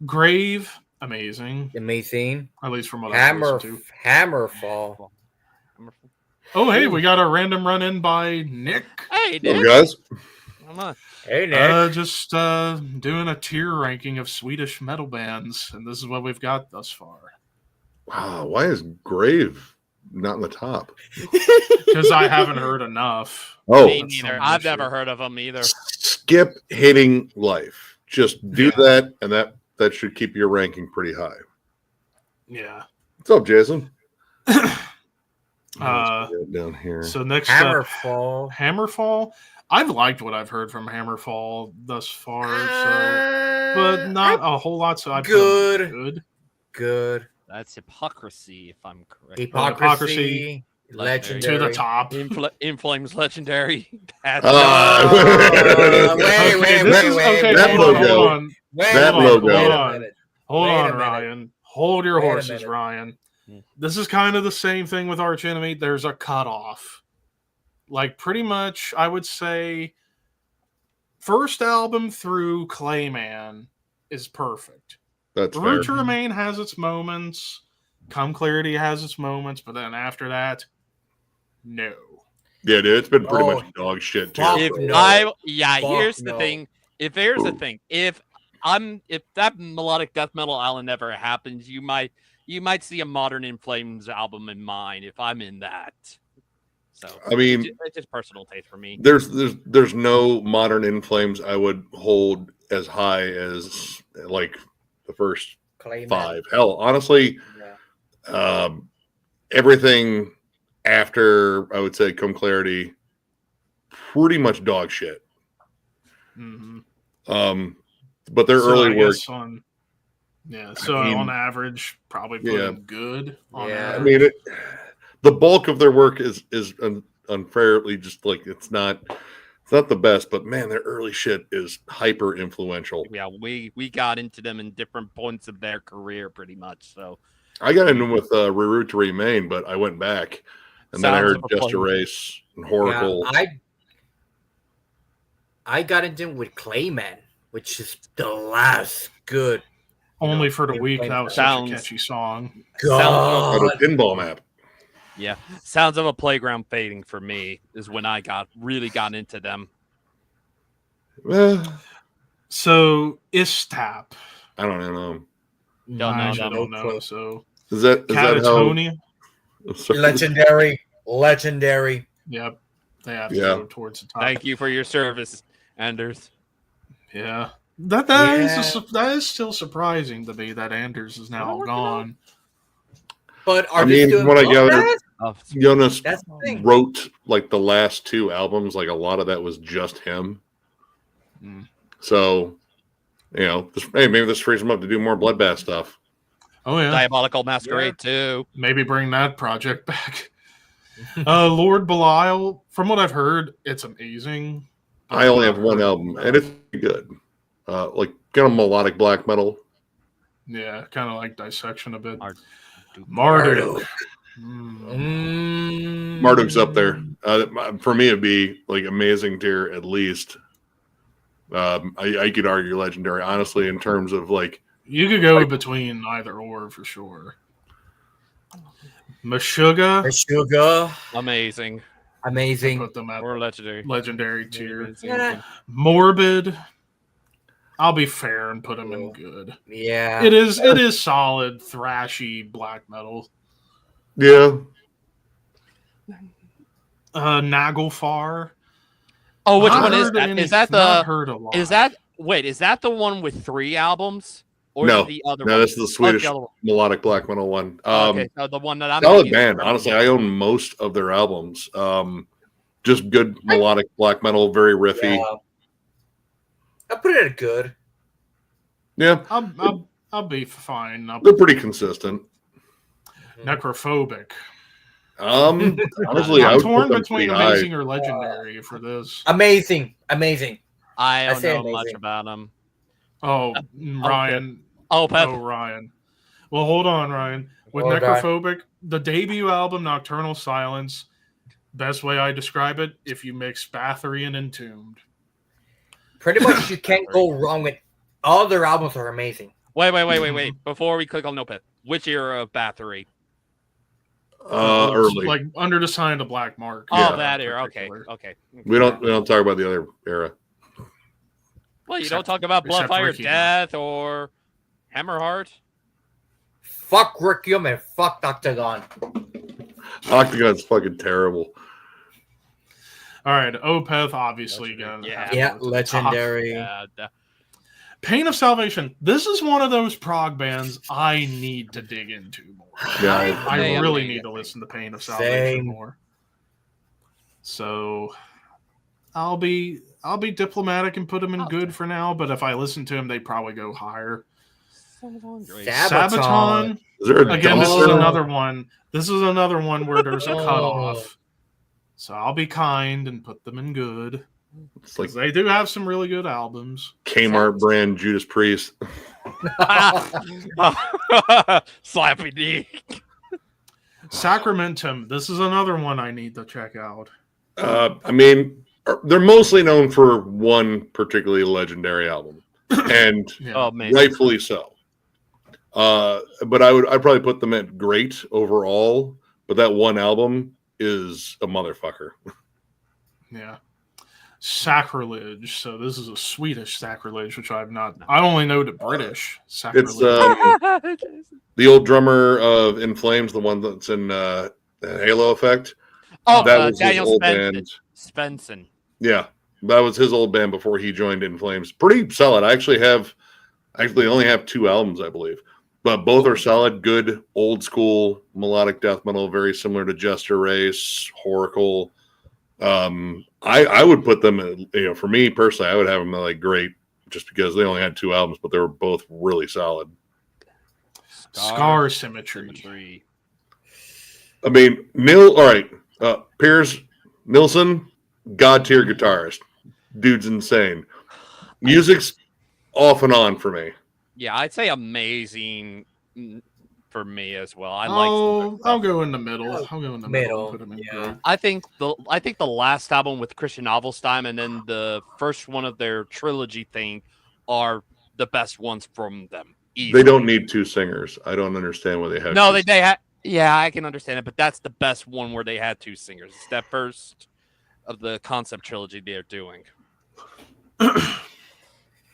Grave, amazing. At least from what I've listened to. Hammerfall. Oh, hey, we got a random run-in by Nick. Hey, Nick. Hey, guys. Come on. Hey, Nick. Just doing a tier ranking of Swedish metal bands, and this is what we've got thus far. Wow, why is Grave not in the top? Because I haven't heard enough. Oh, me neither. I've never heard of them either. Skip Hating Life. Just do that, and that should keep your ranking pretty high. Yeah. What's up, Jason? Down here. So next Hammerfall. Hammerfall. I've liked what I've heard from Hammerfall thus far, but not a whole lot. So I good. That's hypocrisy, if I'm correct. Hypocrisy. Legendary. To the top. In Flames Legendary. That's wait. That logo. Hold on, Ryan. Hold your horses, Ryan. This is kind of the same thing with Arch Enemy. There's a cutoff. Like, pretty much, I would say, first album through Clayman is perfect. That's Root to Remain has its moments. Come Clarity has its moments. But then after that, no. Yeah, dude, it's been pretty much dog shit, too. Here's the thing. If there's a thing, if that melodic death metal album never happens, you might see a Modern In Flames album in mine if I'm in that. So I mean, it's just personal taste for me. There's no Modern In Flames I would hold as high as like the first five. Hell, honestly, everything after I would say Come Clarity, pretty much dog shit. Mm-hmm. But their early work. On average, probably put them good. I mean, the bulk of their work is unfairly just like it's not the best, but man, their early shit is hyper influential. Yeah, we got into them in different points of their career, pretty much. So I got into them with Root to Remain, but I went back and then I heard Just Erase and Horacle. Yeah, I got into them with Clayman, which is the last good. Only for the week. That was such a catchy song. God. A pinball map. Yeah, Sounds of a Playground Fading for me is when I really got into them. So Istap. I don't know. I don't know. So is that Catatonia? Legendary. Yep, they have to go towards the top. Thank you for your service, Anders. Yeah, that is still surprising to me that Anders is now gone. But I mean, what I gather, Jonas wrote like the last two albums. Like a lot of that was just him. So, maybe this frees him up to do more Bloodbath stuff. Oh yeah, Diabolical Masquerade too. Maybe bring that project back. Lord Belial. From what I've heard, it's amazing. I only have one album, and it's good. Like kind of melodic black metal. Yeah, kind of like Dissection a bit. Marduk. Marduk's up there. For me, it'd be like Amazing Tier at least. I could argue Legendary, honestly, in terms of like you could go between either or for sure. Meshuggah. Amazing. Put them at or legendary tier. Morbid. I'll be fair and put them in good. Yeah, it is solid thrashy black metal. Yeah. Nagelfar. Oh, which one is that? Is that the? Is that the one with 3 albums? Or no, the other no, one? this is the Swedish melodic black metal one. Okay, so the one that I'm solid band. Honestly, I own most of their albums. Just good melodic black metal, very riffy. Yeah. I put it at good. Yeah, I'll be fine. They're pretty consistent. Necrophobic. Honestly, I'm torn between amazing or legendary for this. Amazing. I don't know much about them. Oh, Ryan. Ryan. Well, hold on, Ryan. With Necrophobic, the debut album, Nocturnal Silence, best way I describe it, if you mix Bathory and Entombed. Pretty much you can't go wrong with all their albums are amazing. Wait. Before we click on Nopeth, which era of Bathory? Early. Like under the sign of the Black Mark. Oh, that era. Okay. We don't talk about the other era. Well, you don't talk about Bloodfire Death or Hammerheart. Fuck Requiem and fuck Octagon. Octagon's fucking terrible. All right, Opeth, obviously, Legendary. again. Yeah, legendary. Yeah, Pain of Salvation. This is one of those prog bands I need to dig into more. Yeah, I really need to listen to Pain of Salvation more. So I'll be diplomatic and put them in good for now. But if I listen to them, they probably go higher. Sabaton. Again, this is another one. This is another one where there's a cutoff. So I'll be kind and put them in good. It's like they do have some really good albums. Kmart brand Judas Priest. Slappy D. Sacramentum. This is another one I need to check out. I mean, they're mostly known for one particularly legendary album, and rightfully so. But I'd probably put them at great overall. But that one album is a motherfucker. Yeah. Sacrilege. So this is a Swedish Sacrilege, which I've not. I only know the British Sacrilege. It's the old drummer of In Flames, the one that's in Halo Effect. Oh, that was Daniel his old band. Svensson. Yeah, that was his old band before he joined In Flames. Pretty solid. I actually only have 2 albums, I believe, but both are solid, good, old school melodic death metal, very similar to Jester Race, Horacle. I would put them, for me personally, I would have them like great, just because they only had 2 albums, but they were both really solid. Scar Symmetry. I mean, Piers Nilsson, god tier guitarist, dude's insane. Music's off and on for me. Yeah, I'd say amazing for me as well. I'll go in the middle. I'll go in the middle. Put them in good. I think the last album with Christian Avelstein and then the first one of their trilogy thing are the best ones from them. Easily. They don't need 2 singers. I don't understand why they have. No, they had. Yeah, I can understand it, but that's the best one where they had 2 singers. It's that first of the concept trilogy they're doing. All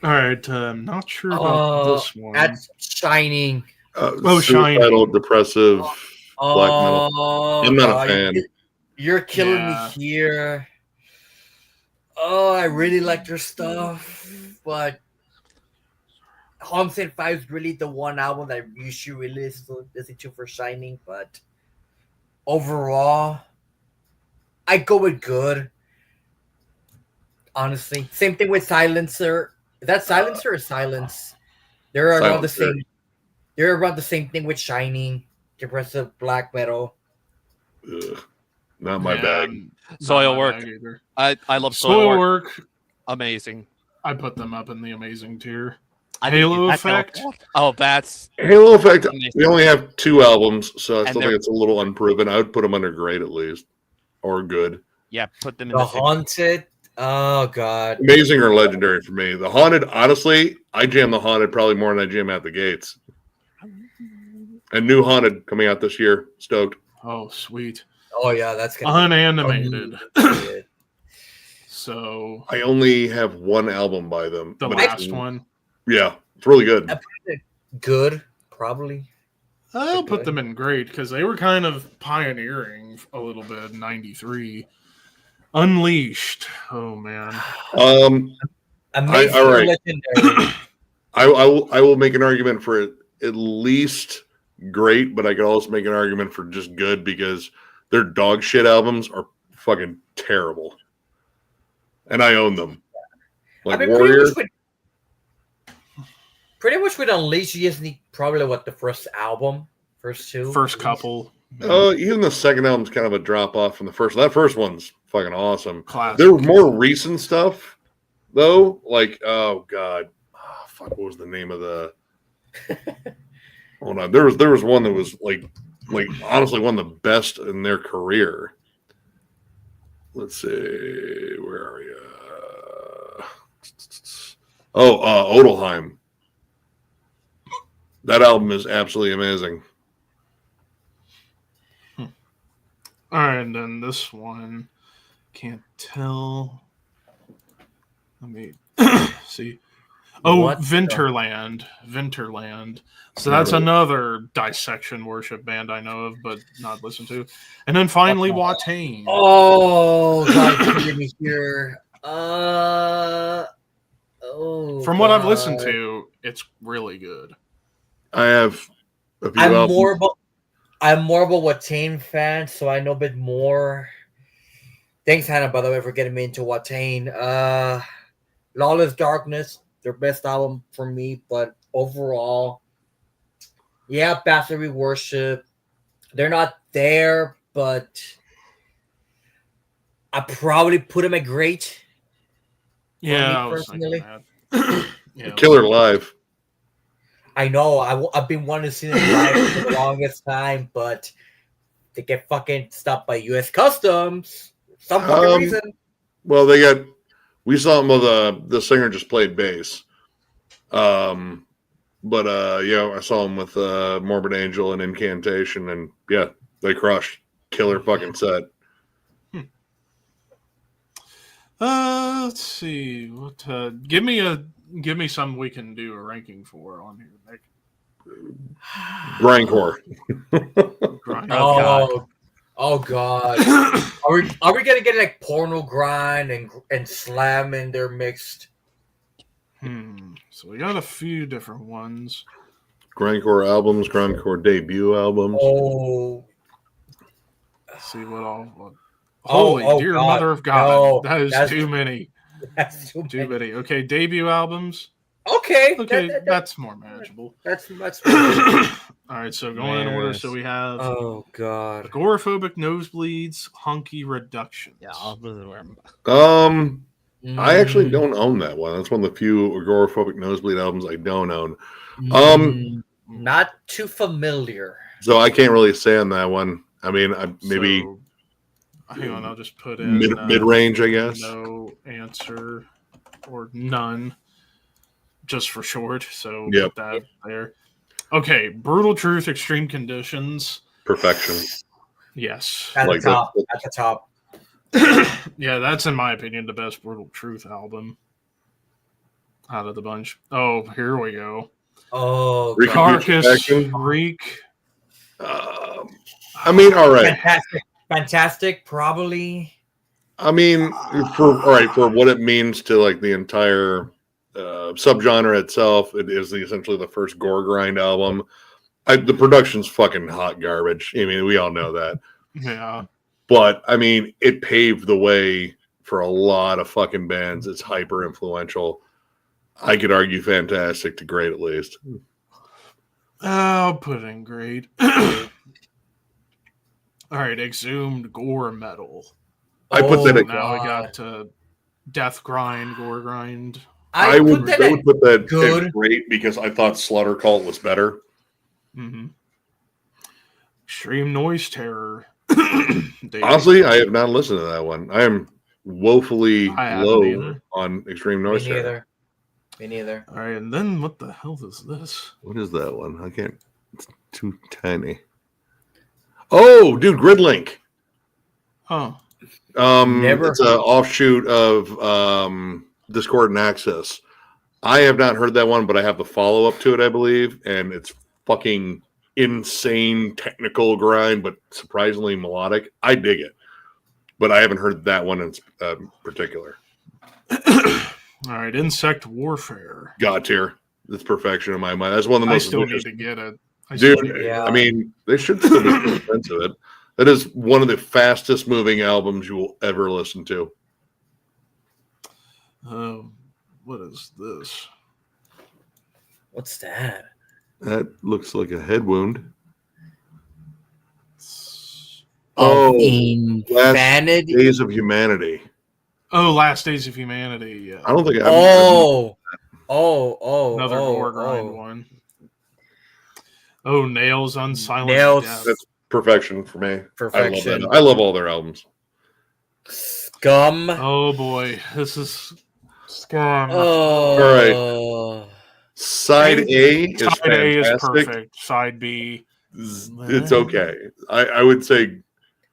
right, I'm not sure about this one. That's Shining. Suicidal, depressive, black metal. I'm not a fan. You're killing me here. Oh, I really like their stuff, but Homestead 5 is really the one album that you should really listen to for Shining, but overall, I go with good. Honestly, same thing with Silencer. Is that Silencer or Silence? They're around the same. They're around the same thing with Shining, depressive black metal. Ugh, not my bag. Soilwork. I love Soilwork. Amazing. I put them up in the amazing tier. Halo Effect. That's Halo Effect. We only have 2 albums, so I still think it's a little unproven. I would put them under great at least, or good. Yeah, put them in the Haunted. Oh God, amazing or legendary for me. The Haunted, honestly, I jam the Haunted probably more than I jam At the Gates. And new Haunted coming out this year. Stoked. Oh, sweet. Oh yeah, that's gonna unanimated. So I only have 1 album by them. The last one. Yeah, it's really good. Good, probably. I'll put them in great because they were kind of pioneering a little bit in '93. Unleashed. Oh man. Amazing. All right. I will make an argument for it at least great, but I could also make an argument for just good because their dog shit albums are fucking terrible, and I own them. Like Warrior. Pretty much with Unleashed, you just need probably the first 2, first couple. Even the second album's kind of a drop off from the first. That first one's fucking awesome. Classic. There were more recent stuff though, like what was the name of the? Hold on, there was one that was like honestly one of the best in their career. Let's see, where are you? Odelheim. That album is absolutely amazing. All right, and then this one, can't tell. Let me see. Oh, Vinterland. So that's another dissection worship band I know of, but not listened to. And then finally, Watain. Oh, God, let me hear. From what I've listened to, it's really good. I have a few albums. I'm more of a Watain fan, so I know a bit more. Thanks, Hannah, by the way, for getting me into Watain. Lawless Darkness, their best album for me, but overall, yeah, Battery Worship. They're not there, but I probably put them at great. Yeah, I was personally. Yeah, Killer Live. I know. I've been wanting to see them live for the longest time, but they get fucking stopped by U.S. Customs. Some fucking reason. Well, we saw them with the singer just played bass. But I saw them with Morbid Angel and Incantation, and yeah, they crushed. Killer fucking set. Let's see. What? Give me some we can do a ranking for on here, Nick. Grindcore. Oh God. Are we gonna get like porno grind and slam in there mixed? So we got a few different ones. Grindcore albums, Grindcore debut albums. Oh. Let's see what all. Holy dear God. Mother of God. No, that is too many. That's too many. Okay, debut albums. Okay. That's more manageable. That's all right, so going in order, so we have oh God, Agoraphobic Nosebleeds, Hunky Reductions. Yeah, I actually don't own that one. That's one of the few Agoraphobic Nosebleed albums I don't own. Not too familiar. So I can't really say on that one. I mean, maybe. So, hang on, I'll just put in mid-range, I guess. No answer or none, just for short. So put that there. Okay, Brutal Truth, Extreme Conditions. Perfection. Yes. At the top. Yeah, that's in my opinion the best Brutal Truth album out of the bunch. Oh, here we go. Oh, Carcass, Reek. I mean, all right. Fantastic, probably. I mean, for what it means to like the entire subgenre itself, it is essentially the first gore grind album. The production's fucking hot garbage. I mean, we all know that. Yeah. But I mean, it paved the way for a lot of fucking bands. It's hyper influential. I could argue fantastic to great at least. I'll put in great. All right, Exhumed Gore Metal. I put that at now we got Death Grind, Gore Grind. I would put that at great because I thought Slaughter Cult was better. Mm-hmm. Extreme Noise Terror. Honestly, I have not listened to that one. I am woefully low on Extreme Noise Terror. Me neither. All right, and then what the hell is this? What is that one? I can't. It's too tiny. Oh, dude, Gridlink. Oh. It's an offshoot of Discordant Access. I have not heard that one, but I have the follow-up to it, I believe, and it's fucking insane technical grind, but surprisingly melodic. I dig it, but I haven't heard that one in particular. All right, Insect Warfare. God tier. That's perfection in my mind. That's one of the most. I still need to get it. Dude, I mean, they should still be expensive. That is one of the fastest moving albums you will ever listen to. What is this? What's that? That looks like a head wound. Insanity. Last Days of Humanity. Oh, Last Days of Humanity. Yeah. I don't think. Another gore grind one. Oh, Nails, Unsilenced Death. That's perfection for me. Perfection. I love all their albums. Scum. Oh boy, this is Scum. Oh. All right. Side A is fantastic. A is perfect. Side B, it's okay. I would say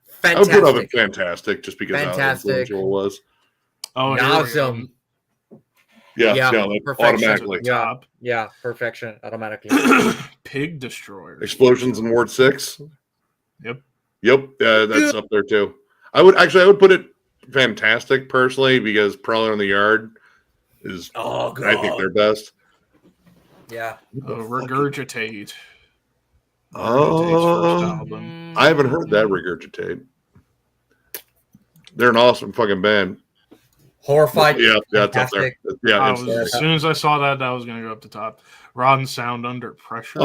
fantastic. I would put up at fantastic just because how influential it was. Oh, awesome. Yeah, no, perfection. automatically. Yeah, perfection automatically. Pig Destroyer. Explosions in Ward 6. Yep. That's up there too. I would put it fantastic personally because Prowler in the Yard is I think their best. Yeah. Regurgitate. Oh, first album. I haven't heard that Regurgitate. They're an awesome fucking band. Horrified. Yeah, it's up there. Yeah, as soon as I saw that, I was going to go up the top. Rotten Sound Under Pressure.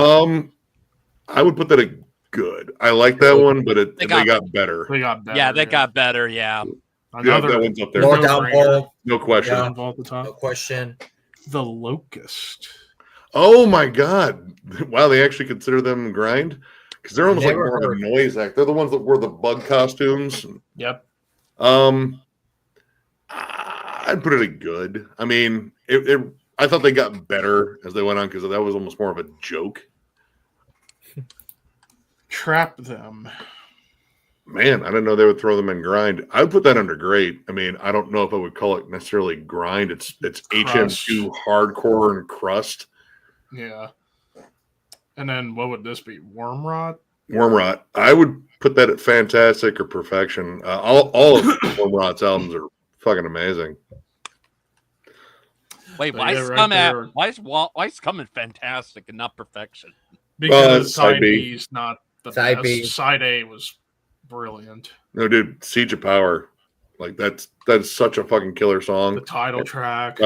I would put that at good. I like that one, but they got better. They got better. Yeah, they got better. Yeah. Another that one's up there. More downfall. No question. Yeah. At the top. No question. The Locust. Oh my god! Wow, they actually consider them grind because they're almost like more of a noise act. They're the ones that wore the bug costumes. Yep. I'd put it at good. I mean, I thought they got better as they went on because that was almost more of a joke. Trap Them. Man, I didn't know they would throw them in grind. I would put that under great. I mean, I don't know if I would call it necessarily grind. It's HM2 hardcore and crust. Yeah. And then what would this be? Wormrot? Wormrot. I would put that at fantastic or perfection. All of Wormrot's albums are fucking amazing. Wait, why is coming fantastic and not perfection? Because side B is not the side best. Side A was brilliant. No, dude, Siege of Power. Like that's such a fucking killer song. The title track.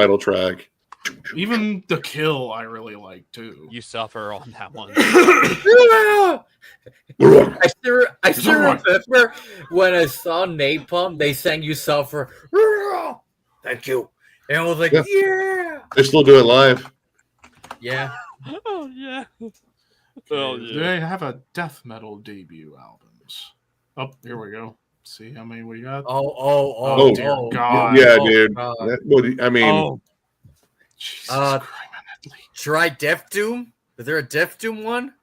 Even The Kill I really like too. You suffer on that one. I still remember when I saw Napalm, they sang You Suffer. Thank you. And I was like, yeah. They still do it live. Yeah. Oh yeah. Oh, yeah. They have a death metal debut albums. Oh, here we go. See how many we got? Oh, dear God. Yeah, dude. I mean, try Death Doom. Is there a Death Doom one?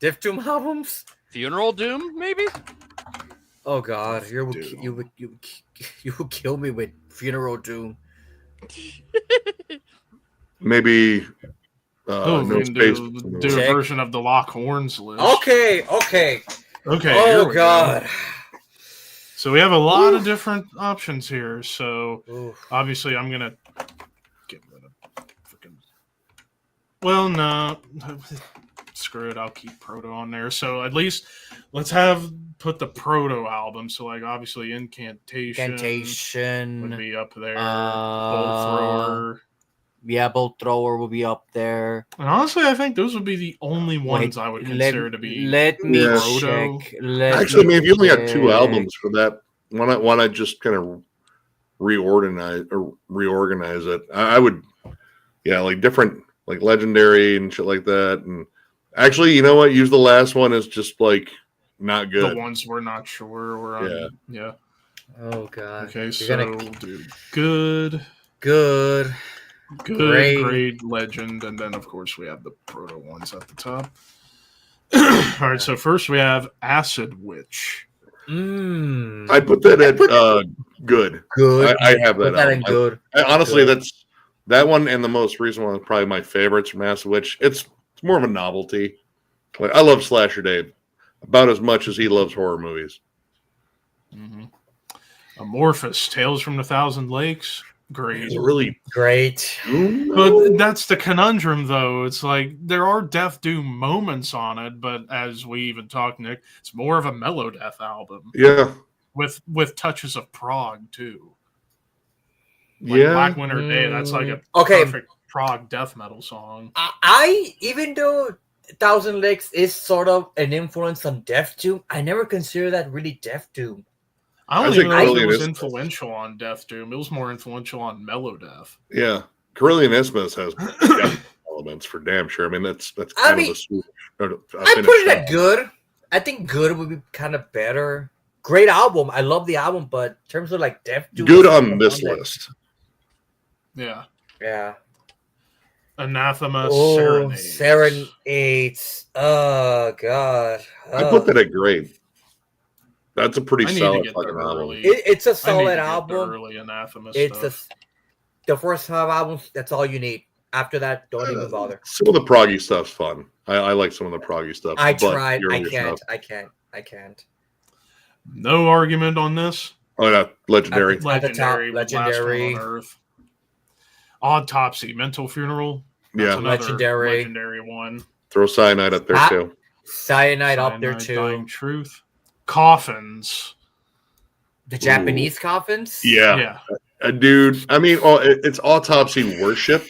Death Doom albums? Funeral Doom, maybe? Oh God, you would kill me with Funeral Doom. Maybe. No space. Do a version of the Lock Horns list. Okay. Oh God. Go. So we have a lot of different options here. So obviously, I'm gonna get rid of freaking. Well, no, screw it. I'll keep Proto on there. So at least let's put the Proto album. So like obviously Incantation would be up there. Bolt Thrower. Yeah, Bolt Thrower will be up there. And honestly, I think those would be the only ones I would consider to be. Let me Proto. check. Actually, I mean, if you only got 2 albums for that, why not just kind of reorganize it? I would, like different, like Legendary and shit like that. And actually, you know what? Use the last one as just like not good. The ones we're not sure we're on. Yeah. Oh God. Okay, so we'll do good, great, legend, and then of course we have the Proto ones at the top. All right, so first we have Acid Witch. I put that at good. Good. I have that. Put that in good. Honestly, that's that one and the most recent one is probably my favorites from Acid Witch. It's more of a novelty. Like I love Slasher Dave about as much as he loves horror movies. Mm-hmm. Amorphous Tales from the Thousand Lakes. Great. It's really great. But that's the conundrum, though. It's like there are Death Doom moments on it, but as we even talked, Nick, it's more of a mellow death album. Yeah. With touches of prog, too. Like Black Winter Day, that's like a perfect prog death metal song. Even though Thousand Lakes is sort of an influence on Death Doom, I never consider that really Death Doom. I don't even know if it was influential on Death Doom. It was more influential on Mellow Death. Yeah. Carillion Isthmus has elements for damn sure. I mean, that's kind of a sweet. I put it at good. I think good would be kind of better. Great album. I love the album, but in terms of like Death Doom. Good on this list. Yeah. Yeah. Anathema Serenades. Oh, God. I put that at great. That's a pretty solid fucking album. It's a solid album. Early Anathema it's stuff. The first 5 albums, that's all you need. After that, don't even bother. Some of the proggy stuff's fun. I like some of the proggy stuff. I but tried. the I earlier can't. stuff- I can't. No argument on this. Oh yeah, legendary. At the top, Legendary. legendary. Last one on Earth. Autopsy. Mental Funeral. That's Yeah. another Legendary. legendary one. Throw Cyanide up there too. Cyanide up there Cyanide, too. Dying Truth. Coffins. The Japanese coffins. Yeah. Dude. I mean, it's autopsy worship,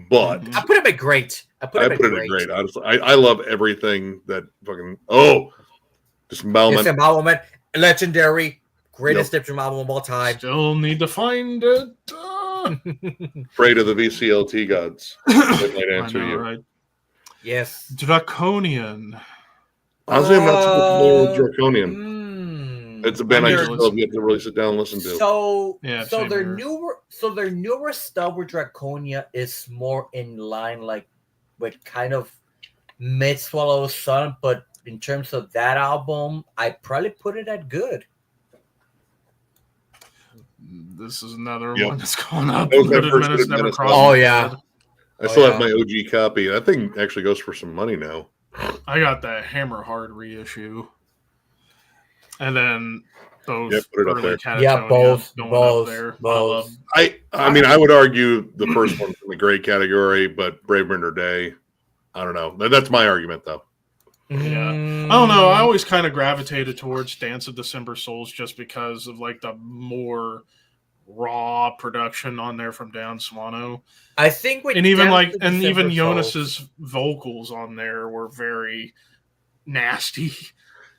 but I put him at great. I put it at great. Honestly, I love everything that fucking disembowelment. Disembowelment, legendary, greatest Diptrum album of all time. Still need to find it. Pray to the VCLT gods. They might answer you. Right? Yes. Draconian. Honestly, I'm not super familiar with Draconian. It's a band I still have yet to really sit down and listen to. So their here. newer stuff with Draconia is more in line, like with kind of mid Swallow Sun, but in terms of that album, I probably put it at good. This is another one that's going up. That was my Good first minutes good never minutes crossed album. my Oh, yeah. head. I still have my OG copy. That thing actually goes for some money now. I got that Hammer Hard reissue. And then both put it up early there. Catatonia both. up there. Both. I mean, I would argue the first one's in the great category, but Brave Winter Day, I don't know. That's my argument, though. Yeah. I don't know. I always kind of gravitated towards Dance of December Souls just because of like the more raw production on there from Dan Swano. I think and even Jonas's vocals on there were very nasty.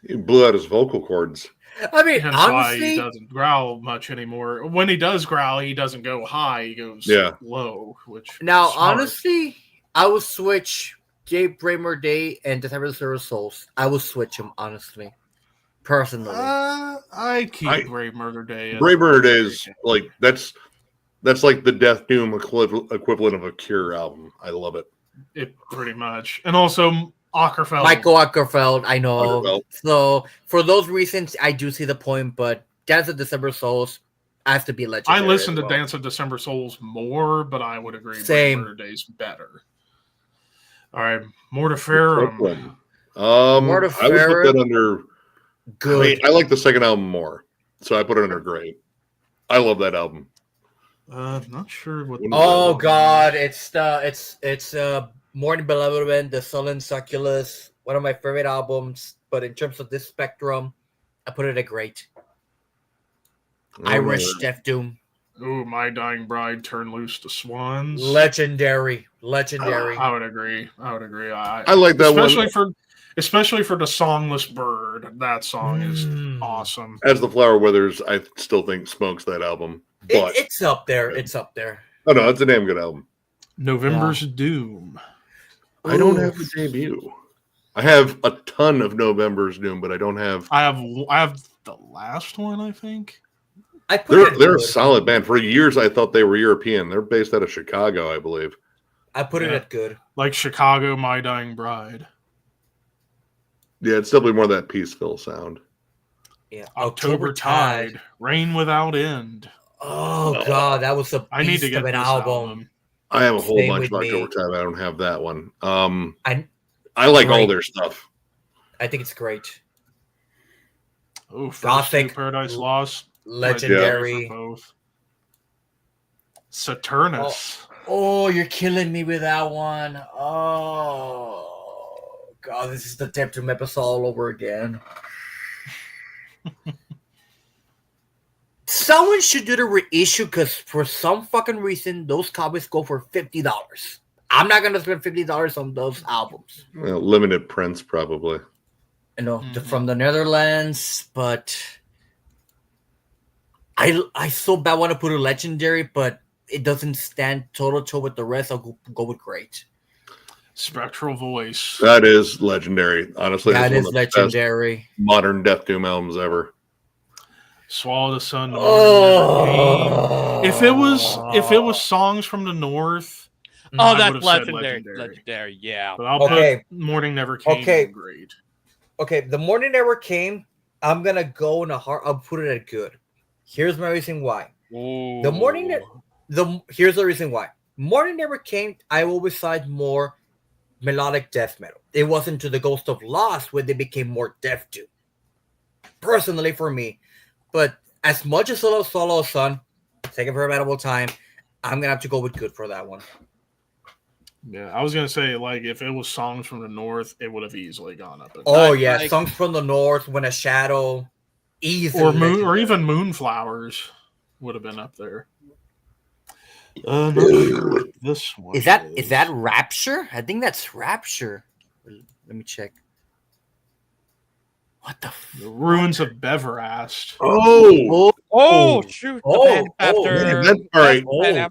He blew out his vocal cords. I mean, hence honestly, why he doesn't growl much anymore. When he does growl, he doesn't go high; he goes low. Which now, honestly, I would switch Jay Bramer Day and December the Silver Souls. I would switch them, honestly, personally. I keep Brave Murder Day. Brave Murder Day is like that's like the Death Doom equivalent of a Cure album. I love it. It pretty much, and also Ockerfeld. Michael Ockerfeld, I know. Ockerfeld. So for those reasons, I do see the point, but Dance of December Souls has to be legendary. I listen to Dance of December Souls more, but I would agree Murder Day's better. All right, Mortiferum. I would put that under good. I like the second album more, so I put it under great. I love that album. Not sure what. Oh God, it's Morning Beloved, The Sullen Succulus, one of my favorite albums. But in terms of this spectrum, I put it at great. Irish Death Doom. Ooh, My Dying Bride, Turn Loose the Swans. Legendary. I would agree. I like that especially for the Songless Bird. That song is awesome. As the Flower Withers, I still think smokes that album. But it's up there. Oh no, it's a damn good album. November's Doom. I don't have the debut. I have a ton of November's Doom, but I don't have. I have the last one, I think. They're a solid band. For years, I thought they were European. They're based out of Chicago, I believe. I put it at good. Like Chicago, My Dying Bride. Yeah, it's definitely more of that Peaceville sound. Yeah, October Tide, Rain Without End. Oh God, that was I need to get an album. I have a whole bunch of October Tide. I don't have that one. I like all their stuff. I think it's great. Oh, Gothic, Paradise Lost, legendary. Both. Saturnus. Oh, you're killing me with that one. Oh God, this is the Diptrum episode all over again. Someone should do the reissue because for some fucking reason those copies go for $50. I'm not gonna spend $50 on those albums. Well, limited prints, probably. You know, from the Netherlands, but I so bad want to put a legendary, but it doesn't stand toe-to-toe with the rest. I'll go with great. Spectral Voice. That is legendary. Honestly, that is legendary. Modern Death Doom albums ever. Swallow the Sun. If it was songs from the North. Oh, that's legendary. Legendary, yeah. But I'll put Morning Never Came. Great. Okay, The Morning Never Came. I'm gonna go in a heart. I'll put it at good. Here's my reason why. Ooh. The Morning Here's the reason why. Morning Never Came, I always side more melodic death metal. It wasn't to the Ghost of Lost where they became more death doom. Personally, for me, but as much as I love Solo Sun, Second for a Medical Time, I'm gonna have to go with Good for that one. Yeah, I was gonna say, like, if it was Songs from the North, it would have easily gone up. Oh yeah, Songs from the North, When a Shadow, easily, or even Moonflowers would have been up there. Not sure what this one is that Rapture? I think that's Rapture. Let me check. What the Ruins of Beverast. Oh, shoot! The band after. All right.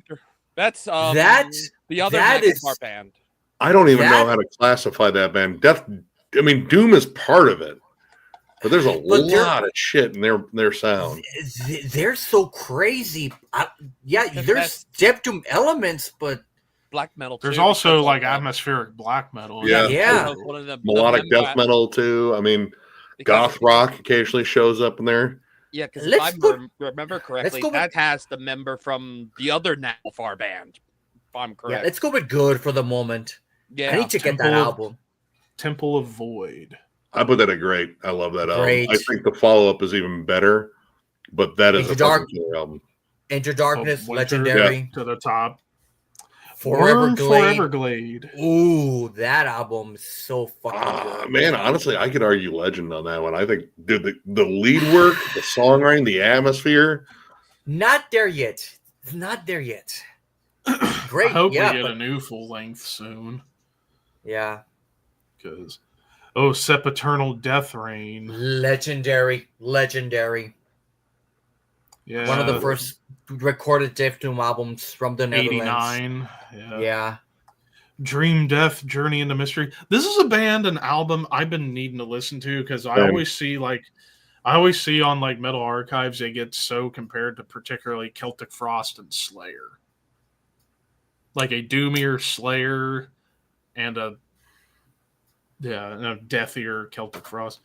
That's the other metalcore band. I don't even know how to classify that band. Doom is part of it, but there's a lot of shit in their sound. They're so crazy. There's death doom elements, but black metal. There's also like atmospheric black metal. Yeah. Melodic death metal too. I mean, goth rock occasionally shows up in there. Yeah, because if I remember correctly, that has the member from the other Nalfar band. If I'm correct. Yeah, let's go with Good for the moment. Yeah, I need to get that album. Temple of Void. I put that at great. I love that album. I think the follow-up is even better, but that is a killer album. Enter Darkness, legendary. To the top. Forever Glade. Ooh, that album is so fucking good. Man, honestly, I could argue Legend on that one. I think the lead work, the songwriting, the atmosphere. Not there yet. It's not there yet. Great. I hope we get a new full length soon. Yeah. Because Sempiternal Death Reign. Legendary. Yeah. One of the first recorded death doom albums from the Netherlands. 89. Yeah. Dream Death, Journey into Mystery. This is an album I've been needing to listen to because I always see on like Metal Archives they get so compared to particularly Celtic Frost and Slayer. Like a doomier Slayer and a deathier Celtic Frost.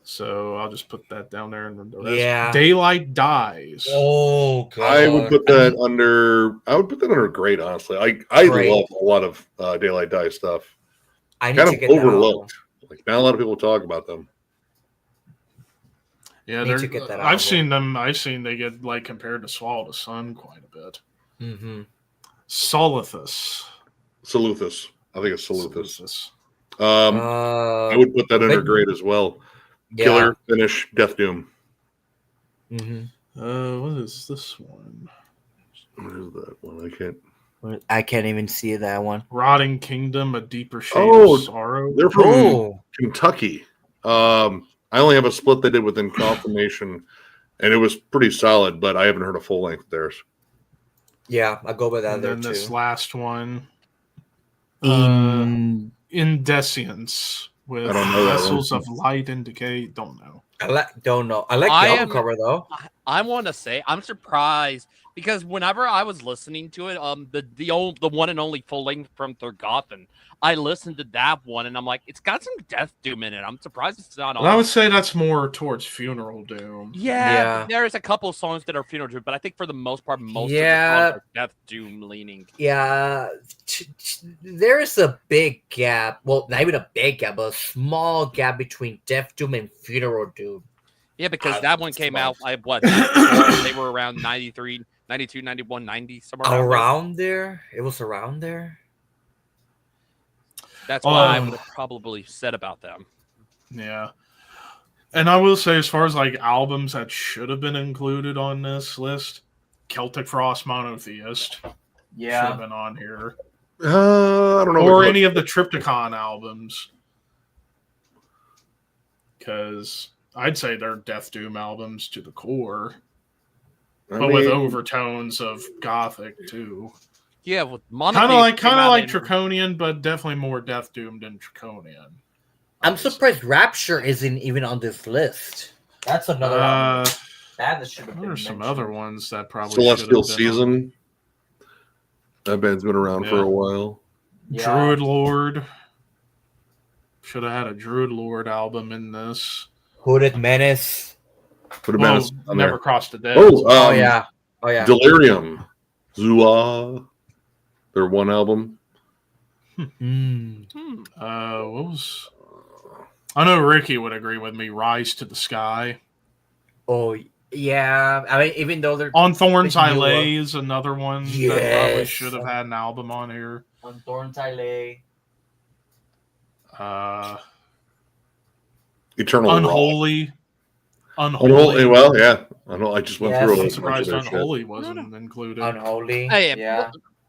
So I'll just put that down there. And the rest. Yeah. Daylight Dies. Oh god. I would put that under great, honestly. I love a lot of Daylight Dies stuff. I need kind to of get overlooked. Like not a lot of people talk about them. Yeah, I've seen them. I've seen they get like compared to Swallow the Sun quite a bit. Mm-hmm. Saluthus. I think it's Saluthus. I would put that under great as well. Yeah. Killer Finish Death Doom. Mm-hmm. What is this one? What is that one? I can't even see that one. Rotting Kingdom, A Deeper Shade of Sorrow. They're from Kentucky. I only have a split they did within Confirmation, and it was pretty solid, but I haven't heard a full length of theirs. Yeah, I'll go with that and there then too. This last one, Indescience with I don't know Vessels of Light and Decay. Don't know. Don't know. I like the album cover though. I want to say I'm surprised because whenever I was listening to it, the one and only full length from Thurgothan, I listened to that one and I'm like, it's got some death doom in it. I'm surprised it's not on. I would say that's more towards funeral doom. Yeah. There's a couple songs that are funeral doom, but I think for the most part, most of the songs are death doom leaning. Yeah, there's a big gap. Well, not even a big gap, but a small gap between death doom and funeral doom. Yeah, because that one came out, they were around 93, 92, 91, 90, somewhere around there. It was around there. That's what I would have probably said about them. Yeah. And I will say, as far as like albums that should have been included on this list, Celtic Frost Monotheist should have been on here. I don't know. Or any of the Triptychon albums. Because I'd say they're Death Doom albums to the core. With overtones of Gothic, too. Yeah, with kind of like Draconian, but definitely more Death Doom than Draconian. I'm surprised Rapture isn't even on this list. That's another one. That should have been There's some other ones that probably Celestial Season. That band's been around for a while. Yeah. Druid Lord. Should have had a Druid Lord album in this. Hooded Menace. Never Crossed the Dead. Oh yeah. Delirium. Zua, their one album. What was? I know Ricky would agree with me. Rise to the Sky. Oh yeah, I mean, even though they're On Thorns I Lay is another one that probably Yes. should have had an album on here. On Thorns I Lay. Eternal Unholy. Unholy. Well, yeah. I just went through I'm a surprised bunch of that Unholy shit. wasn't included. Unholy. Hey,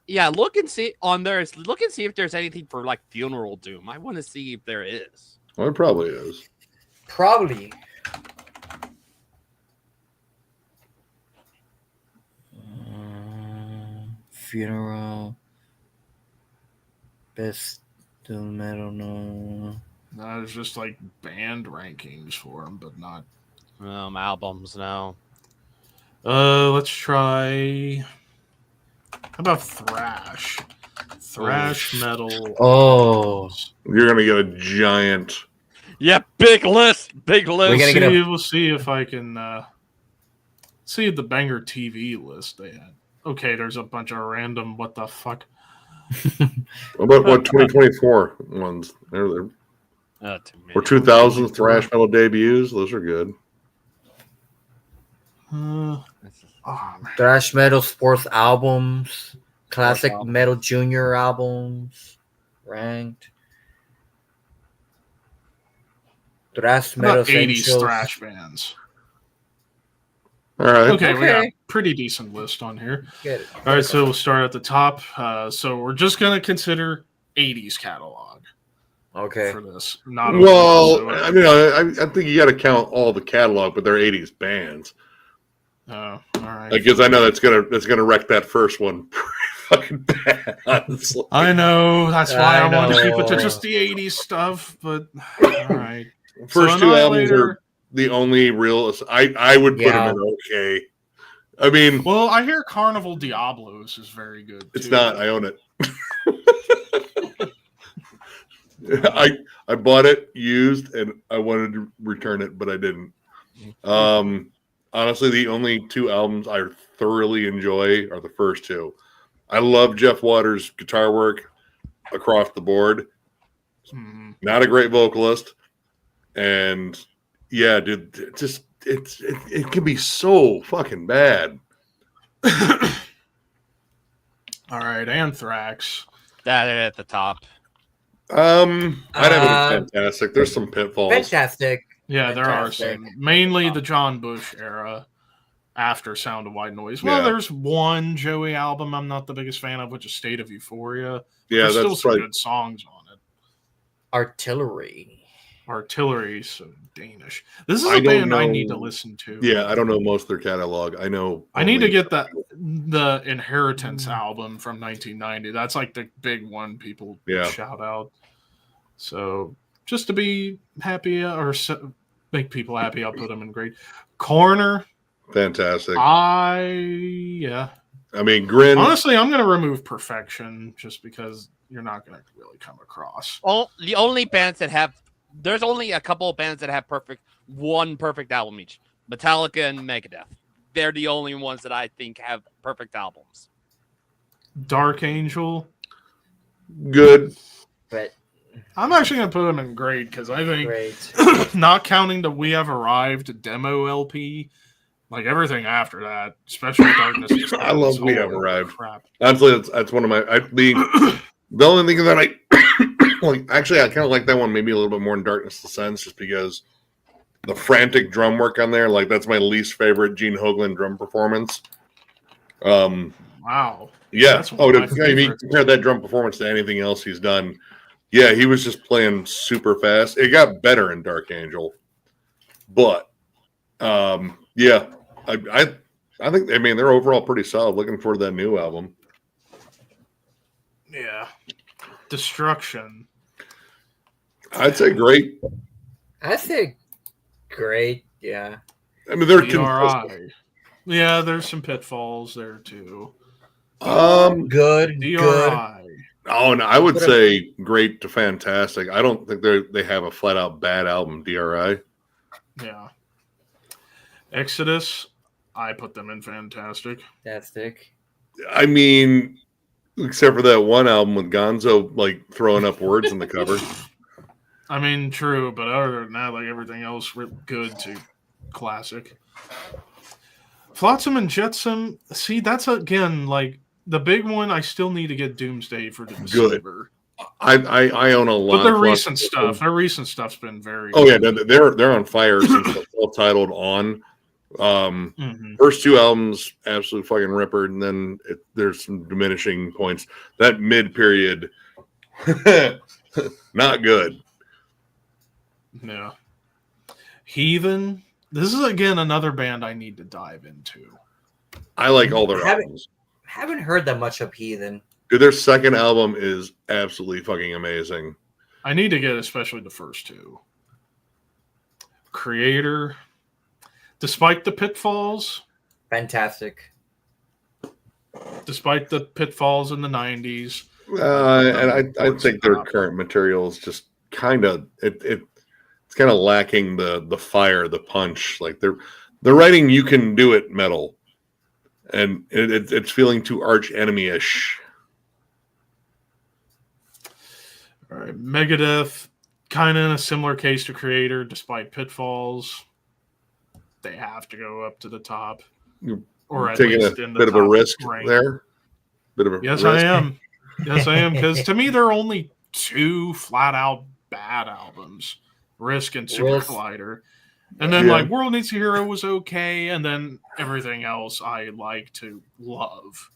yeah. Look and see on there. Look and see if there's anything for like Funeral Doom. I want to see if there is. Well, it probably is. Probably. Funeral. Best doom metal. No. No, it's just like band rankings for them, but not. Albums. No. Let's try. How about thrash? Thrash metal. Oh. You're gonna get a giant. Yeah, big list. Big list. We'll see if I can see the Banger TV list they had. Okay, there's a bunch of random what the fuck. What 2024 ones? They're or 2000 thrash metal debuts. Those are good. Thrash metal sports albums, classic metal junior albums, ranked. Thrash metal 80s thrash bands. All right. Okay, we got a pretty decent list on here. All right, so we'll start at the top. So we're just going to consider 80s catalog. Okay. For this. Not well, I mean, I think you got to count all the catalog, but they're 80s bands. Oh, all right. Because I know that's gonna wreck that first one pretty fucking bad. Honestly. I know. That's why I want to keep it to just the 80s stuff, but all right. First two albums are the only real. I would put them in okay. I mean, well, I hear Carnival Diablos is very good. It's not. I own it. I bought it used and I wanted to return it, but I didn't. Honestly, the only two albums I thoroughly enjoy are the first two. I love Jeff Waters' guitar work across the board. Not a great vocalist, and yeah, dude, it can be so fucking bad. All right, Anthrax. That at the top. I'd have it fantastic. There's some pitfalls. Fantastic. Yeah, there are some. Mainly the John Bush era after Sound of White Noise. Well, there's one Joey album I'm not the biggest fan of, which is State of Euphoria. Yeah, there's still some good songs on it. Artillery, so Danish. This is a band I need to listen to. Yeah, I don't know most of their catalog. I know. I need to get the Inheritance album from 1990. That's like the big one people shout out. So just to be happy or make people happy, I'll put them in great. Corner. Fantastic. I mean, Grin. Honestly, I'm going to remove Perfection just because you're not going to really come across. The only bands that have, there's only a couple of bands that have one perfect album each. Metallica and Megadeth. They're the only ones that I think have perfect albums. Dark Angel. Good. But I'm actually going to put them in great because I think, not counting the We Have Arrived demo LP, like everything after that, especially Darkness. I love We Have Arrived. Crap. Honestly, that's one of my. The only thing that I actually I kind of like that one maybe a little bit more in Darkness Descends, just because the frantic drum work on there, like that's my least favorite Gene Hoglan drum performance. Wow. Yeah. If you compare that drum performance to anything else he's done, yeah, he was just playing super fast. It got better in Dark Angel, but yeah. I think they're overall pretty solid. Looking forward to that new album. Yeah. Destruction. I'd say great. Yeah. I mean, they're DRI. Yeah, there's some pitfalls there too. Good. DRI. Good. Oh no, I would say great to fantastic. I don't think they have a flat out bad album. DRI. Yeah. Exodus. I put them in fantastic. I mean, except for that one album with Gonzo like throwing up words in the cover. I mean, true, but other than that, like everything else, good to classic. Flotsam and Jetsam. See, that's again like the big one. I still need to get Doomsday for the Deceiver. I own a lot. But their recent stuff, stuff's been very. Oh good. Yeah, they're on fire since the self-titled on. First two albums, absolute fucking ripper, and then there's some diminishing points. That mid period, not good. Yeah. Heathen. This is again another band I need to dive into. I like all their albums. Haven't heard that much of Heathen. Dude, their second album is absolutely fucking amazing. I need to get especially the first two. Creator. Despite the pitfalls. Fantastic. Despite the pitfalls in the 90s. And I think their current material is just kind of it's kind of lacking the fire, the punch. Like they're writing "You Can Do It" metal, and it's feeling too arch enemy-ish. All right, Megadeth, kind of in a similar case to Creator, despite pitfalls. They have to go up to the top, or at taking least a in the bit of a risk rank. there. Bit of a yes, risk. I am. Yes, I am. Because to me, there are only two flat-out bad albums: Risk and Super Collider. And then, like, World Needs a Hero was okay, and then everything else I like to love.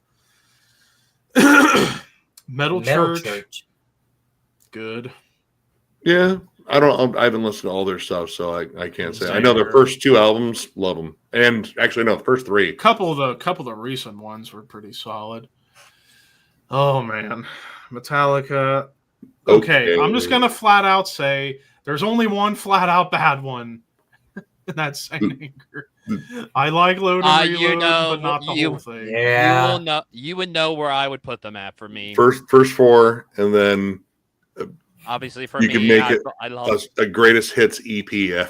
Metal Church. Good. Yeah. I haven't listened to all their stuff, so I can't say. I know their first two albums, love them. And actually, no, the first three. Couple of the recent ones were pretty solid. Oh, man. Metallica. Okay. I'm just going to flat out say there's only one flat out bad one. And that's Saint Anger. I like Load and Reload, but not the whole thing. Yeah. You would know where I would put them at for me. First four, and then obviously for you me, can make I love a greatest hits EP.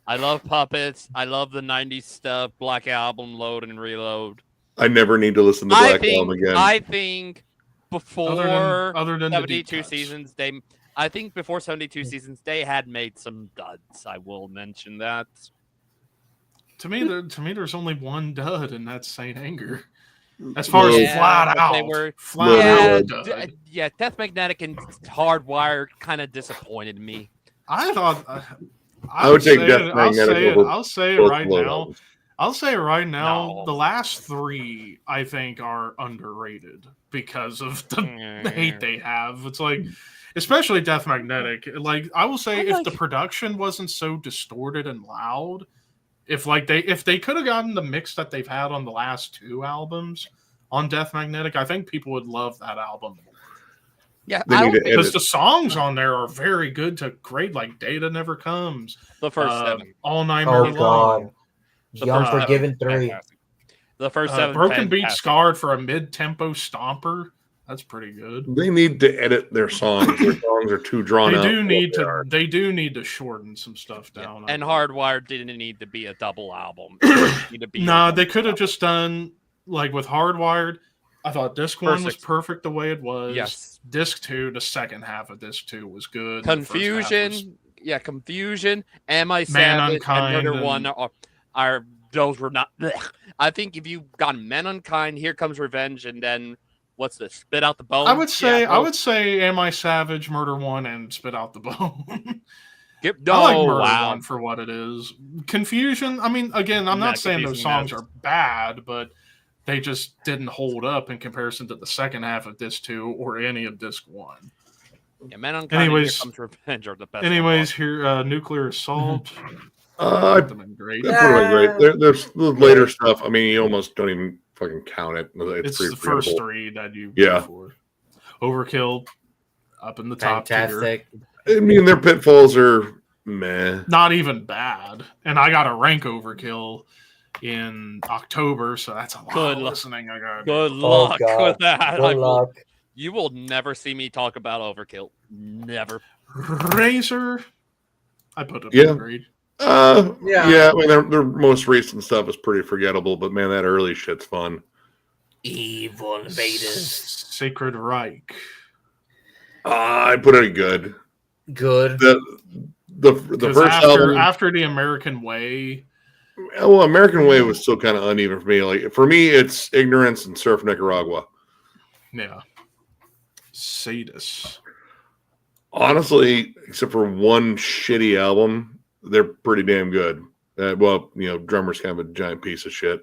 I love Puppets. I love the 90s stuff, Black Album, Load and Reload. I never need to listen to Black Album again. I think before other than 72 seasons, I think before 72 seasons, they had made some duds. I will mention that. To me, there's only one dud, and that's Saint Anger. As far as flat out, they were flat out. Yeah, Death Magnetic and Hardwire kind of disappointed me. I thought I would take Death Magnetic over. I'll say it right now. Albums. I'll say it right now. No. The last three, I think, are underrated because of the hate they have. It's like, especially Death Magnetic. Like, I will say, if the production wasn't so distorted and loud, if they could have gotten the mix that they've had on the last two albums on Death Magnetic, I think people would love that album more. Yeah, because the songs on there are very good to great. Like Data Never Comes, the first 7, All Night Murder Long, The Unforgiven 3, the first 7, Broken Beat Scarred for a mid-tempo stomper. That's pretty good. They need to edit their songs. Their songs are too drawn out. They do need to shorten some stuff down. And Hardwire didn't need to be a double album. They could have just done like with Hardwired. I thought disc 1 was perfect the way it was. Yes. Disc 2, the second half of disc 2 was good. Confusion. Confusion. Am I Savage and Murder 1 are those were not. Blech. I think if you got Men Unkind, Here Comes Revenge, and then what's this? Spit Out the Bone. I would say Am I Savage, Murder 1, and Spit Out the Bone. I like Murder 1 for what it is. Confusion. I mean, again, I'm not saying those songs are bad, but they just didn't hold up in comparison to the second half of Disc 2 or any of Disc 1. Yeah, Men Unkind and Here Comes Revenge are the best. Anyways, here, Nuclear Assault. That would have been great. There's the later stuff. I mean, you almost don't even fucking count it. It's the first three that you go for. Overkill, up in the top tier. I mean, their pitfalls are meh. Not even bad. And I got to rank Overkill in October, so that's a lot of listening. Good luck with that. Good luck. You will never see me talk about Overkill. Never. Razor. I put it in grade. Yeah. I mean, their most recent stuff is pretty forgettable, but man, that early shit's fun. Evil invaders. Sacred Reich. I put it good. Good. The first album after the American Way. Well, American Way was still kind of uneven for me. Like for me, it's Ignorance and Surf Nicaragua. Yeah. Sadist. Honestly, except for one shitty album, they're pretty damn good. Well, drummer's kind of a giant piece of shit.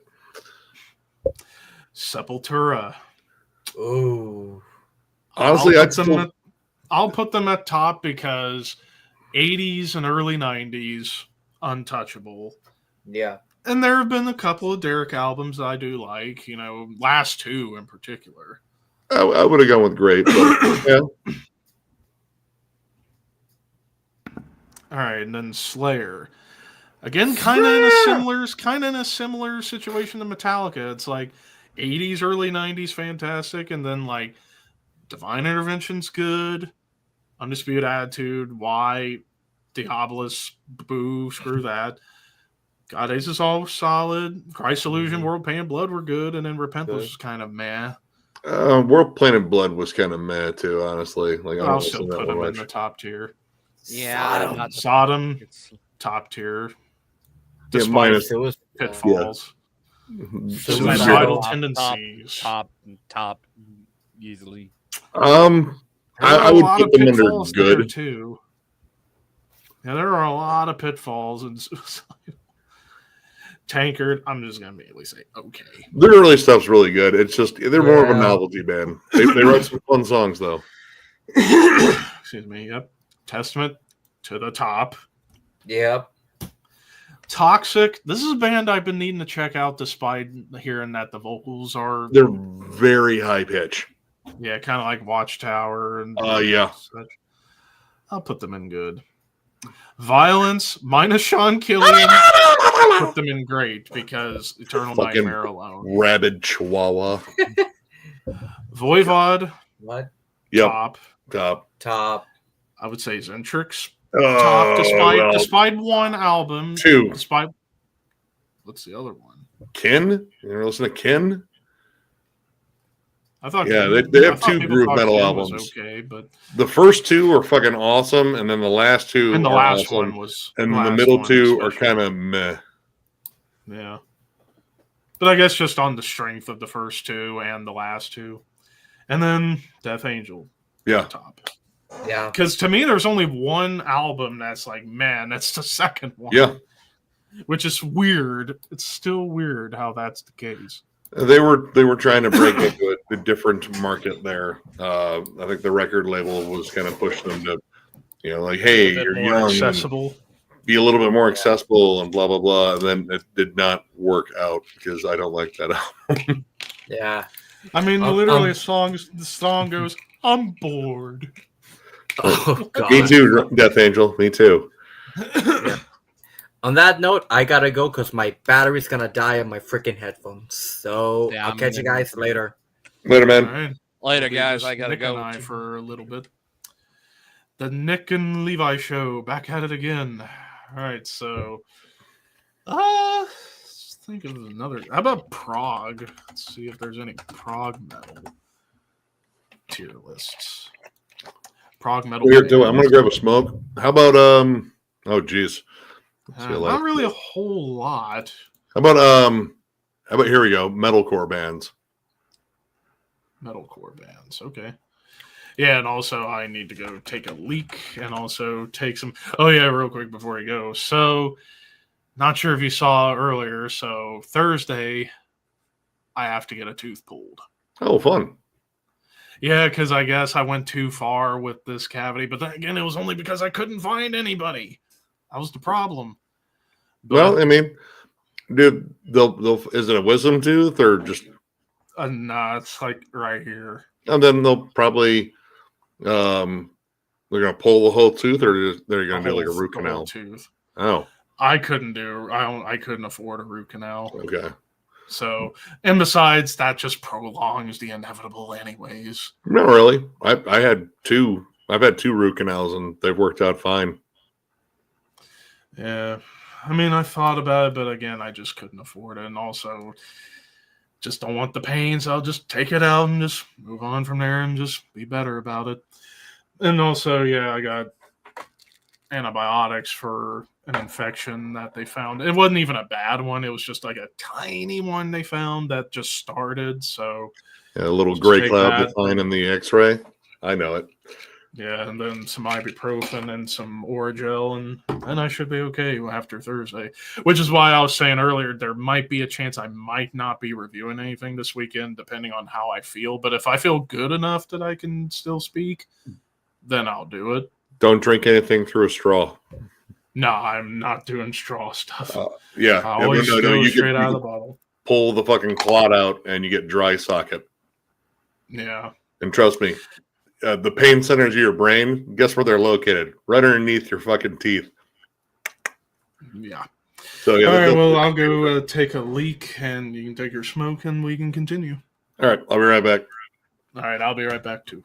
Sepultura. Ooh. Honestly, I'll put them at top because 80s and early 90s, untouchable. Yeah. And there have been a couple of Derek albums that I do like, last two in particular. I would have gone with Great, but yeah. All right, and then Slayer. Again, kind of in a similar situation to Metallica. It's like 80s, early 90s, fantastic, and then like Divine Intervention's good, Undisputed Attitude, Why, Diabolus, boo, screw that. God Ace is all solid. Christ Illusion, World Pain and Blood were good, and then Repentless was kind of meh. World Pain and Blood was kind of meh too, honestly. Like I'll still put them in the top tier. Yeah, Sodom, top tier. Despite pitfalls, suicidal tendencies, top, easily. I would put them under good too. Yeah, there are a lot of pitfalls and suicidal. Tankard, I'm just gonna immediately say okay. Their early stuff's really good. It's just they're more of a novelty band. They write some fun songs though. Excuse me. Yep. Testament to the top. Yep. Toxic. This is a band I've been needing to check out, despite hearing that the vocals are. They're very high pitch. Yeah, kind of like Watchtower and. Yeah. Such. I'll put them in good. Violence minus Sean Killian. Put them in great because Eternal Fucking Nightmare alone. Rabid Chihuahua. Voivod. What? Yep. Top. I would say Zentrix. Top, despite one album. Two. Despite. What's the other one? Kin? You ever listen to Kin? I thought. Yeah, they have two groove metal albums. Okay, but the first two are fucking awesome, and then the last two. And the last awesome, one was. And the middle two are kind of meh. Yeah. But I guess just on the strength of the first two and the last two. And then Death Angel. Yeah. Top. Yeah. Because to me, there's only one album that's like, man, that's the second one. Yeah. Which is weird. It's still weird how that's the case. They were trying to break into a different market there. I think the record label was kind of pushing them to, like, hey, you're young. Accessible. Be a little bit more accessible and blah, blah, blah. And then it did not work out because I don't like that album. Yeah. I mean, literally, the song goes, I'm bored. Oh, God. Me too, Death Angel. Me too. Yeah. On that note, I gotta go because my battery's gonna die on my freaking headphones. So I'll catch you guys later. Later, man. Right. Later, guys. I gotta Nick go. And I for a little bit. The Nick and Levi show, back at it again. All right, so let's think of another. How about prog? Let's see if there's any prog metal tier lists. Prog metal. I'm gonna grab a smoke. How about Oh, geez. Not really a whole lot. How about here we go, metalcore bands. Metalcore bands, okay. Yeah, and also I need to go take a leak and also take some. Oh yeah, real quick before we go. So, not sure if you saw earlier. So Thursday, I have to get a tooth pulled. Oh, fun. Yeah, because I guess I went too far with this cavity, but then again, it was only because I couldn't find anybody. That was the problem. But, well, I mean, dude, is it a wisdom tooth or just? Nah, it's like right here. And then they'll probably, they're gonna pull the whole tooth, or they're gonna do like a root canal. Tooth. Oh, I couldn't afford a root canal. Okay. So, and besides, that just prolongs the inevitable, anyways. Not really. I had two. I've had two root canals, and they've worked out fine. Yeah. I mean, I thought about it, but again, I just couldn't afford it. And also, just don't want the pain, so I'll just take it out and just move on from there and just be better about it. And also, yeah, I got antibiotics for an infection that they found. It wasn't even a bad one. It was just like a tiny one they found that just started. So yeah, a little gray cloud decline in the x-ray. I know it. Yeah, and then some ibuprofen and some Oragel, and I should be okay after Thursday. Which is why I was saying earlier, there might be a chance I might not be reviewing anything this weekend, depending on how I feel. But if I feel good enough that I can still speak, then I'll do it. Don't drink anything through a straw. No, I'm not doing straw stuff. Yeah. I always go straight out of the bottle. Pull the fucking clot out and you get dry socket. Yeah. And trust me, the pain centers of your brain, guess where they're located? Right underneath your fucking teeth. Yeah. So yeah. All right, well, I'll go take a leak, and you can take your smoke, and we can continue. All right, I'll be right back. All right, I'll be right back, too.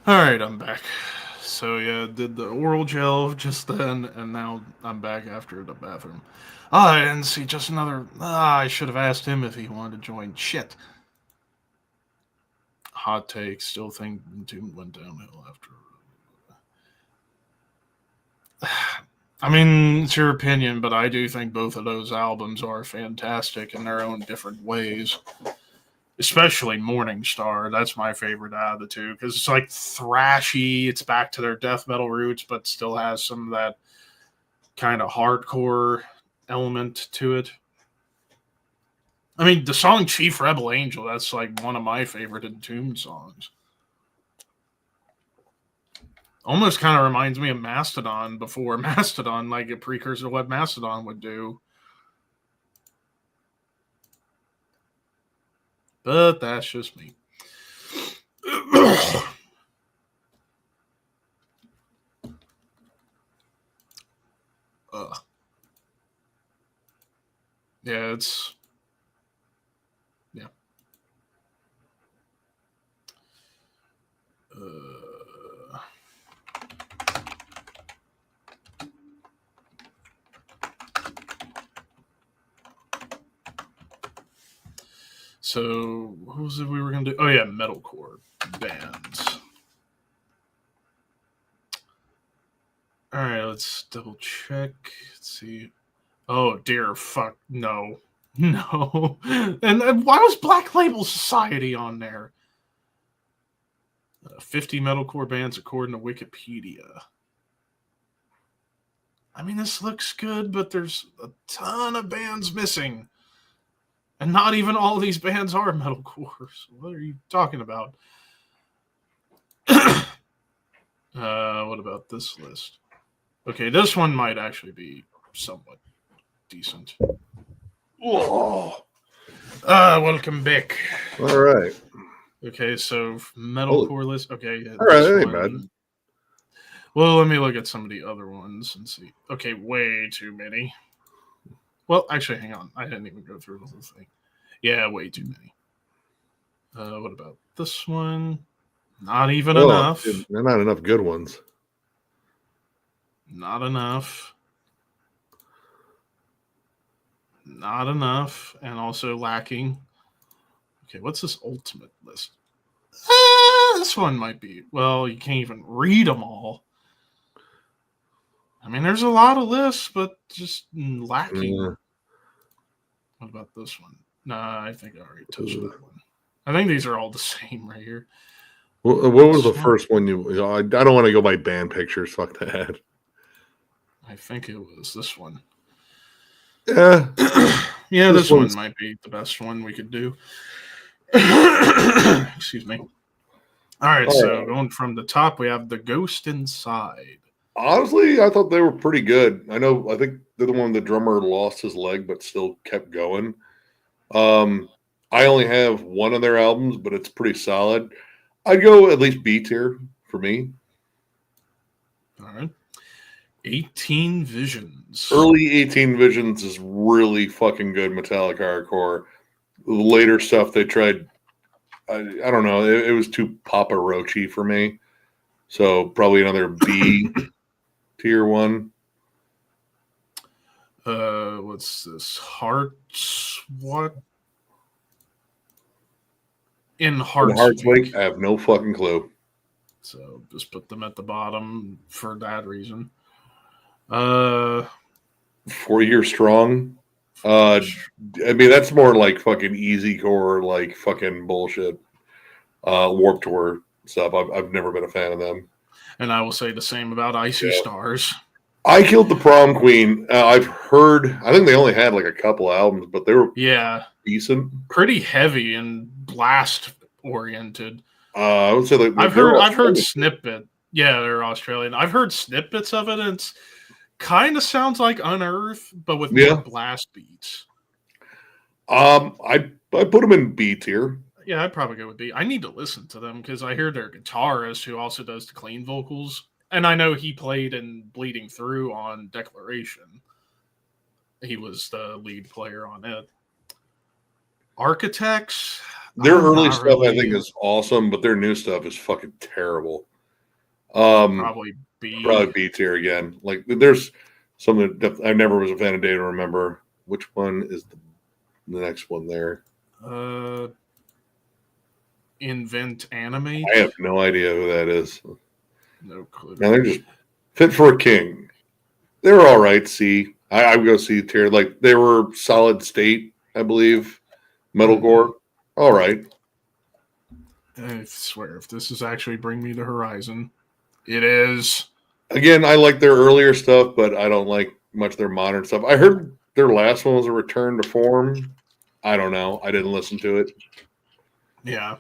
All right, I'm back. So yeah, did the oral gel just then, and now I'm back after the bathroom. Oh, I didn't see just another. I should have asked him if he wanted to join. Shit. Hot take. Still think Doom went downhill after. I mean, it's your opinion, but I do think both of those albums are fantastic in their own different ways. Especially Morning Star. That's my favorite out of the two because it's like thrashy. It's back to their death metal roots, but still has some of that kind of hardcore element to it. I mean, the song Chief Rebel Angel, that's like one of my favorite Entombed songs. Almost kind of reminds me of Mastodon before Mastodon, like a precursor to what Mastodon would do. But that's just me. Yeah, it's... Yeah. So, what was it we were going to do? Oh, yeah, metalcore bands. All right, let's double check. Let's see. Oh, dear fuck. No. No. And why was Black Label Society on there? 50 metalcore bands according to Wikipedia. I mean, this looks good, but there's a ton of bands missing. And not even all of these bands are metalcore. So what are you talking about? What about this list? Okay, this one might actually be somewhat decent. Oh. Welcome back. All right. Okay, so metalcore list. Okay, yeah, all right, that ain't bad. Well, let me look at some of the other ones and see. Okay, way too many. Well, actually, hang on. I didn't even go through the whole thing. Yeah, way too many. What about this one? Not even enough. Dude, they're not enough good ones. Not enough. Not enough. And also lacking. Okay, what's this ultimate list? This one might be. Well, you can't even read them all. I mean, there's a lot of lists, but just lacking. Yeah. What about this one? Nah, I think I already touched that one. I think these are all the same right here. What was the first one I don't want to go by band pictures. Fuck that. I think it was this one. Yeah. Yeah, this one might be the best one we could do. Excuse me. All right, so going from the top, we have The Ghost Inside. Honestly, I thought they were pretty good. I think they're the one the drummer lost his leg but still kept going. I only have one of their albums, but it's pretty solid. I'd go at least B tier for me. All right. 18 Visions. Early 18 Visions is really fucking good Metallica hardcore. The later stuff they tried, I don't know, it was too Papa Roachy for me. So probably another B tier one. What's this? Hearts? What? In Hearts Week. I have no fucking clue. So just put them at the bottom for that reason. 4 Year Strong. I mean, that's more like fucking easy core, like fucking bullshit. Warped Tour stuff. I've never been a fan of them. And I will say the same about Icy Stars. I Killed the Prom Queen. I've heard. I think they only had like a couple albums, but they were decent, pretty heavy and blast oriented. I would say I've heard snippet. Yeah, they're Australian. I've heard snippets of it, and it's kind of sounds like Unearth, but with more blast beats. I put them in B tier. Yeah, I'd probably go with B. I need to listen to them because I hear their guitarist who also does the clean vocals. And I know he played in Bleeding Through on Declaration. He was the lead player on it. Architects? Their early stuff, I think, is awesome, but their new stuff is fucking terrible. Probably B. Probably B tier again. Like there's some that I never was a fan of Day to Remember. Which one is the next one there? Invent Animate. I have no idea who that is. No clue. Now they're just Fit for a King. They were all right. C. I would go C tier. Like they were solid state, I believe. Metalcore. All right. I swear, if this is actually Bring Me the Horizon, it is. Again, I like their earlier stuff, but I don't like much their modern stuff. I heard their last one was a return to form. I don't know. I didn't listen to it. Yeah.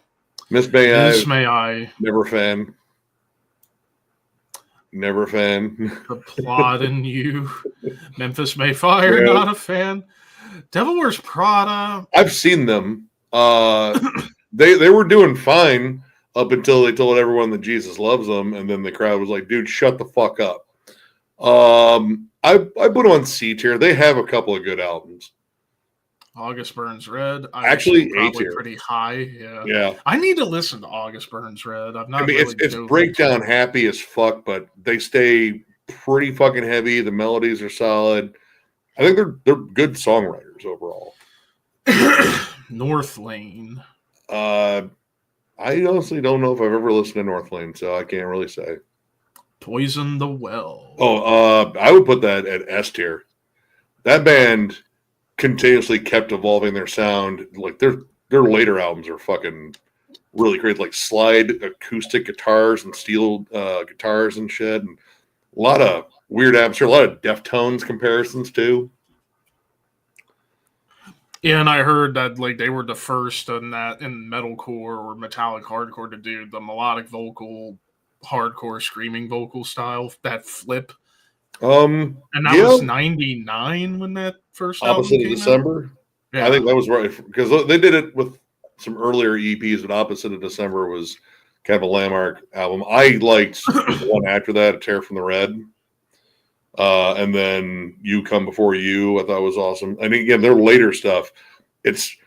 Miss May I. Never fan. Never fan. The Plot in You. Memphis Mayfire, Yeah. not a fan. Devil Wears Prada. I've seen them. They were doing fine up until they told everyone that Jesus loves them, and then the crowd was like, "Dude, shut the fuck up." I put them on C tier. They have a couple of good albums. August Burns Red. Actually, probably A tier. Pretty high. Yeah. I need to listen to August Burns Red. I've not. I mean, really it's breakdown happy as fuck, but they stay pretty fucking heavy. The melodies are solid. I think they're good songwriters overall. North Lane. I honestly don't know if I've ever listened to North Lane, so I can't really say. Poison the Well. Oh, I would put that at S tier. That band continuously kept evolving their sound. Like their later albums are fucking really great. Like slide acoustic guitars and steel guitars and shit, and a lot of weird atmosphere, a lot of Deftones comparisons too. Yeah, and I heard that like they were the first in metalcore or metallic hardcore to do the melodic vocal, hardcore screaming vocal style, that flip. And that was 99 when that first Opposite album of December. Out. Yeah. I think that was right because they did it with some earlier EPs, but Opposite of December was kind of a landmark album. I liked the one after that, A Tear from the Red. And then You Come Before You, I thought was awesome. And again, their later stuff, it's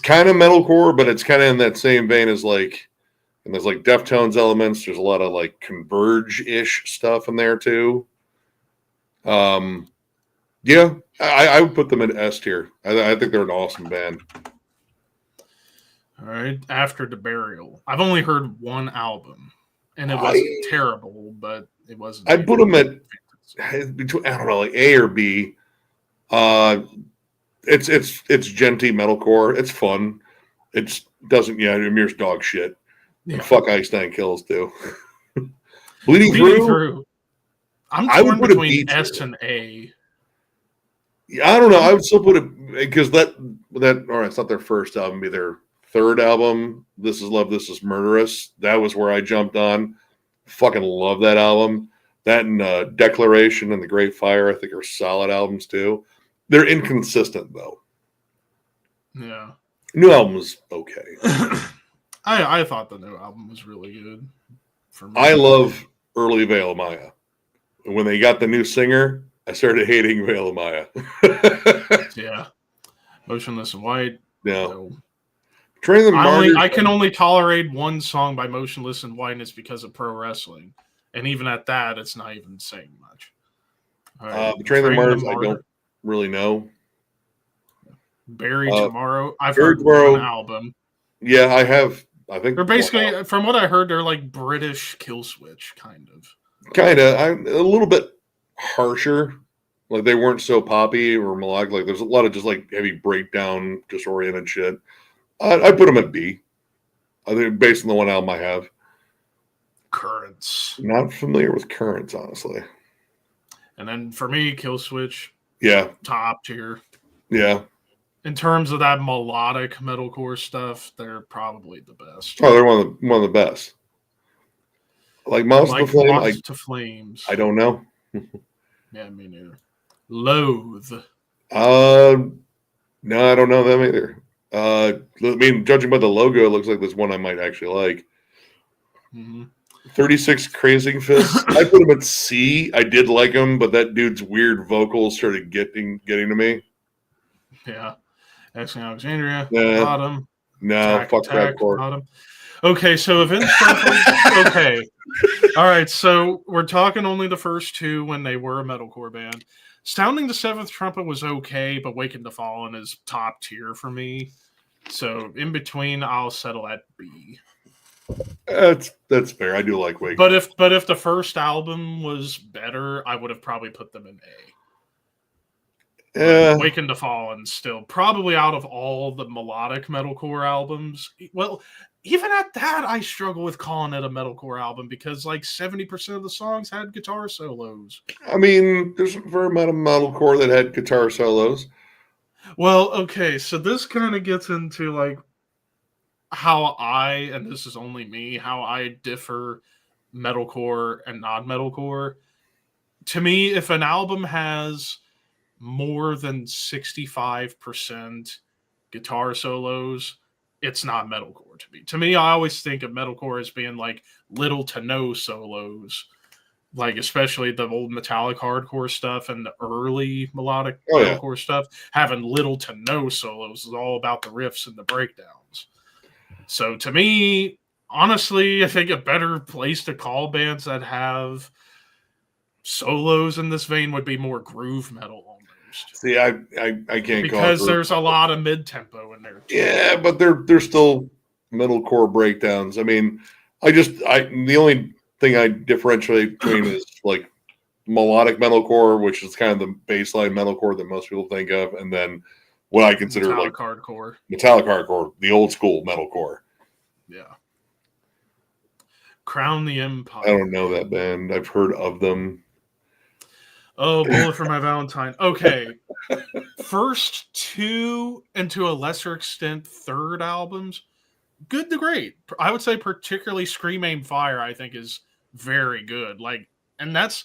kind of metalcore, but it's kind of in that same vein as like, and there's like Deftones elements. There's a lot of like Converge-ish stuff in there too. Yeah, I would put them in S tier. I think they're an awesome band. All right, After the Burial. I've only heard one album, and it wasn't terrible, but it wasn't. I'd put them at between, I don't know, like A or B. It's genty metalcore. It's fun. It doesn't. Yeah, Amir's dog shit. Yeah. Fuck Einstein Kills too. Bleeding Through. I'm torn between S and A. Yeah, I don't know. I would still put it because that all right. It's not their first album, be their third album. This Is Love, This Is Murderous. That was where I jumped on. Fucking love that album. That and Declaration and The Great Fire, I think, are solid albums too. They're inconsistent though. Yeah. New album was okay. I thought the new album was really good. For me. I love early Veil of Maya. When they got the new singer, I started hating Veil of Maya. Yeah. Motionless in White. No. Train the Martyrs. I can only tolerate one song by Motionless in White, and it's because of pro wrestling. And even at that, it's not even saying much. Right. Train the Martyrs, I don't really know. Bury Tomorrow. I've heard one album. Yeah, I have. I think they're basically, from what I heard, they're like British Killswitch, kind of. I'm a little bit harsher. Like they weren't so poppy or melodic. Like there's a lot of just like heavy breakdown, disoriented shit. I put them at B. I think based on the one album I have. Currents. Not familiar with Currents, honestly. And then for me, Killswitch. Yeah. Top tier. Yeah. In terms of that melodic metalcore stuff, they're probably the best. Oh, they're one of the best. Like Mouse to Flame. To Flames. I don't know. Yeah, me neither. Loathe. No, I don't know them either. I mean, judging by the logo, it looks like there's one I might actually like. Mm-hmm. 36 Crazing Fists. I put him at C. I did like him, but that dude's weird vocals started getting to me. Yeah. Exing Alexandria. Yeah. Bottom. No, fuck that core. Bottom. Okay, so Avenged Sevenfold. Okay, all right. So we're talking only the first two when they were a metalcore band. Sounding the Seventh Trumpet was okay, but Waking the Fallen is top tier for me. So in between, I'll settle at B. That's fair. I do like Waking. But if the first album was better, I would have probably put them in A. Yeah. Waking the Fallen still probably out of all the melodic metalcore albums. Well, even at that, I struggle with calling it a metalcore album because like 70% of the songs had guitar solos. I mean, there's a fair amount of metalcore that had guitar solos. Well, okay, so this kind of gets into like how and this is only me, how I differ metalcore and non-metalcore. To me, if an album has more than 65% guitar solos, it's not metalcore to me. To me, I always think of metalcore as being like little to no solos, like especially the old metallic hardcore stuff and the early melodic metalcore stuff, having little to no solos is all about the riffs and the breakdowns. So to me, honestly, I think a better place to call bands that have solos in this vein would be more groove metal almost. See, I can't because there's a lot of mid tempo in there too. Yeah, but they're still metalcore breakdowns. I mean, the only thing I differentiate between is like melodic metalcore, which is kind of the baseline metalcore that most people think of, and then what I consider metallic like hardcore, the old school metalcore. Yeah. Crown the Empire. I don't know that band. I've heard of them. Oh, Bullet for My Valentine. Okay. First two, and to a lesser extent, third albums, good to great. I would say particularly Scream Aim Fire, I think, is very good. Like, and that's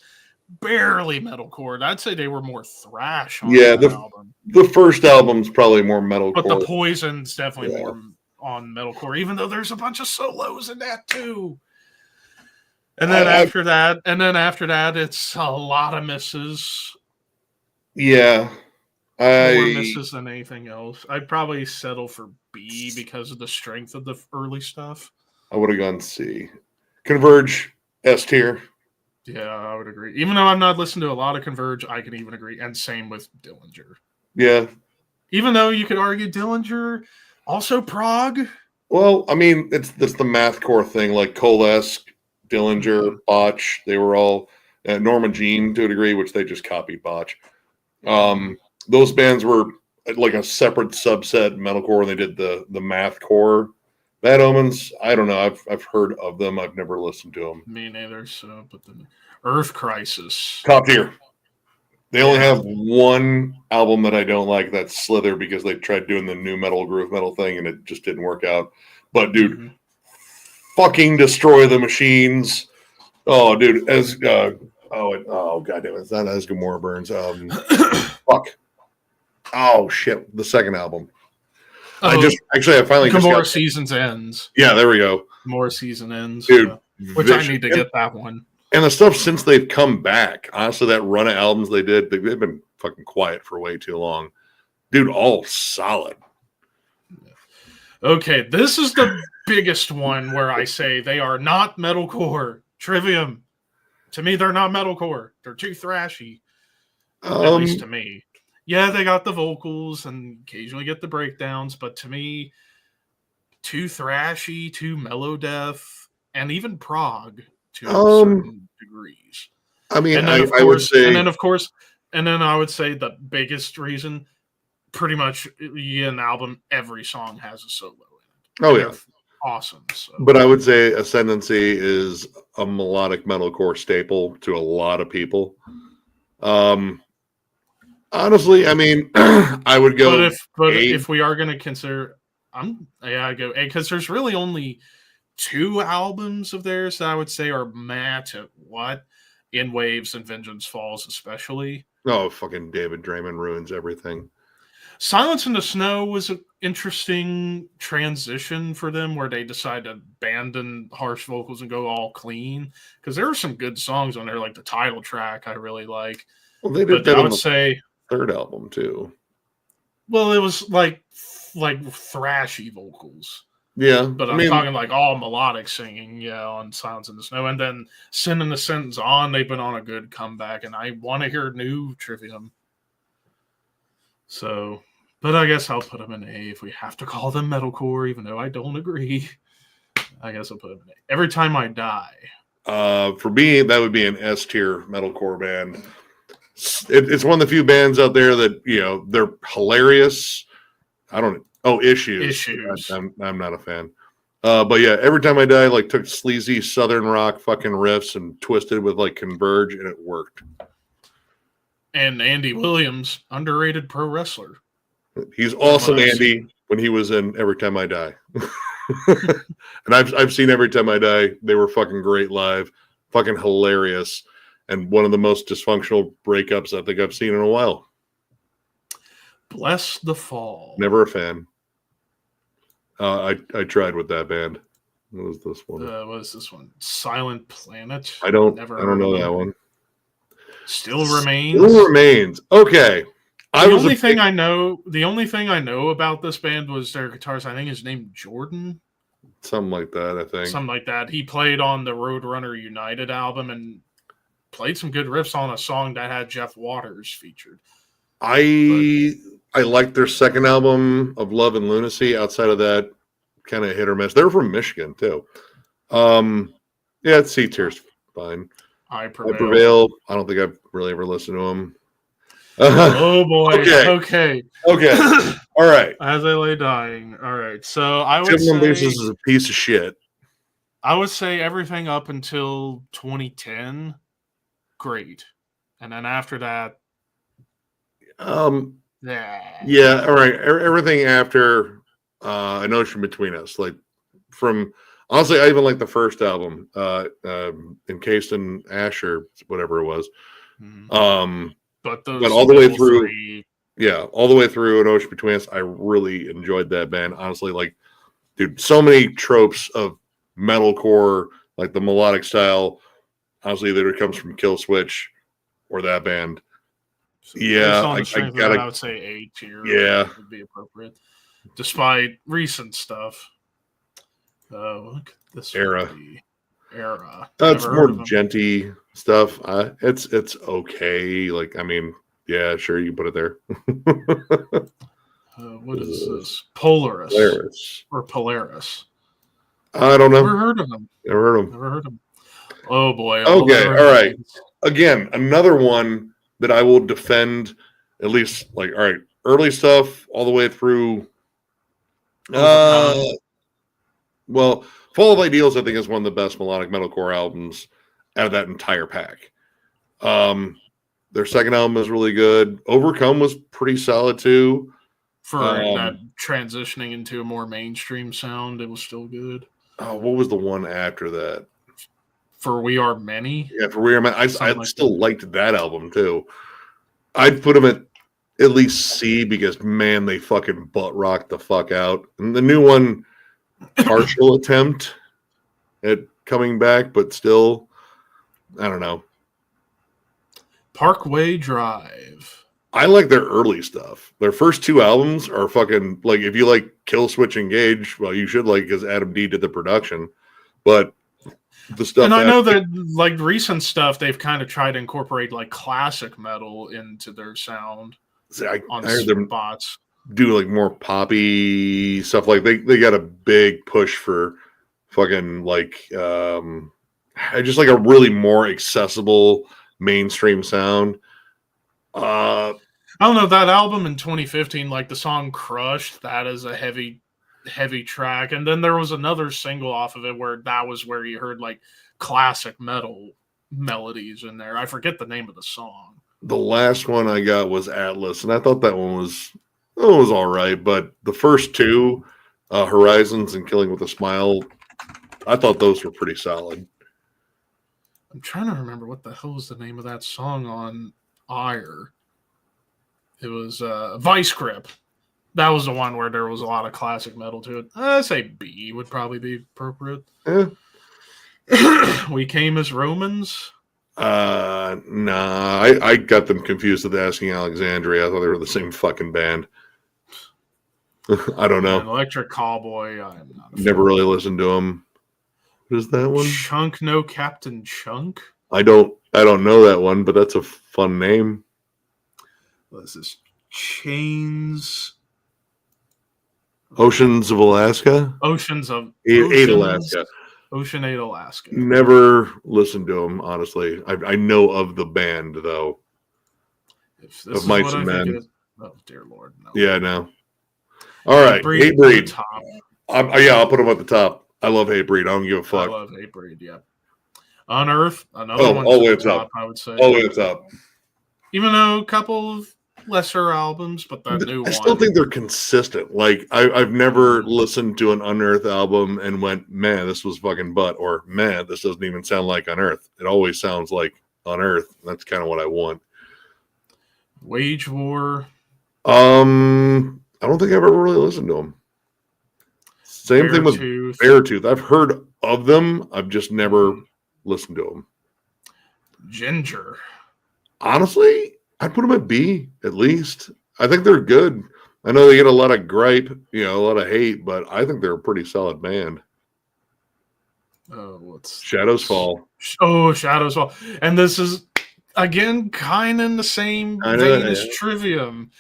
barely metalcore. I'd say they were more thrash on that album. The first album's probably more metalcore. But the Poison's definitely more on metalcore, even though there's a bunch of solos in that too. And then after that, it's a lot of misses. Yeah. More misses than anything else. I'd probably settle for B because of the strength of the early stuff. I would have gone C. Converge, S tier. Yeah, I would agree. Even though I've not listened to a lot of Converge, I can even agree. And same with Dillinger. Yeah. Even though you could argue Dillinger, also prog. Well, I mean, it's the mathcore thing, like Coalesce, Dillinger, Botch. They were all Norma Jean to a degree, which they just copied Botch. Those bands were like a separate subset metalcore, and they did the mathcore. Bad Omens, I don't know. I've heard of them. I've never listened to them. Me neither. So, but the Earth Crisis, top tier. They only have one album that I don't like. That's Slither, because they tried doing the new metal groove metal thing, and it just didn't work out. But dude, fucking Destroy the Machines. Oh, dude, as goddamn it, it's not as Gomorrah Burns. Fuck. Oh shit, the second album. I finally Gomorrah Seasons Ends. Yeah, there we go. Gomorrah Season Ends, dude. Which I need to get that one. And the stuff since they've come back, honestly, that run of albums they did, they've been fucking quiet for way too long. Dude, all solid. Okay, this is the biggest one where I say they are not metalcore. Trivium. To me, they're not metalcore. They're too thrashy. At least to me. Yeah, they got the vocals and occasionally get the breakdowns, but to me, too thrashy, too melodeath, and even prog to certain degrees. I mean, and then I would say, and then I would say the biggest reason, pretty much, an album, every song has a solo in it. Oh, yeah. Awesome. So. But I would say Ascendancy is a melodic metalcore staple to a lot of people. Honestly, I mean, I would go. But if we are going to consider, I go A, because there's really only 2 albums of theirs that I would say are In Waves and Vengeance Falls, especially. Oh, fucking David Draymond ruins everything. Silence in the Snow was an interesting transition for them, where they decided to abandon harsh vocals and go all clean. Because there were some good songs on there, like the title track I really like. Well, they did that on the third album too. Well, it was like thrashy vocals. Yeah, but I'm talking like all melodic singing, on Silence in the Snow, and then Sin in the Sentence on. They've been on a good comeback, and I want to hear new Trivium. So, but I guess I'll put them in A if we have to call them metalcore, even though I don't agree. I guess I'll put them in A. Every Time I Die. For me, that would be an S tier metalcore band. It's one of the few bands out there that they're hilarious. Issues. I'm not a fan. But yeah, Every Time I Die like took sleazy southern rock fucking riffs and twisted with like Converge, and it worked. And Andy Williams, underrated pro wrestler. He's awesome, Andy, when he was in Every Time I Die. And I've seen Every Time I Die. They were fucking great live, fucking hilarious, and one of the most dysfunctional breakups I think I've seen in a while. Bless the Fall. Never a fan. I tried with that band. What was this one? What is this one? Silent Planet. I don't know that one. Still Remains. Still Remains. Okay. The only thing I know about this band was their guitarist. I think his name Jordan. Something like that, I think. Something like that. He played on the Roadrunner United album and played some good riffs on a song that had Jeff Waters featured. I liked their second album of Love and Lunacy. Outside of that, kind of hit or miss. They're from Michigan too. Yeah, C tier's fine. I Prevail. I don't think I've really ever listened to them. Oh boy. Okay. All right. As I Lay Dying. All right. So I would say this is a piece of shit. I would say everything up until 2010, great, and then after that, yeah. All right. Everything after An Ocean Between Us, like from. Honestly, I even like the first album, Encased in Ash or whatever it was. Mm-hmm. But all the way through, all the way through An Ocean Between Us, I really enjoyed that band. Honestly, like, dude, so many tropes of metalcore, like the melodic style. Honestly, either it comes from Kill Switch or that band. So I would say A tier. Yeah, would be appropriate, despite recent stuff. Look at this Era. That's more genty stuff. It's okay. Like, I mean, yeah, sure, you can put it there. What is this? Polaris. Or Polaris. I don't know. Never heard of them. Never heard of them. Oh boy. Okay, all right. Again, another one that I will defend, at least, like, all right, early stuff all the way through. Well, Fall of Ideals, I think, is one of the best melodic metalcore albums out of that entire pack. Their second album is really good. Overcome was pretty solid too. For that transitioning into a more mainstream sound, it was still good. Oh, what was the one after that? For We Are Many? Yeah, For We Are Many. I still liked that album too. I'd put them at least C because, man, they fucking butt rocked the fuck out. And the new one, partial attempt at coming back, but still, I don't know. Parkway Drive. I like their early stuff. Their first two albums are fucking, like, if you like Kill Switch Engage, well, you should, like, because Adam D did the production. But the stuff, and I know that, like, recent stuff, they've kind of tried to incorporate, like, classic metal into their sound. I heard them spots. Do like more poppy stuff. Like they got a big push for fucking like just like a really more accessible mainstream sound. I don't know, that album in 2015, like the song Crushed, that is a heavy track. And then there was another single off of it where that was where you heard like classic metal melodies in there. I forget the name of the song. The last one I got was Atlas, and I thought that one was all right, but the first two, Horizons and Killing with a Smile, I thought those were pretty solid. I'm trying to remember what the hell was the name of that song on Ire. It was Vice Grip. That was the one where there was a lot of classic metal to it. I'd say B would probably be appropriate. Yeah. We Came as Romans. Nah, I got them confused with Asking Alexandria. I thought they were the same fucking band. I don't know. And Electric Cowboy, I'm not a Never really listened to him. What is that one? Chunk No Captain Chunk. I don't know that one, but that's a fun name. What is this? Chains. Oceans of Alaska. Oceans of Eight Alaska. Ocean 8 Alaska. Never listened to him, honestly. I know of the band though. If this of is Mice what and I Men. Think it is, oh dear Lord, no. Yeah, no. All right, Hatebreed. I'll put him at the top. I love Hatebreed. I don't give a fuck. I love Hatebreed. Yeah. Unearth, another one. All the way top. I would say. All the way top. Even though a couple of lesser albums, but that new one. I still think they're consistent. Like I've never listened to an Unearth album and went, man, this was fucking butt, or man, this doesn't even sound like Unearth. It always sounds like Unearth. That's kind of what I want. Wage War. I don't think I've ever really listened to them. Same thing with Beartooth. I've heard of them. I've just never listened to them. Ginger. Honestly, I'd put them at B at least. I think they're good. I know they get a lot of gripe, a lot of hate, but I think they're a pretty solid band. What's Shadows Fall? Oh, Shadows Fall. And this is again kind of in the same vein as Trivium.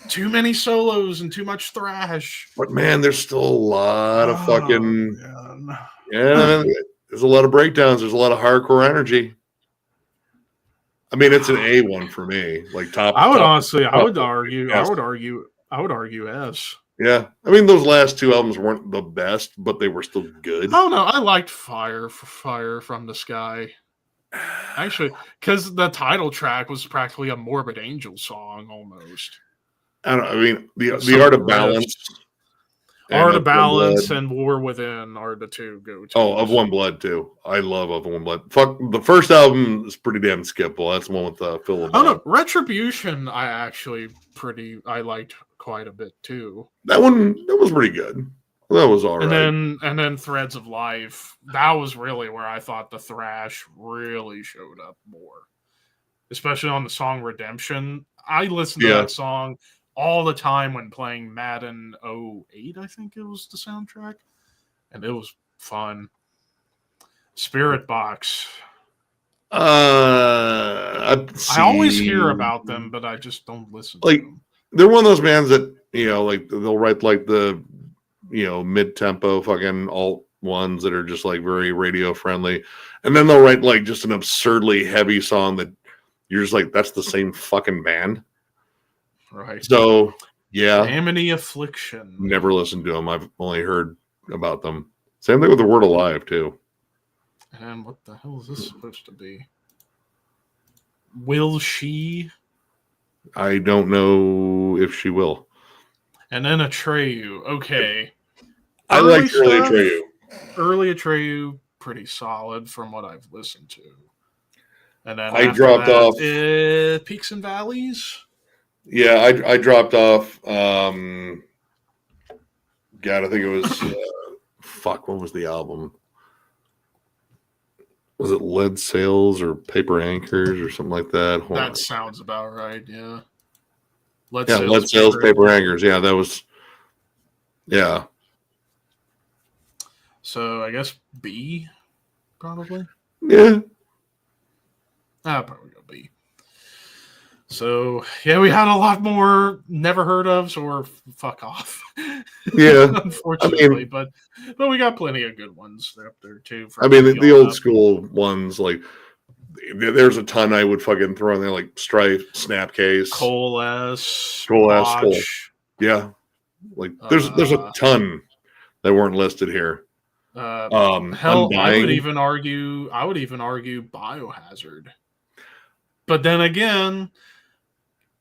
Too many solos and too much thrash. But man, there's still a lot of fucking there's a lot of breakdowns. There's a lot of hardcore energy. I mean, it's an A1 for me. Like top. I would argue S. Yeah, I mean, those last two albums weren't the best, but they were still good. Oh no, I liked Fire from the Sky. Actually, because the title track was practically a Morbid Angel song almost. I mean, the Art of Balance. Art of Balance and War Within are the two go-to. Oh, Of One Blood too. I love Of One Blood. Fuck, the first album is pretty damn skippable. That's the one with Phil. Oh no, Retribution. I liked quite a bit too. That was pretty good. That was all right. And then Threads of Life. That was really where I thought the thrash really showed up more, especially on the song Redemption. I listened to that song all the time when playing Madden 08, I think it was the soundtrack. And it was fun. Spirit Box. I always hear about them, but I just don't listen to them. They're one of those bands that, like they'll write like the, mid-tempo fucking alt ones that are just like very radio friendly. And then they'll write like just an absurdly heavy song that you're just like, that's the same fucking band. Right. So, yeah. Amity Affliction. Never listened to them. I've only heard about them. Same thing with The Word Alive, too. And what the hell is this supposed to be? Will She? I don't know if she will. And then Atreyu. Okay. I like early Atreyu. Early Atreyu, pretty solid from what I've listened to. And then I dropped off. Peaks and Valleys. Yeah, I dropped off. God, I think it was. What was the album? Was it Lead Sails or Paper Anchors or something like that? That sounds about right. Yeah. Lead Sails, Paper Anchors. Yeah, that was. Yeah. So I guess B, probably. Yeah. I'll probably go B. So, yeah, we had a lot more never heard ofs or fuck off. Yeah. Unfortunately, but we got plenty of good ones up there, too. The old school ones, like, there's a ton I would fucking throw in there, like Strife, Snapcase. Coalesce. Yeah. Like, there's a ton that weren't listed here. Hell, I would even argue Biohazard. But then again,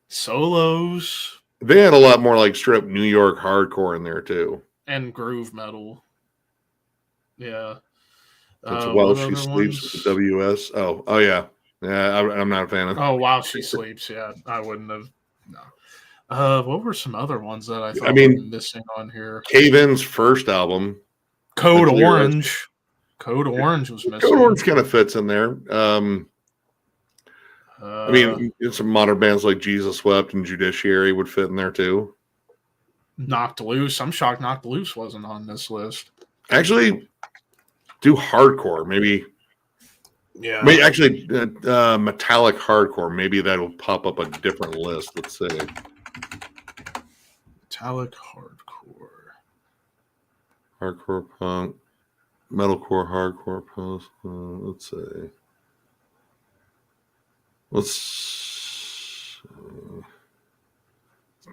solos. They had a lot more like straight New York hardcore in there too, and groove metal. Yeah. That's While She Sleeps with the WS. Oh yeah. I'm not a fan of. Oh, While She Sleeps. Yeah, I wouldn't have. No. What were some other ones that I thought were missing on here? Cave In's first album, Code Orange. Code Orange was missing. Code Orange kind of fits in there. Some modern bands like Jesus Wept and Judiciary would fit in there too. Knocked Loose. I'm shocked Knocked Loose wasn't on this list. Actually, do hardcore. Maybe. Yeah. Maybe actually, metallic hardcore. Maybe that'll pop up a different list. Let's see. Metallic hardcore. Hardcore punk. Metalcore hardcore post. Let's see. Let's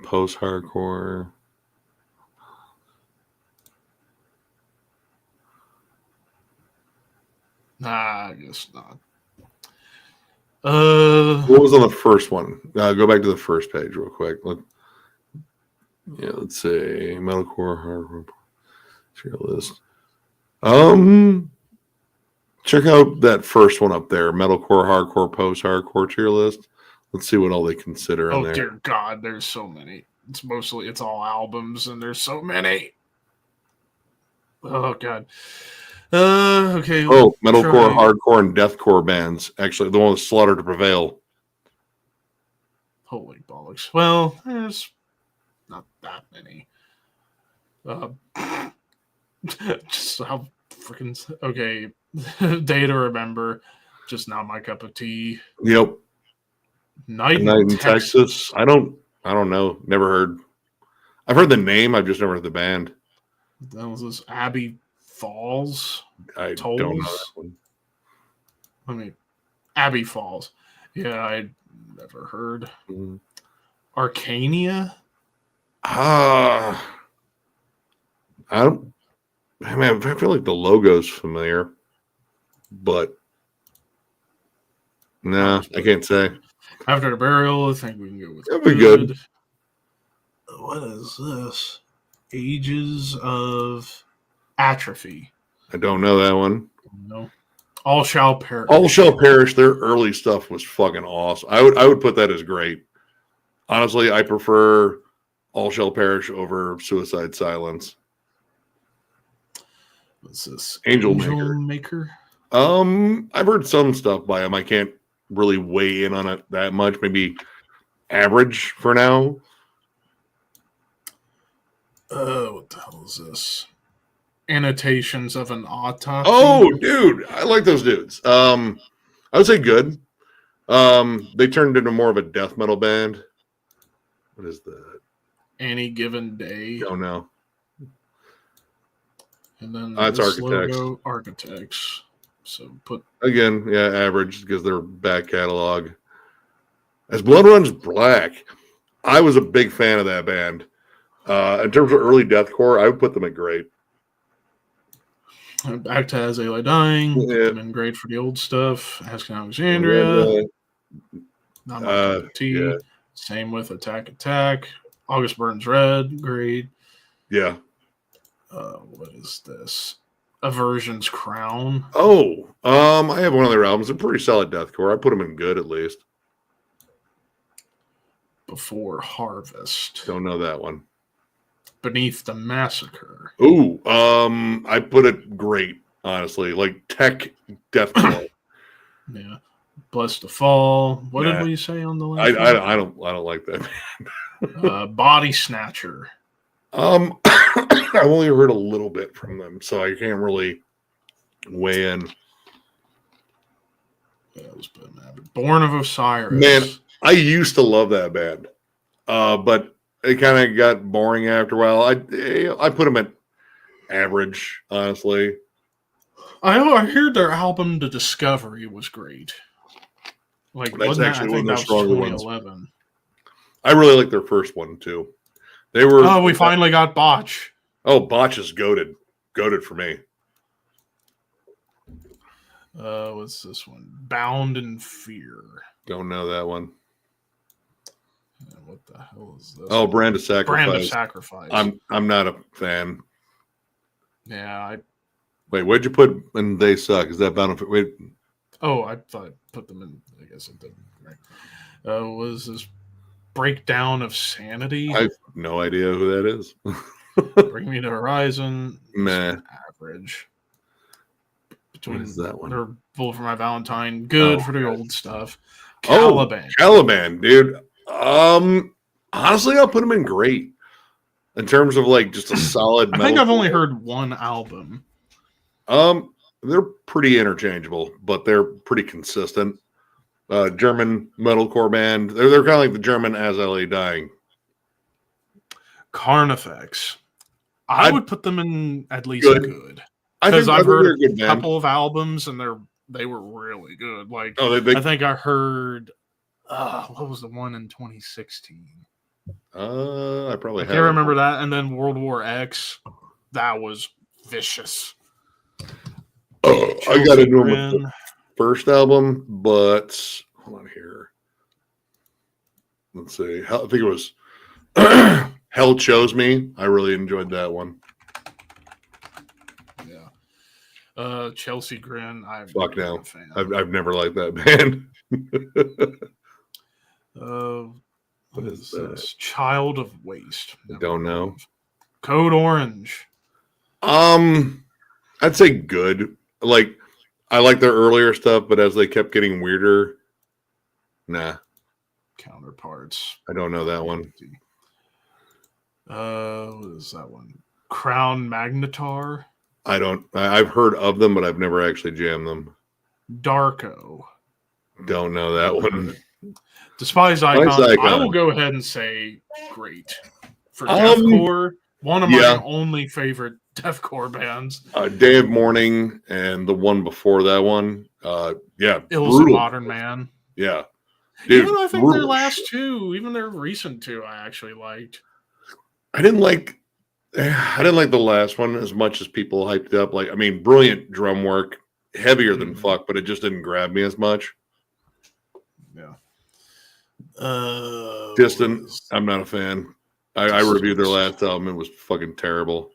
post hardcore. Nah, I guess not. What was on the first one? Go back to the first page real quick. Let's see. Metalcore hardcore tier list. Check out that first one up there. Metalcore hardcore post hardcore tier list. Let's see what all they consider in there. Oh dear God, there's so many. It's all albums, and there's so many. Oh God. Okay. Oh, metalcore, hardcore, and deathcore bands. Actually, the one with Slaughter to Prevail. Holy bollocks. Well, there's not that many. Just how freaking okay. Day to Remember. Just not my cup of tea. Yep. Night in Texas. I don't know. Never heard. I've heard the name. I've just never heard the band. That was this Abbey Falls. I don't know that one. I mean, Abbey Falls. Yeah, I'd never heard. Arcania. I don't. I mean, I feel like the logo's familiar, but no, I can't say. After the Burial, I think we can go with. That'd be good. What is this? Ages of Atrophy. I don't know that one. No. All Shall Perish. All Shall Perish. Their early stuff was fucking awesome. I would put that as great. Honestly, I prefer All Shall Perish over Suicide Silence. What's this? Angel Maker. I've heard some stuff by him. I can't really weigh in on it that much. Maybe average for now. What the hell is this? Annotations of an Autopsy. Oh, dude, I like those dudes. I would say good. They turned into more of a death metal band. What is that? Any Given Day. Oh no. And then it's Architects. Logo, Architects. So put again, yeah, average because they're back catalog. As Blood Runs Black, I was a big fan of that band. In terms of early deathcore, I would put them at great. Back to As They Lie Dying. Yeah. Been great for the old stuff. Asking Alexandria. Not my cup of tea. Yeah. Same with Attack. August Burns Red. Great. Yeah. What is this? Aversion's Crown. Oh, I have one of their albums. They're pretty solid deathcore. I put them in good at least. Before Harvest. Don't know that one. Beneath the Massacre. Ooh, I put it great, honestly. Like tech deathcore. Yeah. Bless the Fall. What did we say on the last I don't like that band? Body Snatcher. I've only heard a little bit from them, so I can't really weigh in. That was Born of Osiris. Man, I used to love that band, but it kind of got boring after a while. I put them at average, honestly. I heard their album The Discovery was great. Like that's actually one of the stronger ones. 2011. I really like their first one too. They were. Oh, we finally got Botch. Oh, Botch is goated for me. What's this one? Bound in Fear. Don't know that one. What the hell is this? Oh, Brand of Sacrifice. Brand of Sacrifice. I'm not a fan. Yeah, Wait, where'd you put and They Suck? Is that Bound in Fear? Wait. Oh, I thought I put them in. I guess it didn't. Right. Was this Breakdown of Sanity? I have no idea who that is. Bring Me to Horizon. Nah. Average. What is that one? Or Bullet for My Valentine. Good for the old stuff. Caliban. Caliban, dude. Honestly, I'll put them in great. In terms of like just a solid, I think I've only heard one album. They're pretty interchangeable, but they're pretty consistent. German metalcore band. They're kind of like the German As I Lay Dying. Carnifex. I would put them in at least good. I Because I've heard a couple of albums and they were really good. Like I think I heard what was the one in 2016? I probably can't remember that. And then World War X, that was vicious. I got to do them with the first album, but hold on here. Let's see. I think it was Hell Chose Me. I really enjoyed that one. Yeah. Chelsea Grin. Fuck no. I've never liked that band. What is this? Child of Waste. I don't know. Code Orange. I'd say good. Like, I like their earlier stuff, but as they kept getting weirder, nah. Counterparts. I don't know that one. What is that one? Crown Magnetar. I've heard of them, but I've never actually jammed them. Darko. Don't know that one. Despised Icon. I will go ahead and say great. For deathcore, one of my only favorite deathcore bands. Day of Mourning and the one before that one. Ill's a Modern Man. Yeah. Dude, even I think their last two, even their recent two, I actually liked. I didn't like the last one as much as people hyped it up. Like, I mean, brilliant drum work, heavier than fuck, but it just didn't grab me as much. Yeah. Distant, I'm not a fan. I reviewed their last album. It was fucking terrible.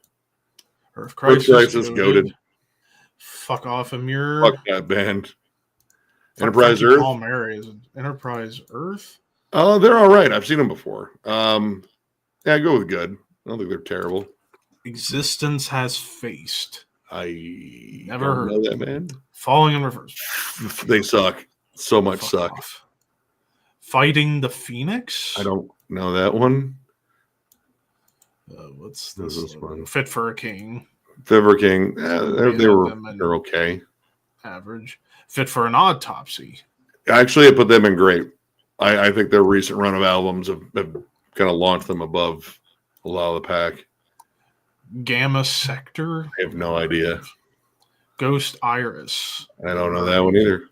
Earth Crisis goated. Fuck off, Amir. Fuck that band. Enterprise Earth. Paul Mary is Enterprise Earth. Oh, they're all right. I've seen them before. I go with good. I don't think they're terrible. Existence Has Faced. I never heard of that band. Falling in Reverse. They suck. So much suck. Off. Fighting the Phoenix. I don't know that one. What's this one? Fit for a King. Fit for a King. They're okay. Average. Fit for an Autopsy. Actually, I put them in great. I think their recent run of albums have kind of launched them above a lot of the pack. Gamma Sector. I have no idea. Ghost Iris. I don't know that one either.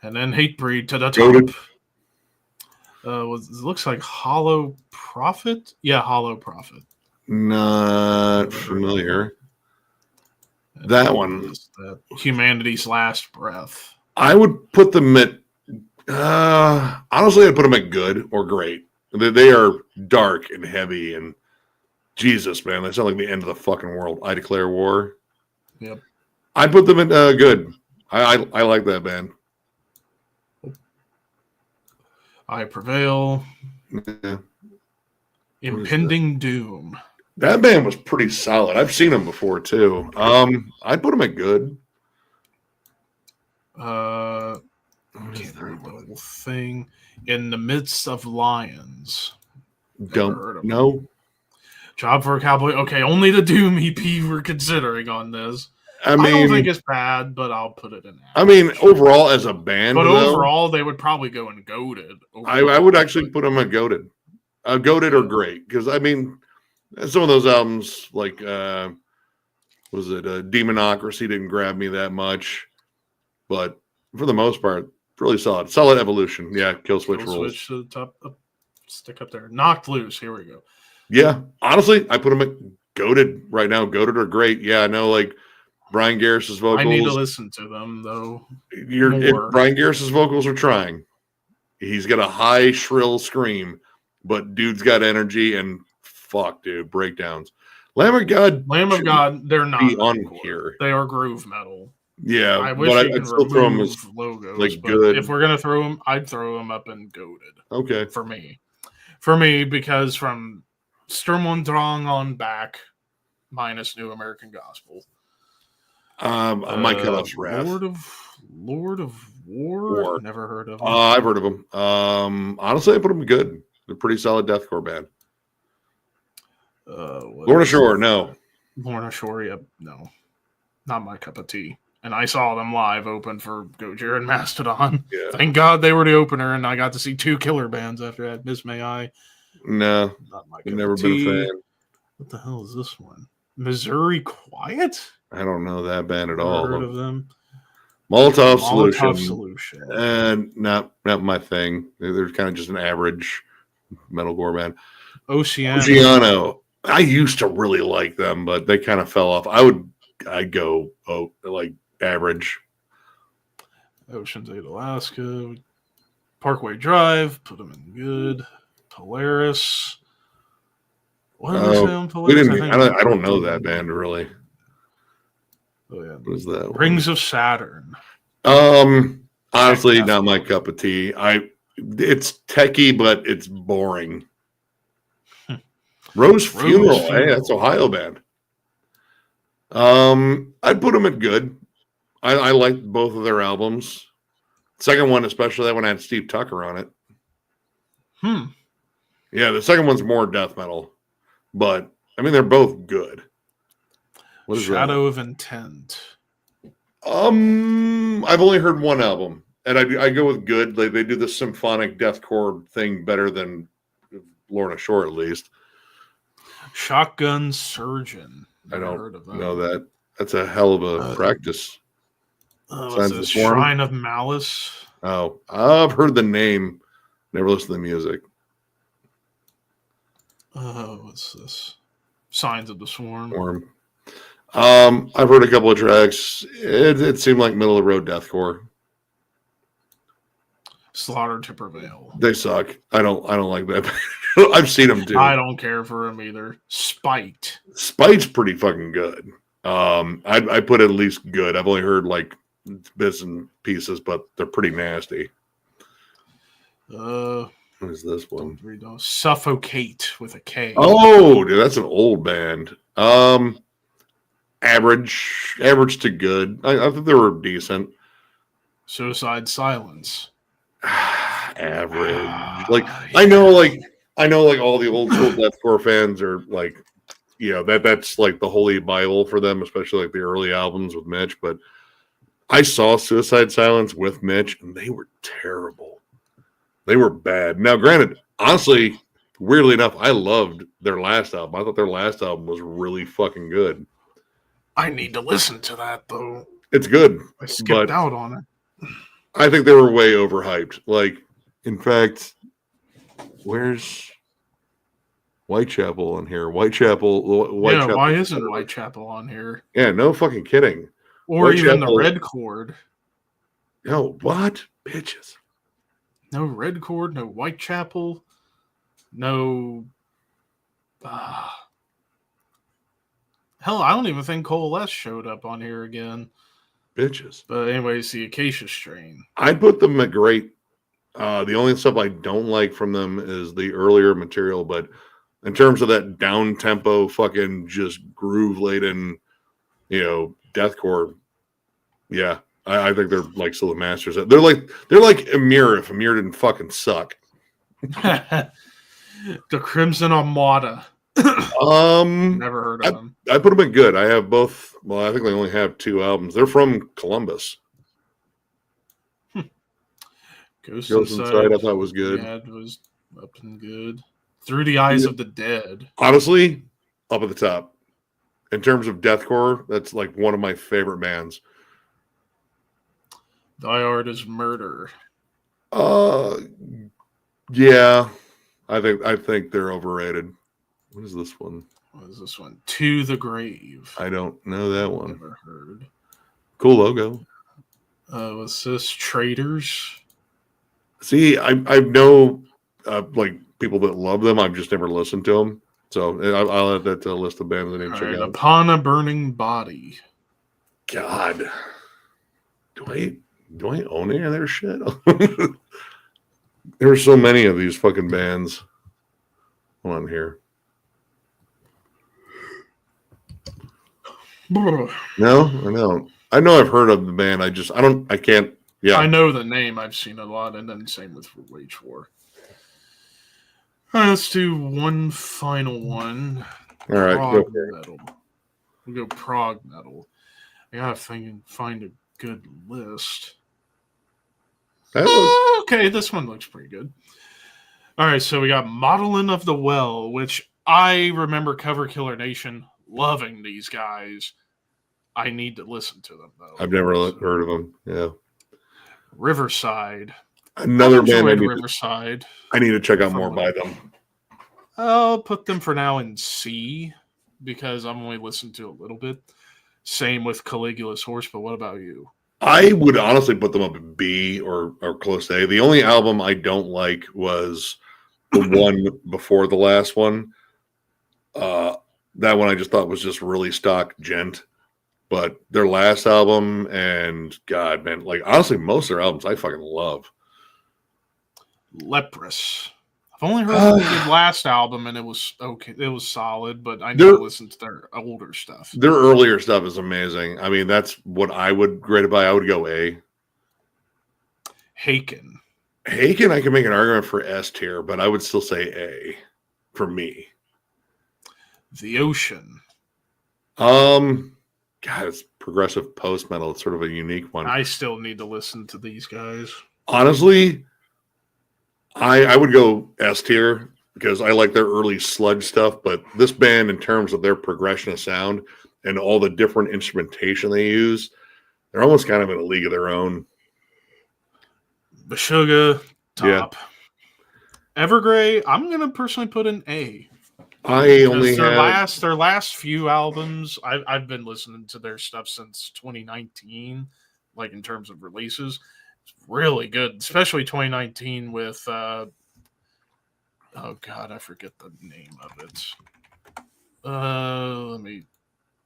And then Hatebreed to the top. Looks like Hollow Prophet. Yeah, Hollow Prophet. Not familiar. That one. Humanity's Last Breath. I would put them at honestly, I'd put them at good or great. They are dark and heavy and Jesus, man, they sound like the end of the fucking world. I Declare War. Yep. I put them in good. I like that band. I Prevail. Yeah. Impending Doom. That band was pretty solid. I've seen them before too. I'd put them at good. I can't read the whole thing. In the Midst of Lions. Don't know. Job for a Cowboy. Okay, only the Doom EP we're considering on this. I don't think it's bad, but I'll put it in. I mean, overall as a band, but overall they would probably go in goated. I would actually put them at goated. Goated or great, because I mean, some of those albums like was it Demonocracy didn't grab me that much, but for the most part, really solid. Solid Evolution, yeah. Killswitch rules. Switch to the top, stick up there. Knocked Loose. Here we go. Yeah, honestly, I put them at goated right now. Goated or great. Yeah, I know, like Brian Garris's vocals. I need to listen to them though. Brian Garris's vocals are trying. He's got a high, shrill scream, but dude's got energy and fuck, dude, breakdowns. Lamb of God, they're not on here. They are groove metal. Yeah, I wish I'd still throw them as logos. like good. If we're gonna throw them, I'd throw them up in goated. Okay, for me, because from Sturm und Drang on back, minus New American Gospel. Mike Cutoff's Wrath. Lord of War. Never heard of them. I've heard of them. Honestly, I put them good. They're a pretty solid deathcore band. Lorna Shore, no. Lorna Shore, yep, no. Not my cup of tea. And I saw them live open for Gojira and Mastodon. Yeah. Thank God they were the opener, and I got to see 2 killer bands after that. Miss May I. No, Not my I've cup never of been tea. a fan. What the hell is this one? Missouri Quiet? I don't know that band at Never all. heard of them. Molotov Molotov Solution. And not my thing. They're kind of just an average metalcore band. Oceano. I used to really like them, but they kind of fell off. I'd go like average. Ocean's 8, Alaska. Parkway Drive. Put them in good. Polaris. What did I say on Polaris? I don't know that band really. Oh yeah. What is that? Rings of Saturn. Honestly, not my cup of tea. It's techie, but it's boring. Rose Funeral. Hey, that's Ohio band. I'd put them at good. I liked both of their albums. Second one, especially that one, had Steve Tucker on it. Yeah, the second one's more death metal, but I mean they're both good. What is Shadow of Intent? I've only heard one album, and I go with good. They do the symphonic deathcore thing better than Lorna Shore, at least. Shotgun Surgeon. I don't know that. That's a hell of a practice. What's this? Shrine of Malice. Oh, I've heard the name. Never listened to the music. What's this? Signs of the Swarm. I've heard a couple of tracks. It seemed like middle of the road deathcore. Slaughter to Prevail. They suck. I don't like that. I've seen them too. I don't care for them either. Spite. Spite's pretty fucking good. I put at least good. I've only heard like bits and pieces, but they're pretty nasty. What is this one? Suffocate with a K. Oh, dude, that's an old band. Average to good. I think they were decent. Suicide Silence. Average. I know all the old school deathcore fans are like, that's like the holy Bible for them, especially like the early albums with Mitch. But I saw Suicide Silence with Mitch, and they were terrible. They were bad. Now, granted, honestly, weirdly enough, I loved their last album. I thought their last album was really fucking good. I need to listen to that, though. It's good. I skipped out on it. I think they were way overhyped. Like, in fact, where's Whitechapel on here? Whitechapel. Why isn't Whitechapel on here? Yeah, no fucking kidding. Or even the Red Chord. No, what? Bitches. No Red Chord, no Whitechapel, no... Hell, I don't even think Coalesce showed up on here again. Bitches. But anyways, the Acacia Strain. I put them at great. The only stuff I don't like from them is the earlier material, but in terms of that down tempo, fucking just groove laden, deathcore. Yeah, I think they're like still the masters. They're like Amir if Amir didn't fucking suck. The Crimson Armada. Never heard of them. I put them in good. I have both. Well, I think they only have 2 albums. They're from Columbus. Ghost Inside, I thought was good. Yeah, it was up and good. Through the Eyes of the Dead. Honestly, up at the top. In terms of deathcore, that's like one of my favorite bands. Thy Art is Murder. Yeah. I think they're overrated. What is this one? What is this one? To the Grave. I don't know that one. Never heard. Cool logo. What's this? Traders. See, I know like people that love them. I've just never listened to them. So I'll add that to the list of bands I need to check out. Upon a Burning Body. God. Do I own any of their shit? There were so many of these fucking bands. Hold on here. No, I don't. I know I've heard of the band. I can't. Yeah. I know the name. I've seen a lot, and then same with Wage War. All right, let's do one final one. All right, prog metal. We'll go prog metal. I gotta find a good list. Okay, this one looks pretty good. All right, so we got Modeling of the Well, which I remember Cover Killer Nation loving these guys. I need to listen to them, though. I've never heard of them. Yeah. Riverside. Another band Riverside. I need to check out more by them. I'll put them for now in C because I'm only listened to a little bit. Same with Caligula's Horse, but what about you? I would honestly put them up in B or close to A. The only album I don't like was the one before the last one. That one I just thought was just really stock gent. But their last album and God, man, like honestly, most of their albums I fucking love. Leprous. I've only heard the last album and it was okay. It was solid, but I need to listen to their older stuff. Their earlier stuff is amazing. I mean, that's what I would grade it by. I would go A. Haken, I can make an argument for S tier, but I would still say A for me. The Ocean. God, it's progressive post metal. It's sort of a unique one. I still need to listen to these guys. Honestly, I would go S tier because I like their early sludge stuff, but this band, in terms of their progression of sound and all the different instrumentation they use, they're almost kind of in a league of their own. Meshuggah, top. Yeah. Evergrey, I'm gonna personally put an A. I only their have last few albums. I've been listening to their stuff since 2019, like in terms of releases. It's really good, especially 2019 with oh god, I forget the name of it. Let me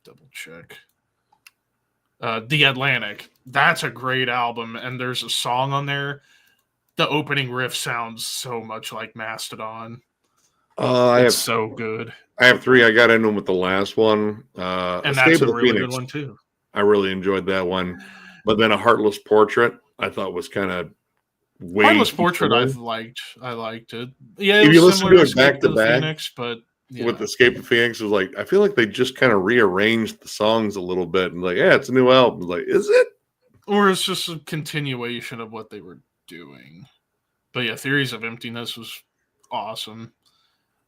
double check. The Atlantic. That's a great album, and there's a song on there. The opening riff sounds so much like Mastodon. It's so good. I have 3. I got into them with the last one. And that's a really good one, too. I really enjoyed that one. But then A Heartless Portrait, I thought was kind of way Heartless Portrait, I liked it. Yeah, if you listen to it back to back, Phoenix, but yeah. With Escape of Phoenix, it was like, I feel like they just kind of rearranged the songs a little bit. And like, yeah, it's a new album. Like, is it? Or it's just a continuation of what they were doing. But yeah, Theories of Emptiness was awesome.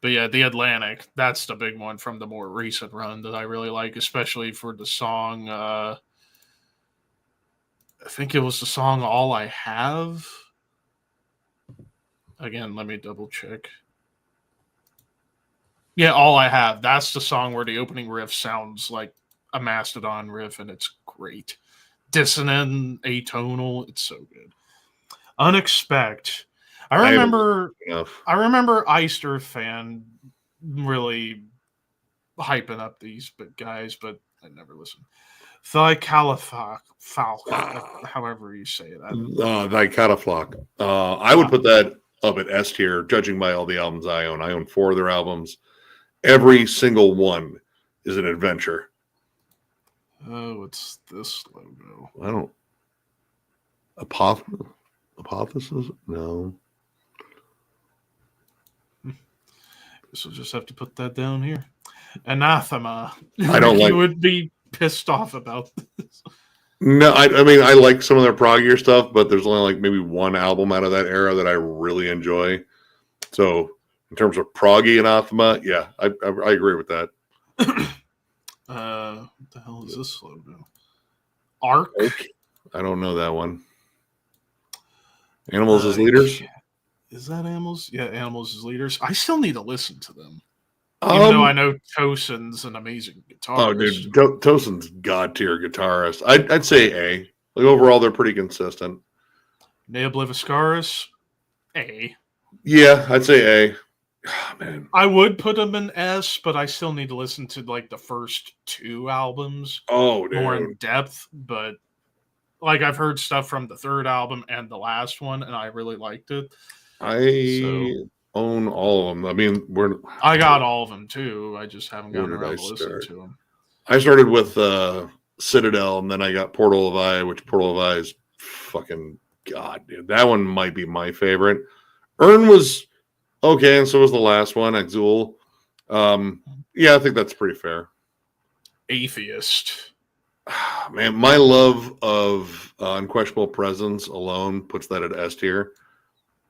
But yeah, The Atlantic, that's the big one from the more recent run that I really like, especially for the song, I think it was the song All I Have. Again, let me double check. Yeah, All I Have. That's the song where the opening riff sounds like a Mastodon riff, and it's great. Dissonant, atonal, it's so good. Unexpect. I remember Iced Earth Fan really hyping up these guys, but I never listened. Thycaliflock, however you say that. Thycaliflock. I would put that up at S tier, judging by all the albums I own. I own 4 of their albums. Every single one is an adventure. Oh, it's this logo. I don't. Apotheosis? No. So we'll just have to put that down here. Anathema. I don't like. You would be pissed off about this. No, I mean, I like some of their proggier stuff, but there's only like maybe one album out of that era that I really enjoy. So, in terms of proggy Anathema, yeah, I agree with that. What the hell is this logo? Arc? I don't know that one. Animals as Leaders? Is that Animals? Yeah, Animals as Leaders. I still need to listen to them. Even though I know Tosin's an amazing guitarist. Oh, dude, Tosin's god-tier guitarist. I'd say A. Like, overall, they're pretty consistent. Neobliviscaris, A. Yeah, I'd say A. Oh, man. I would put them in S, but I still need to listen to like the first 2 albums. Oh, dude. More in depth, but like I've heard stuff from the 3rd album and the last one, and I really liked it. I own all of them. I mean, I got all of them too. I just haven't gotten around to listening to them. I started with Citadel, and then I got Portal of Eye, which Portal of Eye is fucking god, dude. That one might be my favorite. Urn was okay, and so was the last one, Exul. Yeah, I think that's pretty fair. Atheist. Man, my love of Unquestionable Presence alone puts that at S tier.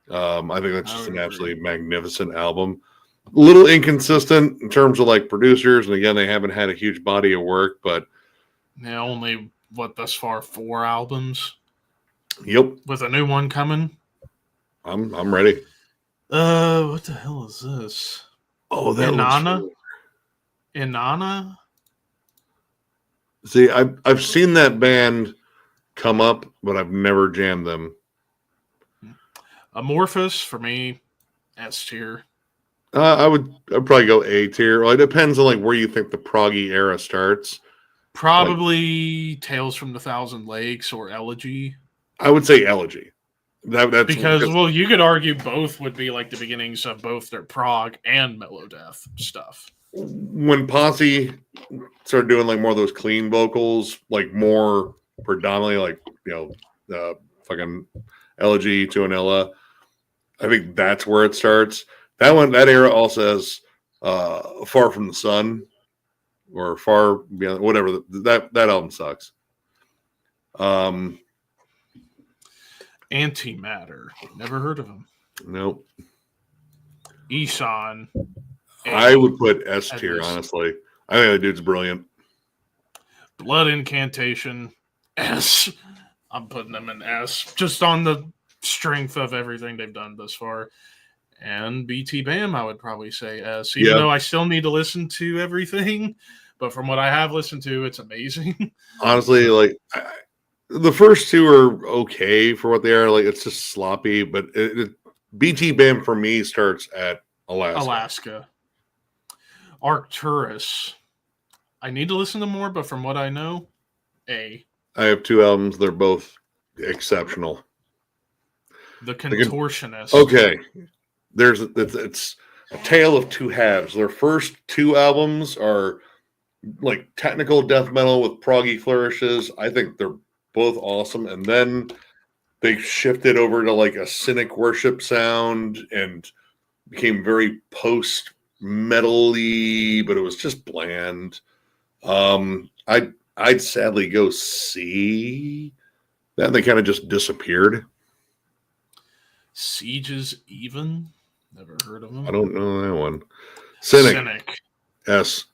I think that's just an absolutely magnificent album. A little inconsistent in terms of like producers, and again, they haven't had a huge body of work, but yeah, only thus far 4 albums. Yep, with a new one coming. I'm ready. What the hell is this? Oh, that Inanna. Inanna. See, I've seen that band come up, but I've never jammed them. Amorphous for me, S tier. I'd probably go A tier. Well, it depends on like where you think the proggy era starts. Probably like, Tales from the Thousand Lakes or Elegy. I would say Elegy. That's because well, you could argue both would be like the beginnings of both their prog and mellow death stuff. When Posse started doing like more of those clean vocals, like more predominantly like fucking Elegy to Anilla, I think that's where it starts. That era also has Far From the Sun or Far Beyond, whatever. That album sucks. Antimatter. Never heard of him. Nope. Ishan. I would put S tier, honestly. I think the dude's brilliant. Blood Incantation. S. I'm putting them in S. Just on the strength of everything they've done thus far. And BT Bam, I would probably say S. Even though I still need to listen to everything. But from what I have listened to, it's amazing. Honestly, like... the first 2 are okay for what they are. Like, it's just sloppy, but BT Bam for me starts at Alaska. Arcturus. I need to listen to more, but from what I know, A. I have 2 albums. They're both exceptional. The Contortionist. Okay. It's a tale of 2 halves. Their first 2 albums are like technical death metal with proggy flourishes. I think they're both awesome, and then they shifted over to like a cynic worship sound and became very post metally, but it was just bland. I'd sadly go C. Then they kind of just disappeared. Siege's Even? Never heard of them. I don't know that one. Cynic. S.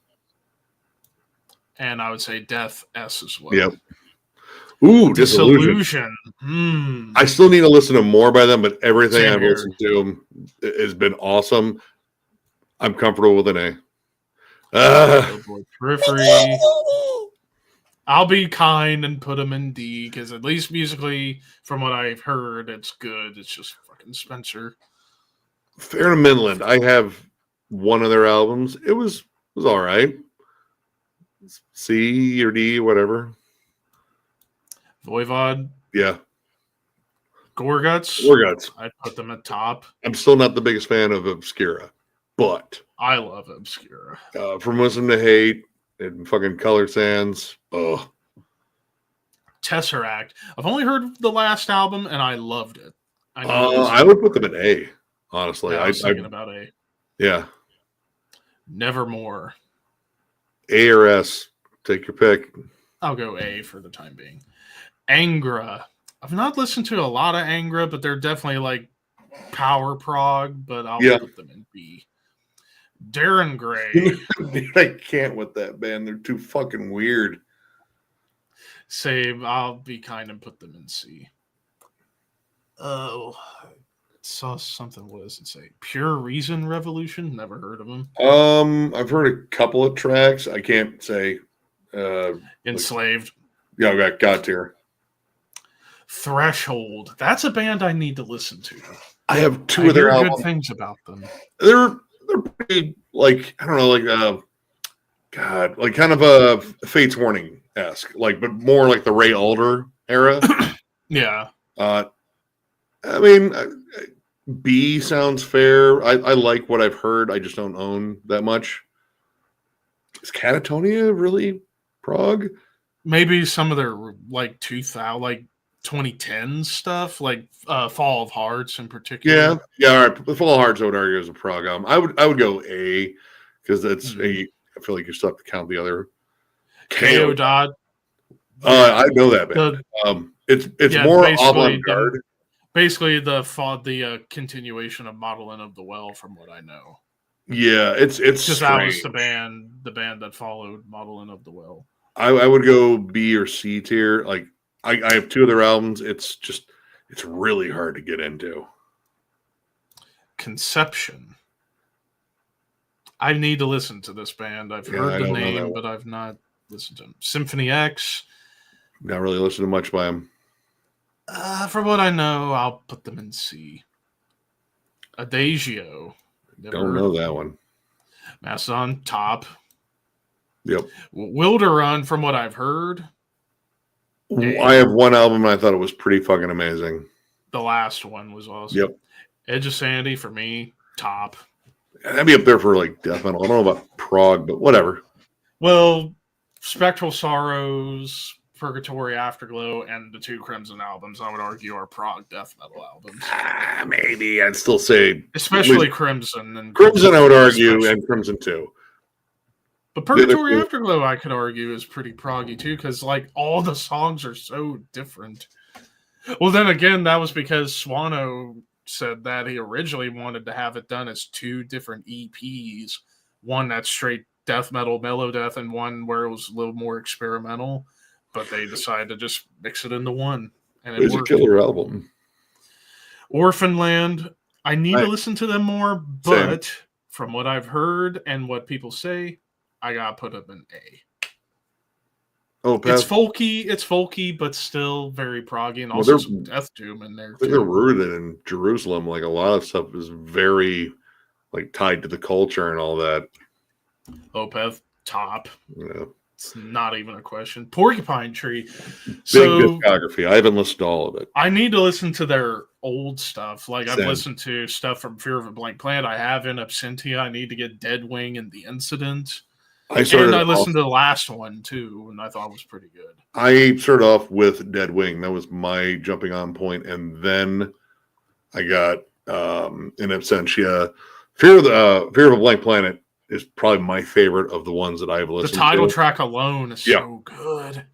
And I would say Death S as well. Yep. Ooh, Disillusion. I still need to listen to more by them, but everything I've listened to has been awesome. I'm comfortable with an A. Periphery. I'll be kind and put them in D because at least musically, from what I've heard, it's good. It's just fucking Spencer. Fair to Midland. I have one of their albums. It was all right. C or D, whatever. Voivod. Yeah. Gorguts. I'd put them at top. I'm still not the biggest fan of Obscura, but I love Obscura. From Wisdom to Hate and fucking Colored Sands. Oh. Tesseract. I've only heard the last album and I loved it. I would put them at A, honestly. I was thinking about A. Yeah. Nevermore. A or S. Take your pick. I'll go A for the time being. Angra. I've not listened to a lot of Angra, but they're definitely like power prog, but I'll put them in B. Darren Gray. Dude, I can't with that band. They're too fucking weird. Same. I'll be kind and put them in C. Oh, I saw something. What does it say? Pure Reason Revolution? Never heard of them. I've heard a couple of tracks. I can't say. Enslaved. Yeah, I got here. Threshold. That's a band I need to listen to. I have 2 of their albums. Good things about them. They're pretty like I don't know like like kind of a Fates Warning-esque, like but more like the Ray Alder era. Yeah. I mean, B sounds fair. I like what I've heard. I just don't own that much. Is Catatonia really prog? Maybe some of their like 2010 stuff, like Fall of Hearts in particular. Yeah. All right. The Fall of Hearts, I would argue, is a prog album. I would go A. because I feel like you still have to count the other. KO Dot. I know that band. It's more avant-garde. Basically, the continuation of Modeling of the Well, from what I know. Yeah, it's because that was the band that followed Modeling of the Well. I would go B or C tier. Like I have 2 of their albums. It's really hard to get into. Conception. I need to listen to this band. I've heard the name, but I've not listened to them. Symphony X. Not really listened to much by them. From what I know, I'll put them in C. Adagio. Don't know that one. Mastodon, top. Yep. Wilderun, from what I've heard. I have one album and I thought it was pretty fucking amazing. The last one was awesome. Yep. Edge of Sanity, for me, top. That'd be up there for like death metal. I don't know about prog, but whatever. Well, Spectral Sorrows, Purgatory, Afterglow, and the 2 Crimson albums, I would argue, are prog death metal albums. Maybe I'd still say, especially Crimson. And Crimson, I would argue, and Crimson too. But Purgatory Afterglow, I could argue, is pretty proggy too, because like all the songs are so different. Well, then again, that was because Swano said that he originally wanted to have it done as 2 different EPs, one that's straight death metal, mellow death, and one where it was a little more experimental. But they decided to just mix it into one, and it worked. A killer album. Orphanland. I need to listen to them more, but from what I've heard and what people say, I gotta put them in A. Oh, it's folky, but still very proggy, and also some death doom in there. They're rooted in Jerusalem. Like a lot of stuff is very like tied to the culture and all that. Opeth, top. Yeah. It's not even a question. Porcupine Tree. Big discography. I haven't listened to all of it. I need to listen to their old stuff. Like I've listened to stuff from Fear of a Blank Planet. I have In Absentia. I need to get Deadwing and The Incident. I listened to the last one too, and I thought it was pretty good. I started off with Deadwing. That was my jumping on point, and then I got In Absentia. Fear of a Blank Planet is probably my favorite of the ones that I've listened to. The title track alone is so good.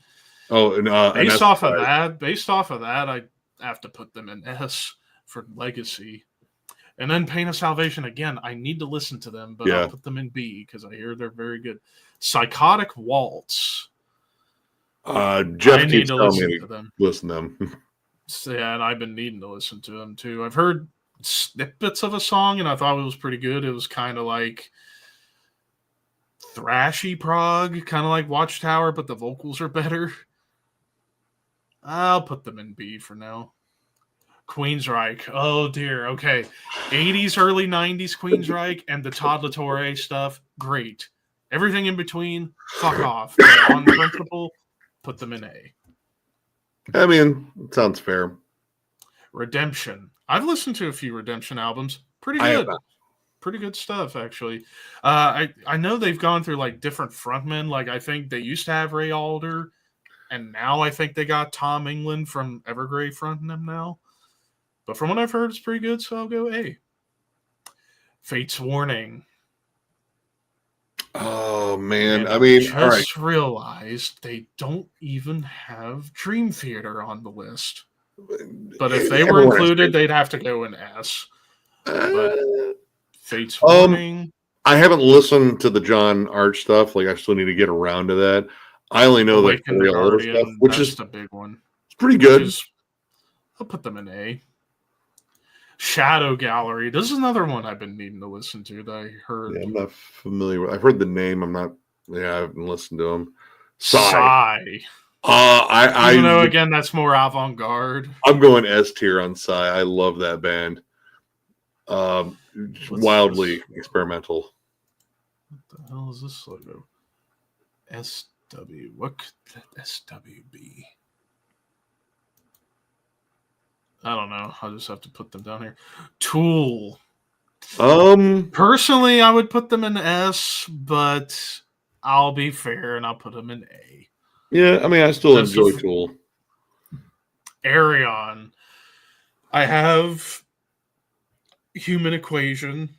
Oh, and based off of that, I have to put them in S for Legacy. And then Pain of Salvation, again, I need to listen to them, but I'll put them in B because I hear they're very good. Psychotic Waltz. Jeff keeps telling me to listen to them. Yeah, and I've been needing to listen to them too. I've heard snippets of a song, and I thought it was pretty good. It was kind of like thrashy prog, kind of like Watchtower, but the vocals are better. I'll put them in B for now. Queensryche. Oh dear. Okay. 80s, early 90s Queensryche and the Todd LaTorre stuff. Great. Everything in between, fuck off. On principle, put them in A. I mean, it sounds fair. Redemption. I've listened to a few Redemption albums. Pretty good. Pretty good stuff, actually. I know they've gone through like different frontmen. Like I think they used to have Ray Alder, and now I think they got Tom England from Evergrey fronting them now. But from what I've heard, it's pretty good, so I'll go A. Fate's Warning. Oh, man. I mean, just realized they don't even have Dream Theater on the list. But if they were included, they'd have to go in S. But Fate's Warning. I haven't listened to the John Arch stuff. Like, I still need to get around to that. I only know the real older stuff, which is a big one. It's pretty good. I'll put them in A. Shadow Gallery. This is another one I've been needing to listen to that I heard. Yeah, I'm not familiar with. I've heard the name. I haven't listened to them. Sigh. Again, that's more avant-garde. I'm going S tier on Sigh. I love that band. Wildly experimental. What the hell is this logo? SW. What could that SW be? I don't know. I'll just have to put them down here. Tool. Personally, I would put them in S, but I'll be fair and I'll put them in A. Yeah, I mean, I still enjoy Tool. Arion. I have Human Equation.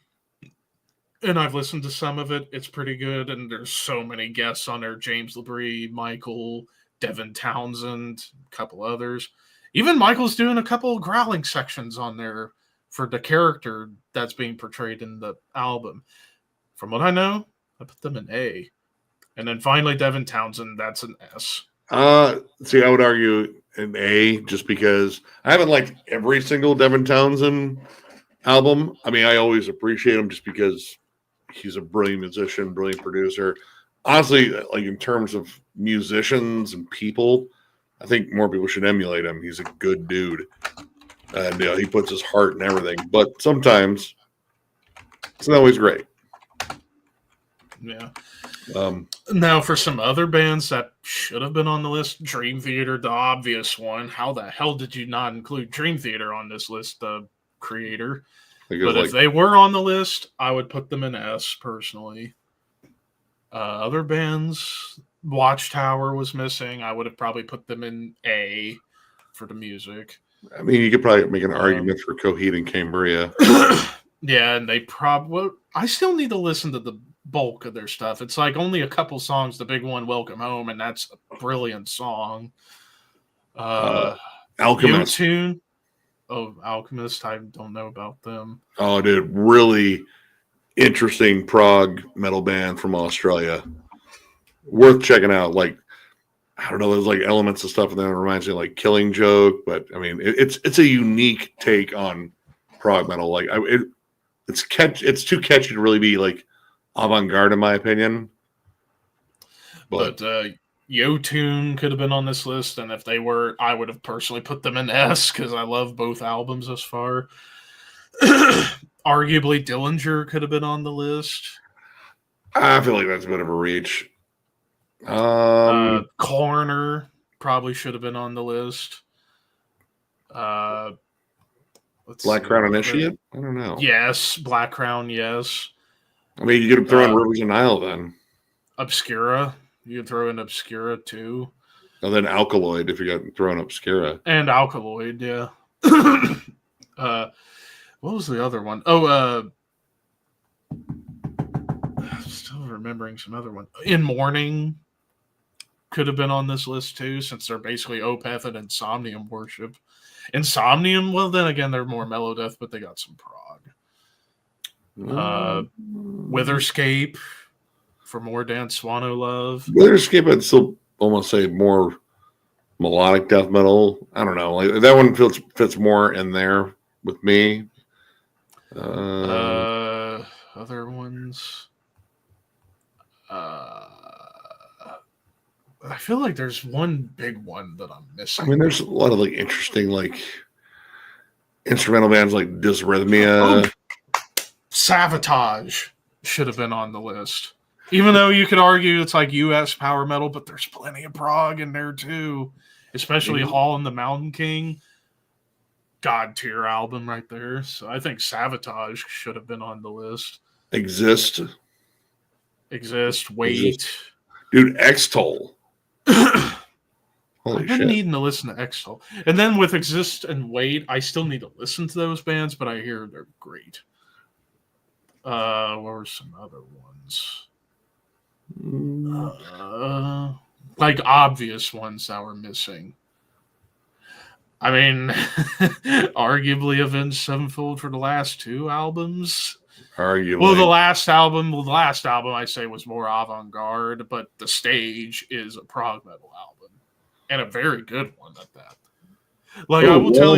And I've listened to some of it. It's pretty good. And there's so many guests on there. James LaBrie, Michael, Devin Townsend, a couple others. Even Michael's doing a couple of growling sections on there for the character that's being portrayed in the album. From what I know, I put them in A. And then finally, Devin Townsend, that's an S. See, I would argue an A just because I haven't liked every single Devin Townsend album. I mean, I always appreciate him just because he's a brilliant musician, brilliant producer. Honestly, like in terms of musicians and people, I think more people should emulate him. He's a good dude. And he puts his heart in everything. But sometimes it's not always great. Yeah. Now, for some other bands that should have been on the list, Dream Theater, the obvious one. How the hell did you not include Dream Theater on this list, creator? But if they were on the list, I would put them in S, personally. Other bands, Watchtower was missing. I would have probably put them in A for the music. I mean, you could probably make an argument for Coheed and Cambria. Yeah, and they probably... I still need to listen to the bulk of their stuff. It's like only a couple songs. The big one, Welcome Home, and that's a brilliant song. Alchemist. U-Tune. Oh, Alchemist. I don't know about them. Oh, dude, really interesting prog metal band from Australia. Worth checking out. Like, I don't know, there's like elements of stuff, and then it reminds me of like Killing Joke, but I mean, it's a unique take on prog metal. Like, it's too catchy to really be like avant-garde, in my opinion. But Yo-Tune could have been on this list, and if they were, I would have personally put them in S because I love both albums thus far. Arguably, Dillinger could have been on the list. I feel like that's a bit of a reach. Coroner probably should have been on the list. Black Crown Initiate? I don't know. Yes, Black Crown, yes. I mean, you could throw in Rivers of Nile then. Obscura. You could throw in Obscura too. And then Alkaloid if you got thrown Obscura. And Alkaloid, yeah. What was the other one? Oh, I'm still remembering some other one. In Mourning could have been on this list too, since they're basically Opeth and Insomnium worship. Insomnium, well, then again, they're more mellow death, but they got some prog. Witherscape for More Dance Swallow Love. Witherscape, I'd still almost say more melodic death metal. I don't know. Like that one fits more in there with me. Other ones. I feel like there's one big one that I'm missing. I mean, there's a lot of like interesting like instrumental bands like Dysrhythmia. Oh, Savatage should have been on the list. Even though you could argue it's like US power metal, but there's plenty of prog in there too. Especially Hall and the Mountain King. God tier album right there. So I think Savatage should have been on the list. Exist. Wait. Dude, X-Toll. I've been needing to listen to X-Toll. And then with Exist and Wait, I still need to listen to those bands, but I hear they're great. What were some other ones? Like obvious ones that were missing. I mean, arguably Avenged Sevenfold for the last two albums. Arguably. Well, the last album I say was more avant-garde, but The Stage is a prog metal album. And a very good one at that. Like, I will tell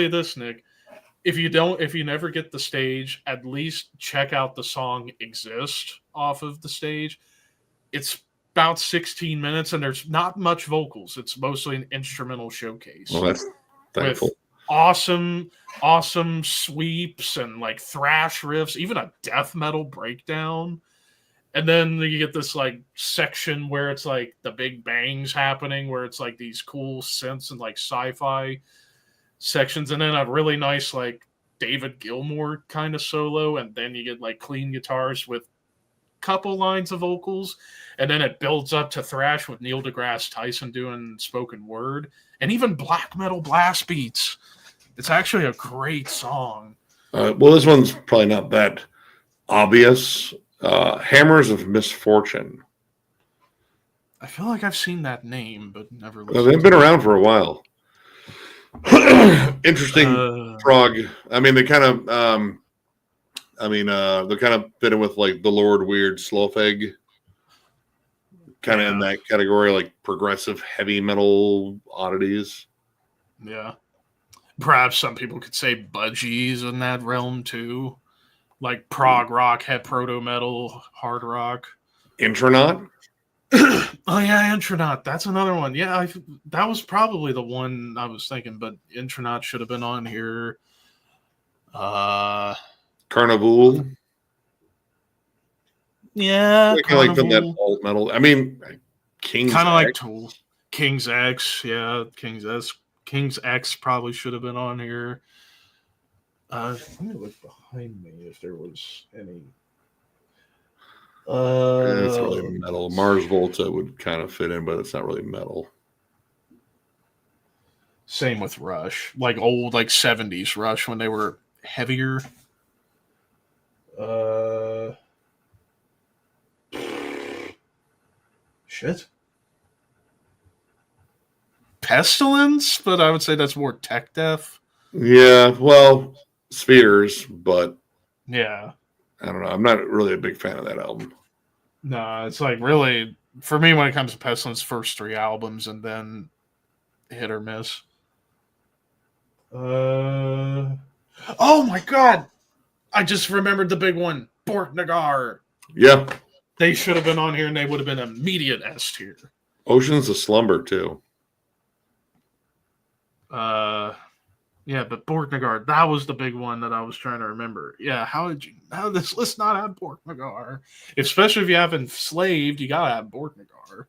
you this, Nick. If you never get The Stage, at least check out the song Exist off of The Stage. It's about 16 minutes, and there's not much vocals. It's mostly an instrumental showcase. Well, that's thankful. With awesome sweeps and like thrash riffs, even a death metal breakdown. And then you get this like section where it's like the big bangs happening, where it's like these cool synths and like sci-fi sections, and then a really nice like David Gilmour kind of solo, and then you get like clean guitars with couple lines of vocals, and then it builds up to thrash with Neil deGrasse Tyson doing spoken word, and even black metal blast beats. It's actually a great song. Well, this one's probably not that obvious. Hammers of Misfortune. I feel like I've seen that name, but never They've listened. been around for a while. Interesting prog. I mean, they kind of, they're kind of fitting with like the Lord Weird Slowthig, kind of in that category, like progressive heavy metal oddities. Yeah. Perhaps some people could say Budgies in that realm too. Like prog rock, head proto metal, hard rock. Intronaut? Oh yeah, Intronaut. That's another one. Yeah, that was probably the one I was thinking, but Intronaut should have been on here. Carnival. Yeah, kind of like that alt metal. I mean, kind of like Tool. King's X. Yeah, King's X probably should have been on here. Let me look behind me if there was any. It's really metal. Mars Volta would kind of fit in, but it's not really metal. Same with Rush, like old, like 70s Rush when they were heavier. Shit. Pestilence, but I would say that's more tech death. Yeah, well, Spheres, but yeah, I don't know. I'm not really a big fan of that album. No, it's like really for me when it comes to Pestilence, first 3 albums and then hit or miss. Oh my god! I just remembered the big one, Bork Nagar. Yeah, they should have been on here, and they would have been immediate S tier. Oceans of Slumber too. Yeah, but Bork Nagar, that was the big one that I was trying to remember. Yeah, how did this list not have Bork Nagar? Especially if you have Enslaved, you gotta have Bork Nagar.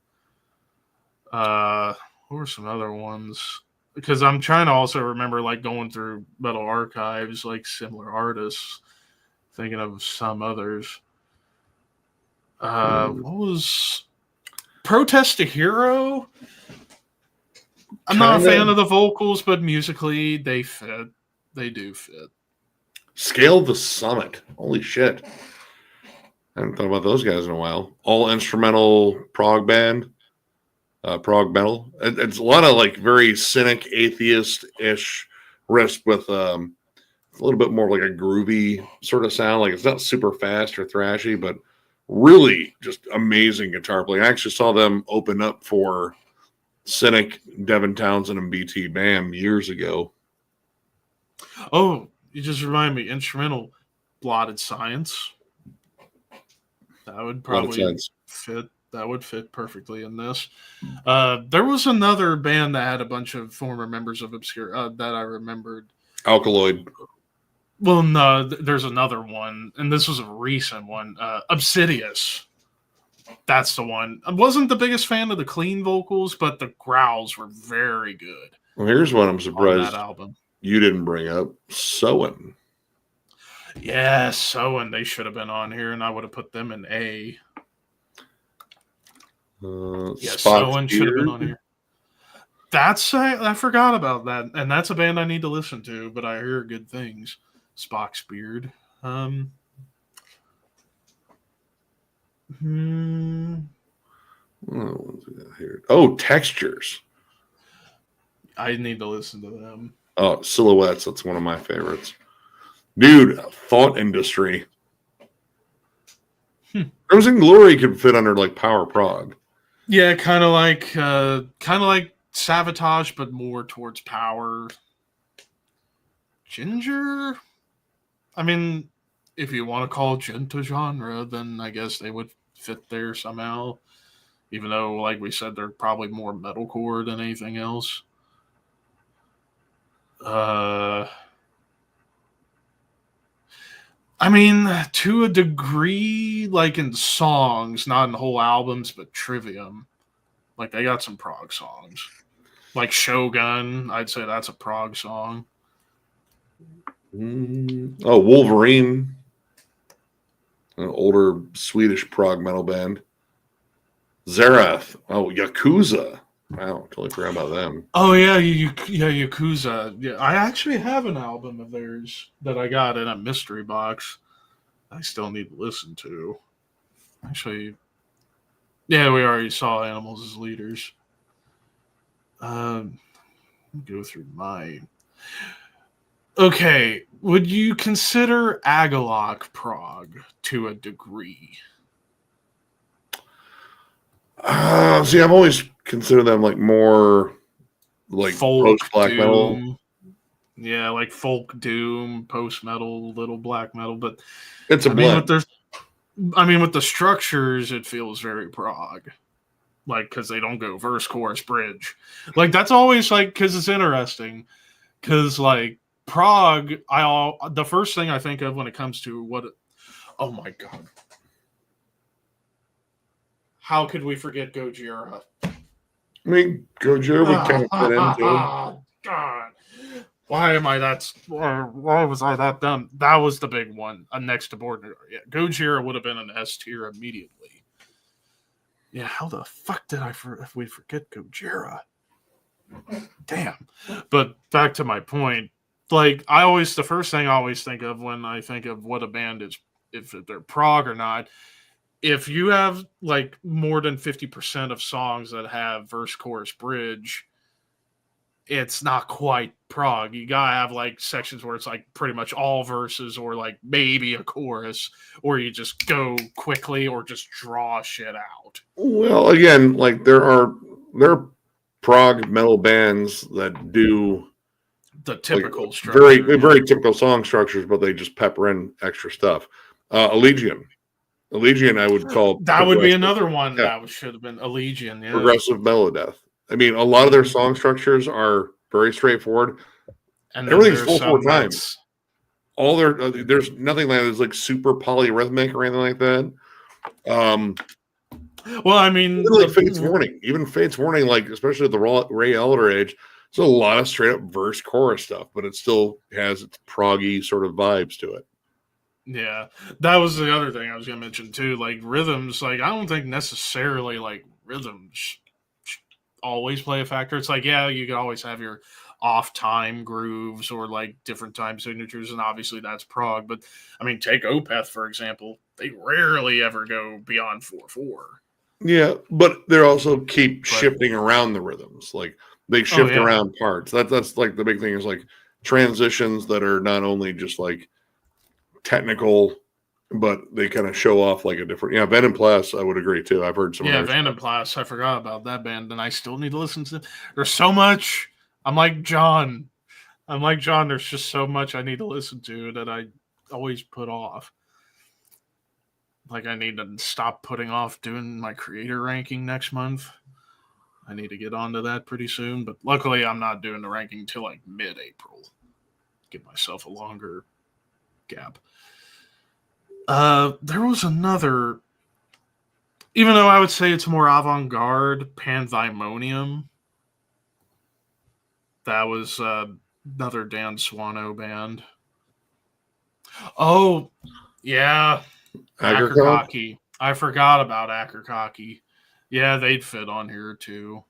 What were some other ones? Because I'm trying to also remember, like, going through Metal Archives, like, similar artists, thinking of some others. What was Protest a Hero? I'm not a fan of the vocals, but musically they fit. They do fit. Scale the Summit. Holy shit. I haven't thought about those guys in a while. All instrumental prog band. Prog metal. It's a lot of like very cynic, atheist-ish riffs with a little bit more like a groovy sort of sound. Like it's not super fast or thrashy, but really just amazing guitar playing. I actually saw them open up for Cynic, Devin Townsend, and BT Bam years ago. Oh, you just remind me. Instrumental, Blotted Science. That would probably fit. That would fit perfectly in this. There was another band that had a bunch of former members of Obscure that I remembered. Alkaloid. Well, no, there's another one, and this was a recent one. Obsidious. That's the one. I wasn't the biggest fan of the clean vocals, but the growls were very good. Well, here's one I'm surprised that album you didn't bring up. Soen. Yeah, Soen. They should have been on here, and I would have put them in A. Soen should have been on here. I forgot about that, and that's a band I need to listen to, but I hear good things. Spock's Beard. Oh, Textures. I need to listen to them. Oh, Silhouettes. That's one of my favorites. Dude, Thought Industry. Crimson Glory could fit under like power prog. Yeah, kind of like Sabotage, but more towards power. Ginger. I mean, if you want to call Jinta genre, then I guess they would fit there somehow. Even though, like we said, they're probably more metalcore than anything else. I mean, to a degree, like in songs, not in whole albums, but Trivium. Like, they got some prog songs. Like Shogun, I'd say that's a prog song. Oh, Wolverine. An older Swedish prog metal band. Zerath. Oh, Yakuza. Wow, totally forgot about them. Oh, yeah, Yakuza. Yeah, I actually have an album of theirs that I got in a mystery box. I still need to listen to. Actually, yeah, we already saw Animals as Leaders. Go through my. Okay, would you consider Agalloch prog to a degree? See, I've always considered them like more like folk post-black metal. Yeah, like folk doom, post metal, little black metal, but it's a blend. With the structures, it feels very prog, like because they don't go verse, chorus, bridge. Like that's always like because it's interesting, because like prog, the first thing I think of when it comes to oh my god, how could we forget Gojira? I mean, Gojira would kind of fit into. God. Why was I that dumb? That was the big one. Next to Border. Yeah, Gojira would have been an S tier immediately. Yeah, how the fuck did we forget Gojira? Damn. But back to my point. Like, the first thing I always think of when I think of what a band is, if they're prog or not, if you have like more than 50% of songs that have verse, chorus, bridge, it's not quite prog. You gotta have like sections where it's like pretty much all verses or like maybe a chorus, or you just go quickly or just draw shit out. Well, again, like there are prog metal bands that do the typical like, structure, very typical song structures, but they just pepper in extra stuff. Allegiant, I would call that would be another one that should have been Allegiant. Yeah. Progressive melodeath. I mean, a lot of their song structures are very straightforward, and everything's 4/4 time. All there's nothing that is like super polyrhythmic or anything like that. Well, I mean, even Fate's Warning, like especially at the Ray Elder age, it's a lot of straight up verse chorus stuff, but it still has its proggy sort of vibes to it. Yeah, that was the other thing I was gonna mention too. Like rhythms, like I don't think necessarily like rhythms always play a factor. It's like, yeah, you can always have your off time grooves or like different time signatures, and obviously that's prog. But I mean, take Opeth for example; they rarely ever go beyond 4/4. Yeah, but they also keep shifting around the rhythms. Like they shift around parts. That's like the big thing is like transitions that are not only just like technical, but they kind of show off like a different. Yeah, Van and Plas, I would agree too. I've heard some. Yeah, Van and Plas. I forgot about that band, and I still need to listen to. There's so much. I'm like John. There's just so much I need to listen to that I always put off. Like I need to stop putting off doing my creator ranking next month. I need to get onto that pretty soon, but luckily I'm not doing the ranking until like mid-April. Give myself a longer gap. There was another, even though I would say it's more avant-garde, Pandemonium. That was another Dan Swano band. Oh, yeah. Akercocke. I forgot about Akercocke. Yeah, they'd fit on here too.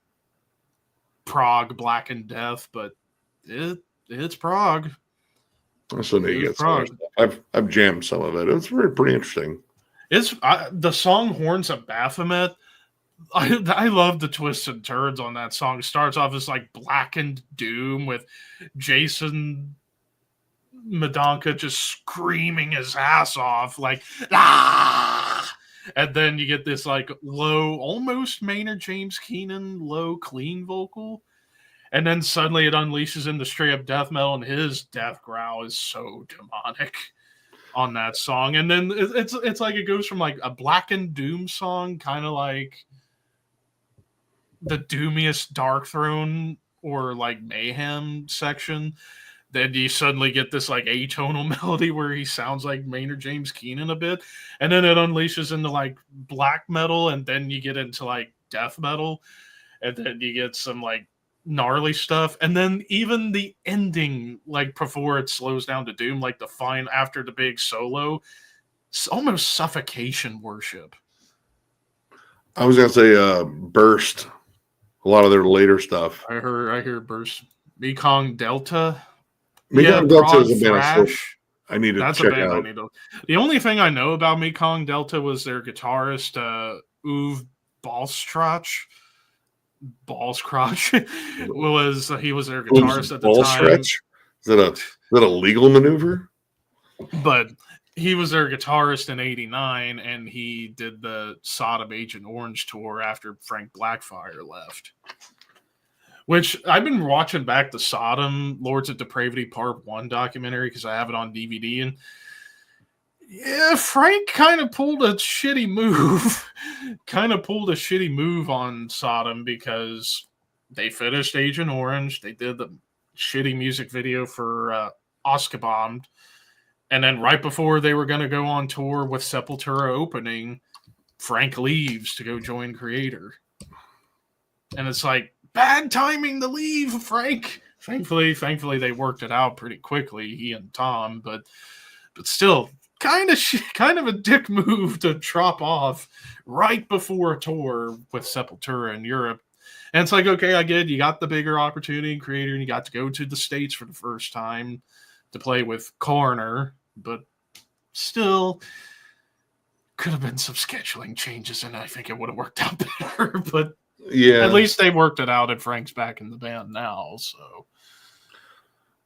Prog, Black and Death, but it's prog. I still need to get some. I've jammed some of it. It's pretty interesting. It's the song "Horns of Baphomet." I love the twists and turns on that song. It starts off as like blackened doom with Jason Madonka just screaming his ass off, like ah! And then you get this like low, almost Maynard James Keenan low, clean vocal, and then suddenly it unleashes into straight up death metal, and his death growl is so demonic on that song. And then it's like it goes from like a blackened doom song, kind of like the doomiest Dark Throne or like Mayhem section. Then you suddenly get this like atonal melody where he sounds like Maynard James Keenan a bit, and then it unleashes into like black metal, and then you get into like death metal, and then you get some like gnarly stuff, and then even the ending, like before it slows down to doom, like the fine after the big solo, it's almost suffocation worship. I was gonna say Burst, a lot of their later stuff. I hear Burst, Mekong Delta. Mekong Delta is a band. I need to That's check a band out. I need to. The only thing I know about Mekong Delta was their guitarist, Uwe Ballscrotch. He was their guitarist at the Ball time. stretch? Is that a legal maneuver? But he was their guitarist in '89, and he did the Sodom Agent Orange tour after Frank Blackfire left. Which I've been watching back the Sodom Lords of Depravity Part 1 documentary because I have it on DVD, and yeah, Frank kind of pulled a shitty move on Sodom because they finished Agent Orange. They did the shitty music video for Oscar Bombed. And then right before they were going to go on tour with Sepultura opening, Frank leaves to go join Creator. And it's like, bad timing to leave, Frank. Thankfully, they worked it out pretty quickly, he and Tom. But still, kind of a dick move to drop off right before a tour with Sepultura in Europe. And it's like, okay, I get it. You got the bigger opportunity in Creator, and you got to go to the States for the first time to play with Coroner, but still could have been some scheduling changes, and I think it would have worked out better. But yeah, at least they worked it out, and Frank's back in the band now. So,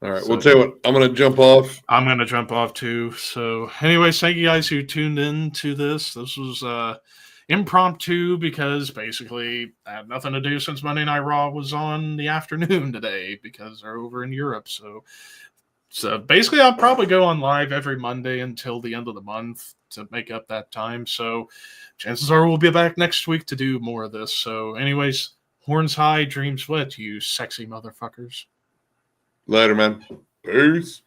all right, we'll tell you what. I'm going to jump off. I'm going to jump off too. So, anyways, thank you guys who tuned in to this. This was impromptu because basically I had nothing to do since Monday Night Raw was on the afternoon today because they're over in Europe. So basically, I'll probably go on live every Monday until the end of the month to make up that time. So chances are we'll be back next week to do more of this. So anyways, horns high, dreams wet, you sexy motherfuckers. Later, man. Peace.